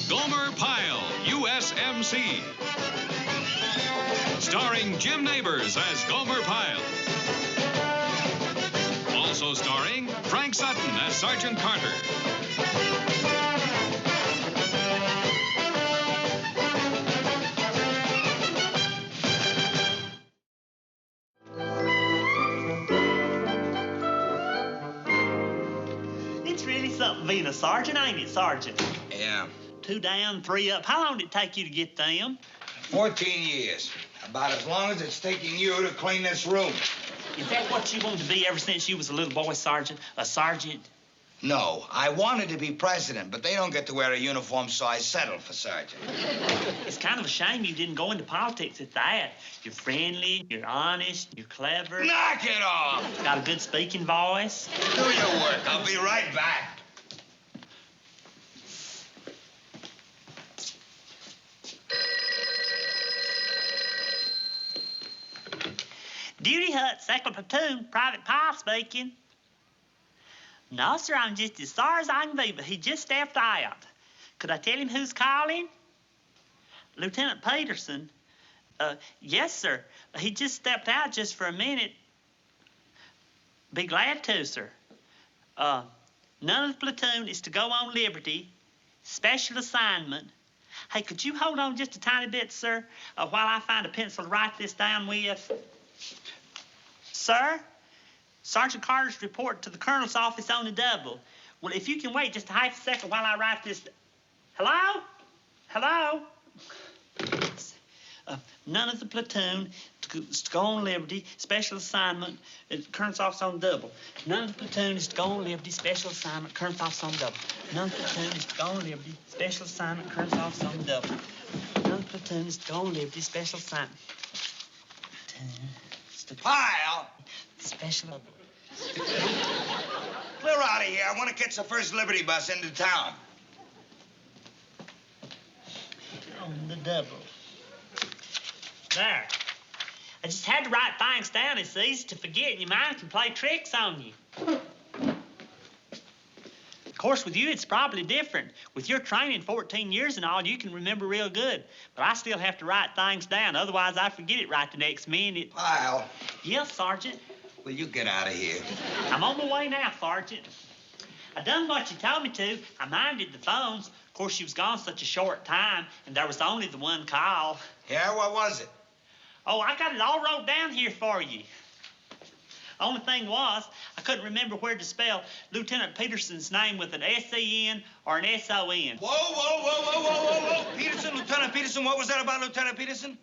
Gomer Pyle, U.S.M.C. Starring Jim Neighbors as Gomer Pyle. Also starring Frank Sutton as Sergeant Carter. really something being a sergeant, ain't it, Sergeant? Yeah. 2 down, 3 up. How long did it take you to get them? 14 years. About as long as it's taking you to clean this room. Is that what you wanted to be ever since you was a little boy, Sergeant? A sergeant? No, I wanted to be president, but they don't get to wear a uniform, so I settled for sergeant. It's kind of a shame you didn't go into politics at that. You're friendly, you're honest, you're clever. Knock it off! Got a good speaking voice. Do your work. I'll be right back. Duty Hut, 2nd Platoon, Private Pyle speaking. No, sir, I'm just as sorry as I can be, but he just stepped out. Could I tell him who's calling? Lieutenant Peterson. Yes, sir. He just stepped out just for a minute. Be glad to, sir. None of the platoon is to go on liberty. Special assignment. Hey, could you hold on just a tiny bit, sir, while I find a pencil to write this down with? Sir? Sergeant Carter's report to the colonel's office on the double. Well, if you can wait just a half a second while I write this... Hello? Hello? None of the platoon is to go on liberty, special assignment, colonel's office on double. None of the platoon is to go on liberty, special assignment, colonel's office on double. None of the platoon is to go on liberty, special assignment, colonel's office on double. None of the platoon is to go on liberty, special assignment. Pyle! Special... Clear out of here. I want to catch the first Liberty bus into town. On the double. There. I just had to write things down. It's easy to forget, and your mind can play tricks on you. Of course, with you, it's probably different. With your training, 14 years and all, you can remember real good. But I still have to write things down. Otherwise, I forget it right the next minute. Pyle. Yes, Sergeant. Will you get out of here? I'm on my way now, Sergeant. I done what you told me to. I minded the phones. Of course, you was gone such a short time, and there was only the one call. Yeah, what was it? Oh, I got it all wrote down here for you. Only thing was, I couldn't remember where to spell Lieutenant Peterson's name with an S-E-N or an S-O-N. Whoa. Peterson, Lieutenant Peterson, what was that about Lieutenant Peterson?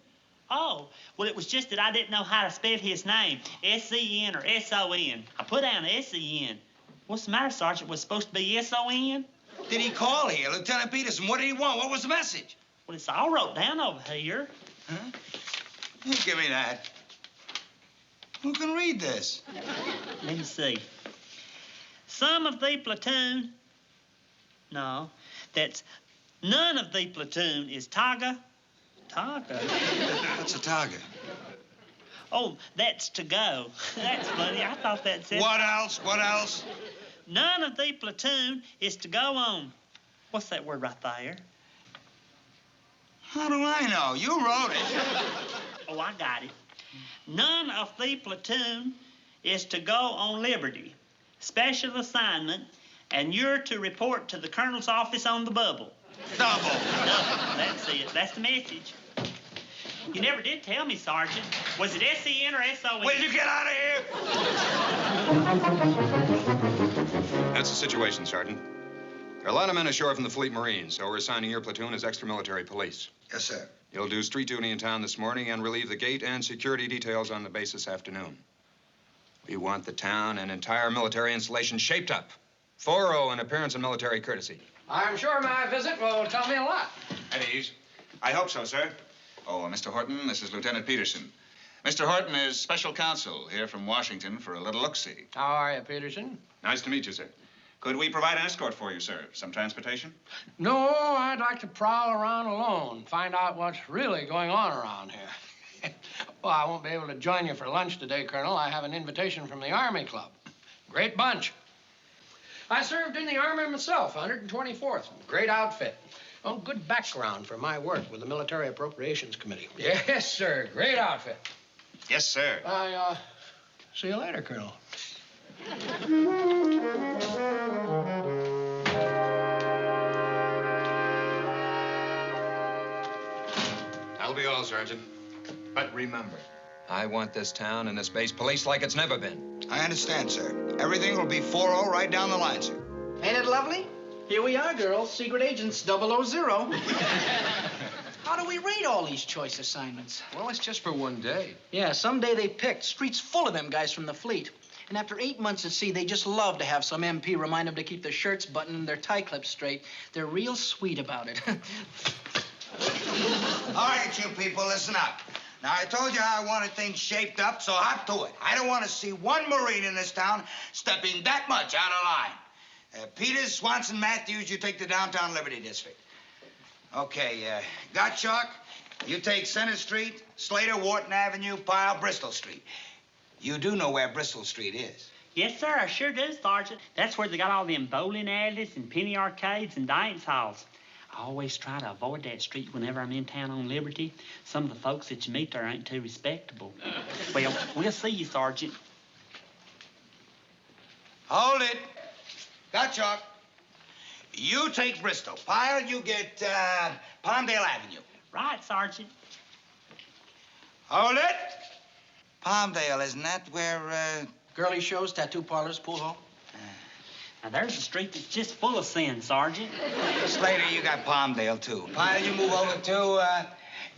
Oh, well, it was just that I didn't know how to spell his name, S-E-N or S-O-N. I put down S-E-N. What's the matter, Sergeant? Was it supposed to be S-O-N? Did he call here, Lieutenant Peterson? What did he want? What was the message? Well, it's all wrote down over here. Huh? Give me that. Who can read this? Let me see. Some of the platoon... No, that's... None of the platoon is Taga. Taga? What's a Taga? Oh, that's to go. That's funny. I thought that said... What else? What else? None of the platoon is to go on. What's that word right there? How do I know? You wrote it. Oh, I got it. None of the platoon is to go on liberty. Special assignment, and you're to report to the colonel's office on the bubble. Double. That's it. That's the message. You never did tell me, Sergeant. Was it S-E-N or S-O-N? Will you get out of here? That's the situation, Sergeant. There are a lot of men ashore from the Fleet Marines, so we're assigning your platoon as extra military police. Yes, sir. You'll do street duty in town this morning and relieve the gate and security details on the base this afternoon. We want the town and entire military installation shaped up. Thorough in appearance and military courtesy. I'm sure my visit will tell me a lot. At ease. I hope so, sir. Oh, Mr. Horton, this is Lieutenant Peterson. Mr. Horton is special counsel here from Washington for a little look-see. How are you, Peterson? Nice to meet you, sir. Could we provide an escort for you, sir? Some transportation? No, I'd like to prowl around alone, find out what's really going on around here. Well, I won't be able to join you for lunch today, Colonel. I have an invitation from the Army Club. Great bunch. I served in the Army myself, 124th. Great outfit. Oh, good background for my work with the Military Appropriations Committee. Yes, sir. Great outfit. Yes, sir. See you later, Colonel. That'll be all, Sergeant. But remember, I want this town and this base policed like it's never been. I understand, sir. Everything will be 4-0 right down the line, sir. Ain't it lovely? Here we are, girls. Secret Agents 000. How do we rate all these choice assignments? Well, it's just for one day. Yeah, someday they picked. Street's full of them guys from the fleet. And after 8 months at sea, they just love to have some MP remind them to keep their shirts buttoned and their tie clips straight. They're real sweet about it. All right, you people, listen up. Now, I told you how I wanted things shaped up, so hop to it. I don't want to see one Marine in this town stepping that much out of line. Peters, Swanson, Matthews, you take the downtown Liberty District. Okay, Gottschalk, you take Center Street, Slater, Wharton Avenue, Pyle, Bristol Street. You do know where Bristol Street is. Yes, sir, I sure do, Sergeant. That's where they got all them bowling alleys and penny arcades and dance halls. I always try to avoid that street whenever I'm in town on Liberty. Some of the folks that you meet there ain't too respectable. Well, we'll see you, Sergeant. Hold it. Gottschalk, you take Bristol. Pyle, you get Palmdale Avenue. Right, Sergeant. Hold it. Palmdale, isn't that where, Girly shows, tattoo parlors, pool hall? Now, there's a street that's just full of sin, Sergeant. Slater, you got Palmdale, too. Pyle, you move over to,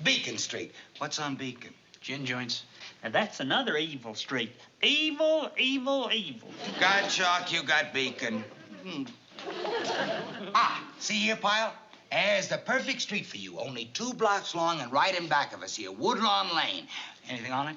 Beacon Street. What's on Beacon? Gin joints. Now, that's another evil street. Evil, evil, evil. Gottschalk, you got Beacon. See here, Pyle? There's the perfect street for you. Only 2 blocks long and right in back of us here. Woodlawn Lane. Anything on it?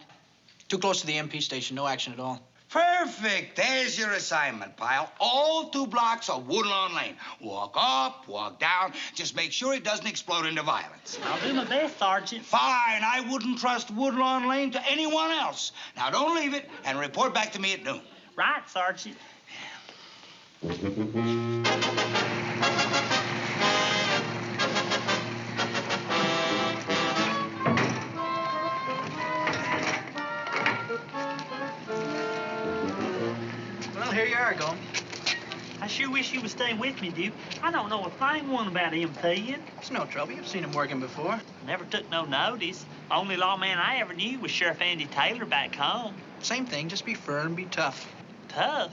Too close to the MP station. No action at all. Perfect. There's your assignment, Pyle. All 2 blocks of Woodlawn Lane. Walk up, walk down. Just make sure it doesn't explode into violence. I'll do my best, Sergeant. Fine. I wouldn't trust Woodlawn Lane to anyone else. Now, don't leave it and report back to me at noon. Right, Sergeant. Well, here you are, Gomer. I sure wish you was staying with me, Duke. I don't know a thing one about MPing. It's no trouble. You've seen him working before. Never took no notice. The only lawman I ever knew was Sheriff Andy Taylor back home. Same thing. Just be firm, be tough. Tough?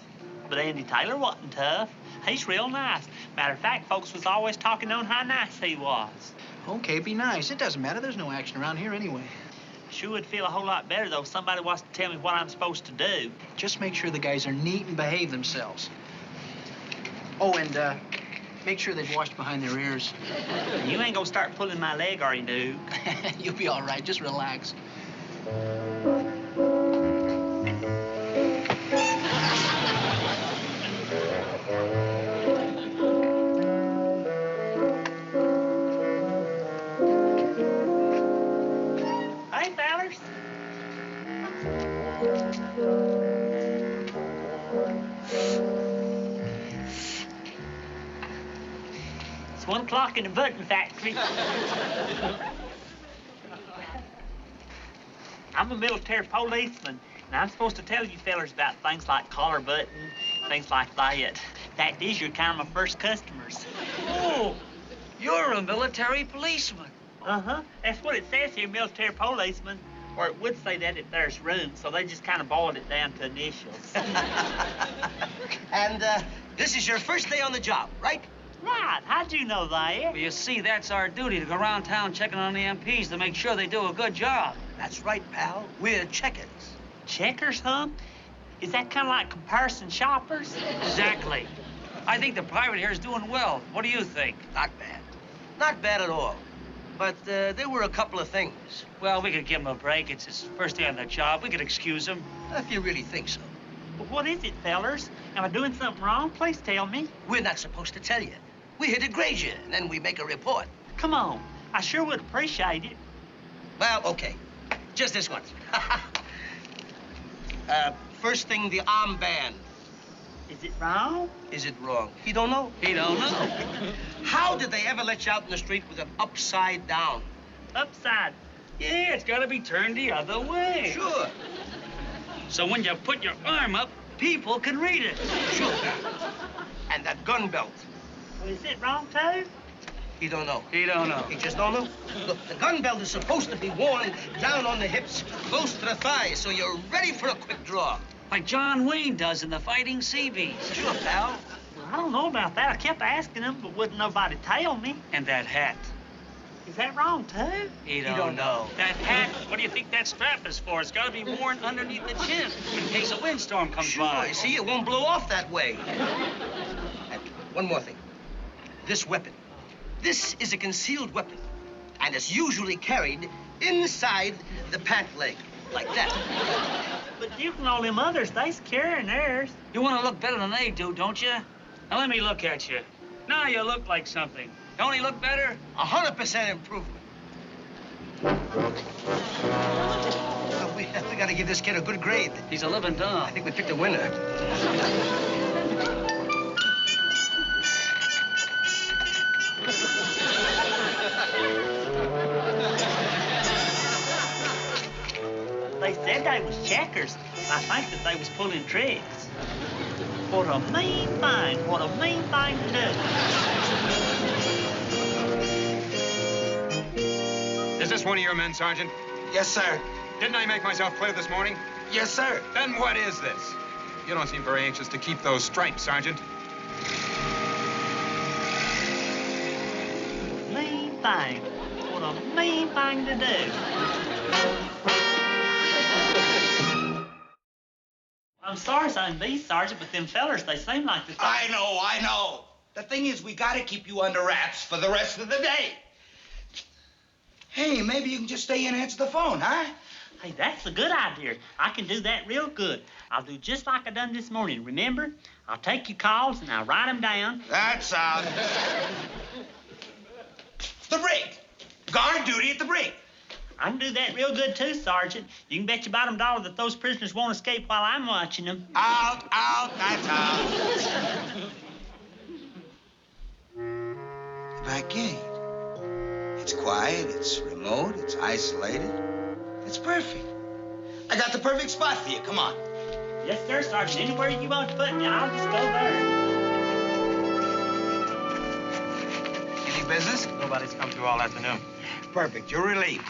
But Andy Taylor wasn't tough. He's real nice. Matter of fact, folks was always talking on how nice he was. Okay, be nice. It doesn't matter. There's no action around here anyway. Sure would feel a whole lot better, though, if somebody was to tell me what I'm supposed to do. Just make sure the guys are neat and behave themselves. Oh, and make sure they've washed behind their ears. You ain't gonna start pulling my leg, are you, Duke? You'll be all right. Just relax. Hey, fellers. It's 1 o'clock in the button factory. I'm a military policeman, and I'm supposed to tell you fellers about things like collar button, things like that. Fact is, you're kind of my first customers. Oh, you're a military policeman. Uh-huh. That's what it says here, military policeman. Or it would say that if there's room, so they just kind of boiled it down to initials. And this is your first day on the job, right? Right. How'd you know that? Well, you see, that's our duty, to go around town checking on the MPs to make sure they do a good job. That's right, pal. We're checkers. Checkers, huh? Is that kind of like comparison shoppers? Exactly. I think the private here is doing well. What do you think? Not bad. Not bad at all. But there were a couple of things. Well, we could give him a break. It's his first day on the job. We could excuse him. If you really think so. Well, what is it, fellers? Am I doing something wrong? Please tell me. We're not supposed to tell you. We're here to grade you, and then we make a report. Come on. I sure would appreciate it. Well, okay. Just this once. First thing, the armband. Is it wrong? Is it wrong? He don't know. He don't know. How did they ever let you out in the street with it upside down? Upside? Yeah, it's got to be turned the other way. Sure. So when you put your arm up, people can read it. Sure. And that gun belt. Well, is it wrong, too? He don't know. He don't know. He just don't know. Look, the gun belt is supposed to be worn down on the hips, close to the thighs, so you're ready for a quick draw. Like John Wayne does in the Fighting Seabees. Sure, pal. I don't know about that. I kept asking them, but wouldn't nobody tell me. And that hat. Is that wrong, too? You don't know. That hat, what do you think that strap is for? It's got to be worn underneath the chin in case a windstorm comes by. See, it won't blow off that way. And one more thing. This weapon. This is a concealed weapon. And it's usually carried inside the pant leg, like that. But you and all them others, they's carrying theirs. You want to look better than they do, don't you? Now let me look at you. Now you look like something. Don't he look better? 100% improvement. We got to give this kid a good grade. He's a living dog. I think we picked a winner. They said they was checkers. I think that they was pulling tricks. What a mean thing. What a mean thing to do. Is this one of your men, Sergeant? Yes, sir. Didn't I make myself clear this morning? Yes, sir. Then what is this? You don't seem very anxious to keep those stripes, Sergeant. Mean thing. What a mean thing to do. I'm sorry, son, B, Sergeant, but them fellers, they seem like the... I know. The thing is, we got to keep you under wraps for the rest of the day. Hey, maybe you can just stay in and answer the phone, huh? Hey, that's a good idea. I can do that real good. I'll do just like I done this morning, remember? I'll take your calls and I'll write them down. That's out. The brig. Guard duty at the brig. I can do that real good, too, Sergeant. You can bet your bottom dollar that those prisoners won't escape while I'm watching them. Out, that's out. The back gate. It's quiet, it's remote, it's isolated. It's perfect. I got the perfect spot for you. Come on. Yes, sir, Sergeant. Anywhere you want to put me, I'll just go there. Any business? Nobody's come through all afternoon. Perfect. You're relieved.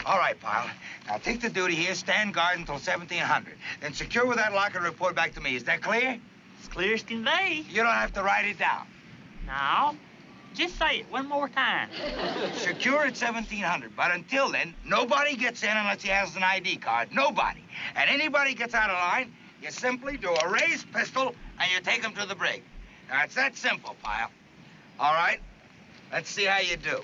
All right, pal. Now take the duty here, stand guard until 1700. Then secure with that locker and report back to me. Is that clear? As clear as can be. You don't have to write it down. No. Just say it one more time. Secure at 1700. But until then, nobody gets in unless he has an ID card. Nobody. And anybody gets out of line, you simply do a raised pistol and you take him to the brig. Now, it's that simple, pal. All right? Let's see how you do.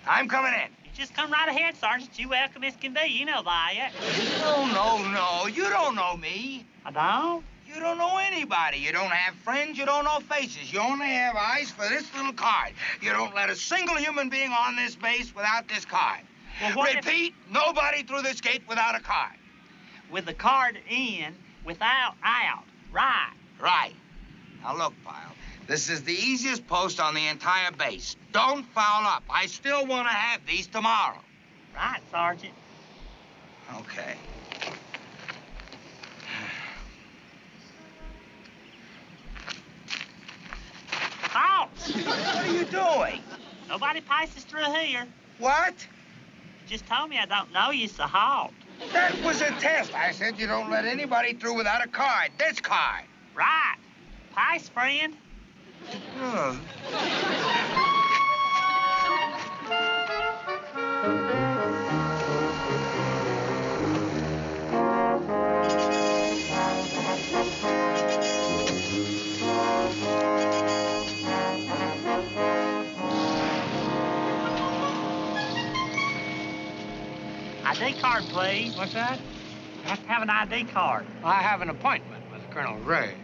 I'm coming in. You just come right ahead, Sergeant. You welcome as can be. You know that. No. You don't know me. I don't? You don't know anybody. You don't have friends. You don't know faces. You only have eyes for this little card. You don't let a single human being on this base without this card. Well, Repeat, nobody through this gate without a card. With the card in, without out. Right. Right. Now, look, pal. This is the easiest post on the entire base. Don't foul up. I still want to have these tomorrow. Right, Sergeant. Okay. Halt! What are you doing? Nobody passes through here. What? You just told me I don't know you, so halt. That was a test. I said you don't let anybody through without a card. This card. Right. Pass, friend. Oh. ID card, please. What's that? You have to have an ID card. I have an appointment with Colonel Ray.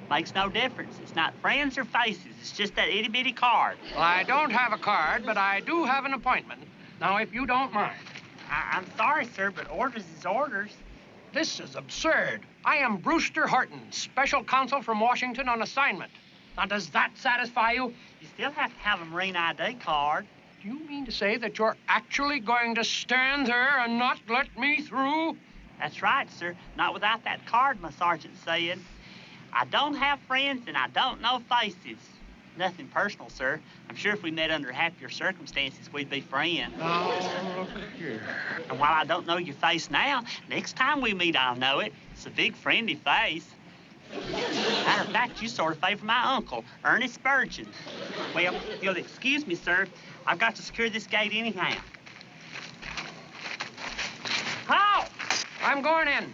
Makes no difference. It's not friends or faces. It's just that itty-bitty card. Well, I don't have a card, but I do have an appointment. Now, if you don't mind. I'm sorry, sir, but orders is orders. This is absurd. I am Brewster Horton, special counsel from Washington on assignment. Now, does that satisfy you? You still have to have a Marine ID card. Do you mean to say that you're actually going to stand there and not let me through? That's right, sir. Not without that card, my sergeant said. I don't have friends and I don't know faces. Nothing personal, sir. I'm sure if we met under happier circumstances, we'd be friends. Oh, look here. And while I don't know your face now, next time we meet, I'll know it. It's a big, friendly face. Matter of fact, you sort of favor my uncle, Ernest Spurgeon. Well, if you'll excuse me, sir, I've got to secure this gate anyhow. How? I'm going in.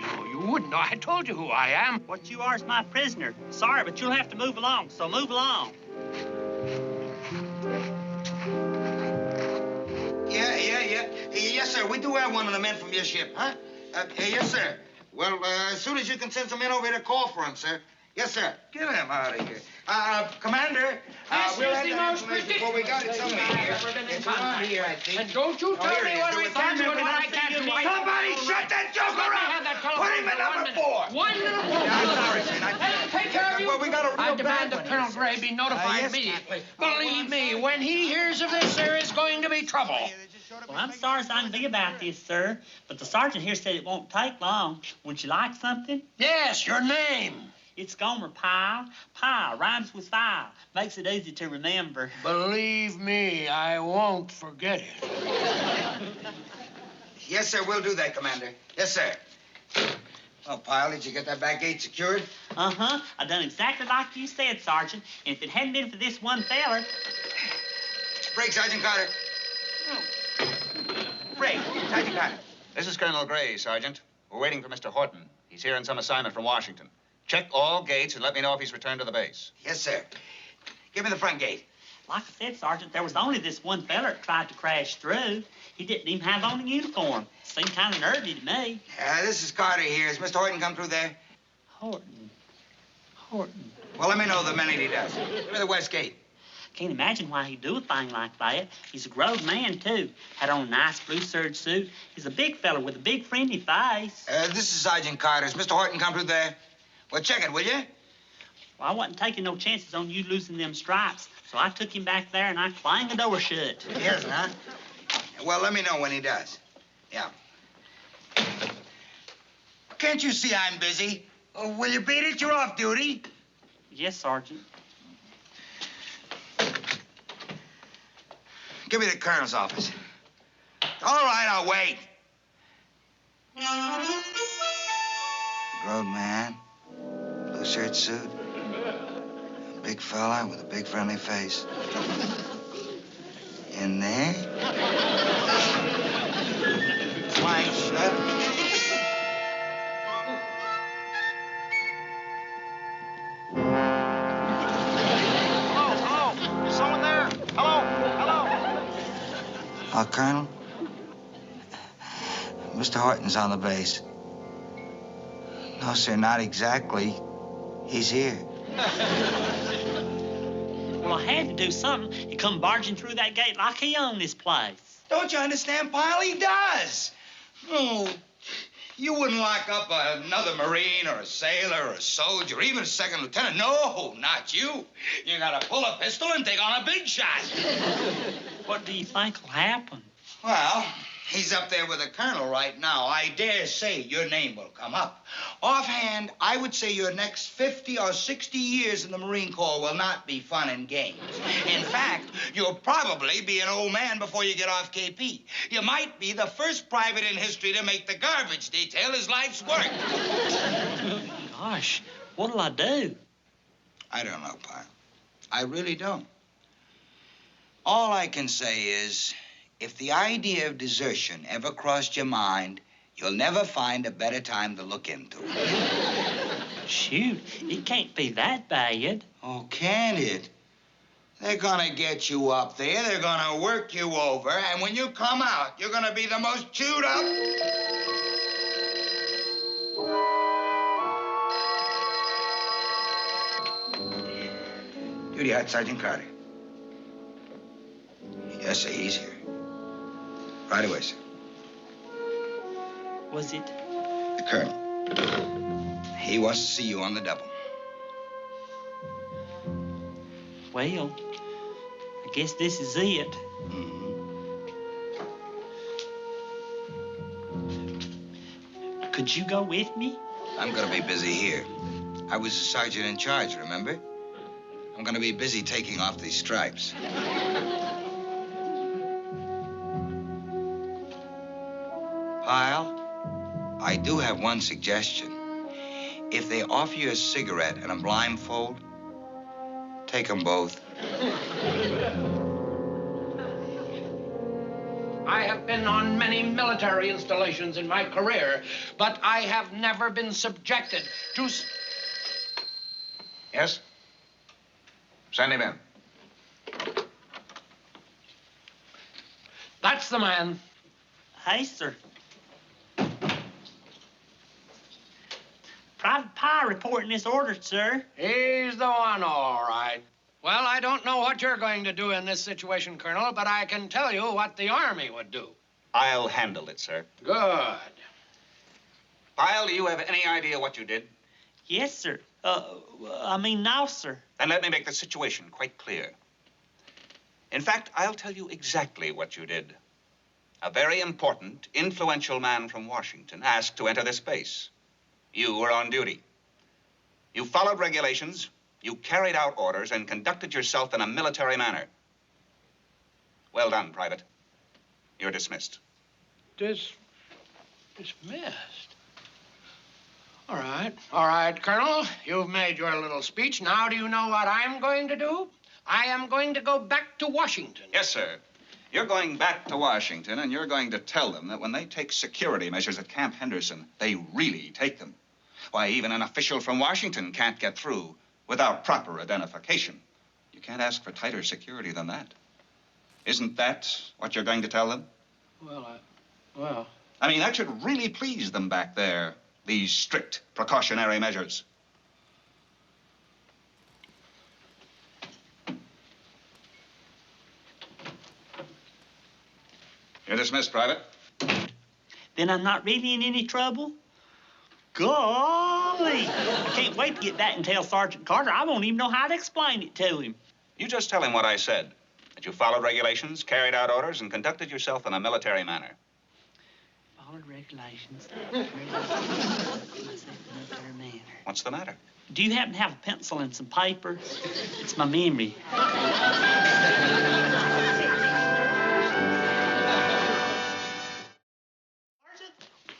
No, you wouldn't know. I told you who I am. What you are is my prisoner. Sorry, but you'll have to move along, so move along. Yeah. Yes, sir. We do have one of the men from your ship, huh? Yes, sir. Well, as soon as you can send some men over here to call for him, sir. Yes, sir. Get him out of here. Commander, we'll have that information before we got it somewhere here. It's around here, I think. And don't you tell me what we can do and what I can't do. Somebody shut that joker up! Put him in number 4. One little four. I'm sorry, sir. Take care of you. Well, we got a real I demand bad that Colonel Gray be notified yes, immediately. Believe me, when he hears of this, there is going to be trouble. Well, I'm sorry as I can be about this, sir, but the sergeant here said it won't take long. Would you like something? Yes, your name. It's Gomer Pyle. Pyle rhymes with file. Makes it easy to remember. Believe me, I won't forget it. Yes, sir. We'll do that, Commander. Yes, sir. Well, Pyle, did you get that back gate secured? Uh-huh. I done exactly like you said, Sergeant. And if it hadn't been for this one feller... Break, Sergeant Carter. Break, Sergeant Carter. This is Colonel Gray, Sergeant. We're waiting for Mr. Horton. He's here on some assignment from Washington. Check all gates and let me know if he's returned to the base. Yes, sir. Give me the front gate. Like I said, Sergeant, there was only this one feller that tried to crash through. He didn't even have on a uniform. Seemed kind of nervy to me. This is Carter here. Has Mr. Horton come through there? Horton. Well, let me know the minute he does. Give me the west gate. Can't imagine why he'd do a thing like that. He's a grown man, too. Had on a nice blue serge suit. He's a big fella with a big friendly face. This is Sergeant Carter. Has Mr. Horton come through there? Well, check it, will you? Well, I wasn't taking no chances on you losing them stripes, so I took him back there and I clanged the door shut. Yes, huh? Well, let me know when he does. Yeah. Can't you see I'm busy? Will you beat it? You're off duty. Yes, Sergeant. Give me the colonel's office. All right, I'll wait. Grown man, blue shirt suit, big fella with a big friendly face. In there? Wide shut. Hello? Someone there? Hello? Colonel? Mr. Horton's on the base. No, sir, not exactly. He's here. Well, I had to do something. He come barging through that gate like he owned this place. Don't you understand, Pyle? He does. Oh, you wouldn't lock up another Marine or a sailor or a soldier or even a second lieutenant. No, not you. You gotta pull a pistol and take on a big shot. What do you think will happen? Well, he's up there with the colonel right now. I dare say your name will come up. Offhand, I would say your next 50 or 60 years in the Marine Corps will not be fun and games. In fact, you'll probably be an old man before you get off KP. You might be the first private in history to make the garbage detail his life's work. Gosh, what'll I do? I don't know, Pyle. I really don't. All I can say is, if the idea of desertion ever crossed your mind, you'll never find a better time to look into it. Shoot, it can't be that bad. Oh, can it? They're gonna get you up there, they're gonna work you over, and when you come out, you're gonna be the most chewed up... Duty Hut, Sergeant Carter. Yes, sir, he's here. Right away, sir. Was it? The colonel. He wants to see you on the double. Well, I guess this is it. Could you go with me? I'm gonna be busy here. I was the sergeant in charge, remember? I'm gonna be busy taking off these stripes. Pyle, I do have one suggestion. If they offer you a cigarette and a blindfold, take them both. I have been on many military installations in my career, but I have never been subjected to... Yes? Send him in. That's the man. Hey, sir. Private Pyle reporting this order, sir. He's the one, all right. Well, I don't know what you're going to do in this situation, Colonel, but I can tell you what the Army would do. I'll handle it, sir. Good. Pyle, do you have any idea what you did? Yes, sir. No, sir. Then let me make the situation quite clear. In fact, I'll tell you exactly what you did. A very important, influential man from Washington asked to enter this base. You were on duty. You followed regulations, you carried out orders, and conducted yourself in a military manner. Well done, Private. You're dismissed. Dismissed? All right, Colonel. You've made your little speech. Now do you know what I'm going to do? I am going to go back to Washington. Yes, sir. You're going back to Washington, and you're going to tell them that when they take security measures at Camp Henderson, they really take them. Why, even an official from Washington can't get through without proper identification. You can't ask for tighter security than that. Isn't that what you're going to tell them? Well, I mean, that should really please them back there, these strict precautionary measures. You're dismissed, Private. Then I'm not really in any trouble? Golly! I can't wait to get back and tell Sergeant Carter. I won't even know how to explain it to him. You just tell him what I said, that you followed regulations, carried out orders, and conducted yourself in a military manner. Followed regulations. What's the matter? Do you happen to have a pencil and some paper? It's my memory.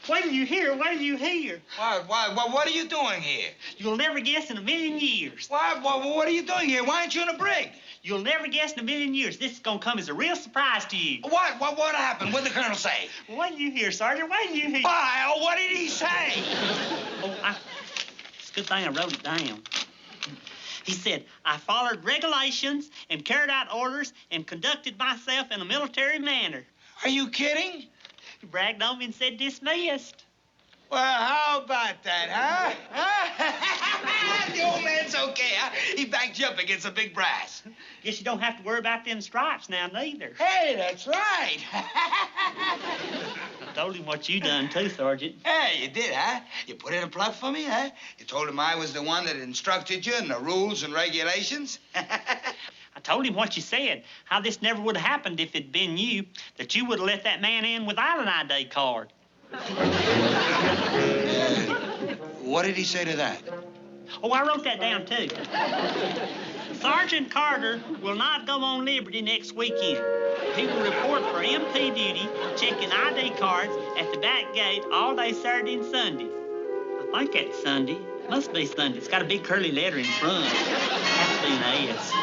Wait till you hear, wait till you hear. What are you doing here? You'll never guess in a million years. What are you doing here? Why aren't you in a brig? You'll never guess in a million years. This is gonna come as a real surprise to you. What happened? What did the Colonel say? Wait till you hear, Sergeant, wait till you hear. Pyle, what did he say? It's a good thing I wrote it down. He said, I followed regulations and carried out orders and conducted myself in a military manner. Are you kidding? He bragged on me and said dismissed. Well, how about that, huh? The old man's okay, huh? He backed you up against a big brass. Guess you don't have to worry about them stripes now, neither. Hey, that's right. I told him what you done, too, Sergeant. Hey, you did, huh? You put in a plug for me, huh? You told him I was the one that instructed you in the rules and regulations? I told him what you said, how this never would have happened if it'd been you, that you would have let that man in without an ID card. What did he say to that? Oh, I wrote that down, too. Sergeant Carter will not go on liberty next weekend. He will report for MP duty, checking ID cards at the back gate all day Saturday and Sunday. I think that's Sunday. It must be Sunday. It's got a big curly letter in front. It has to be an S.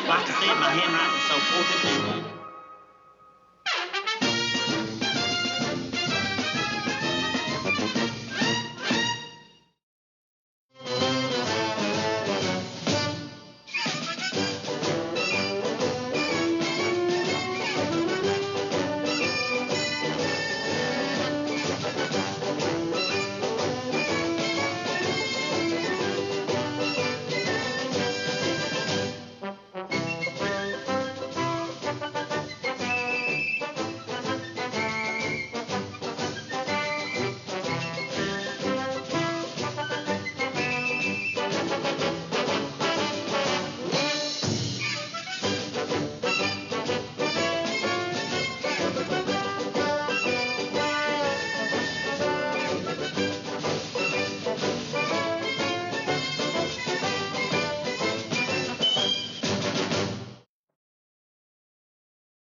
Like I said, my handwriting's so poor.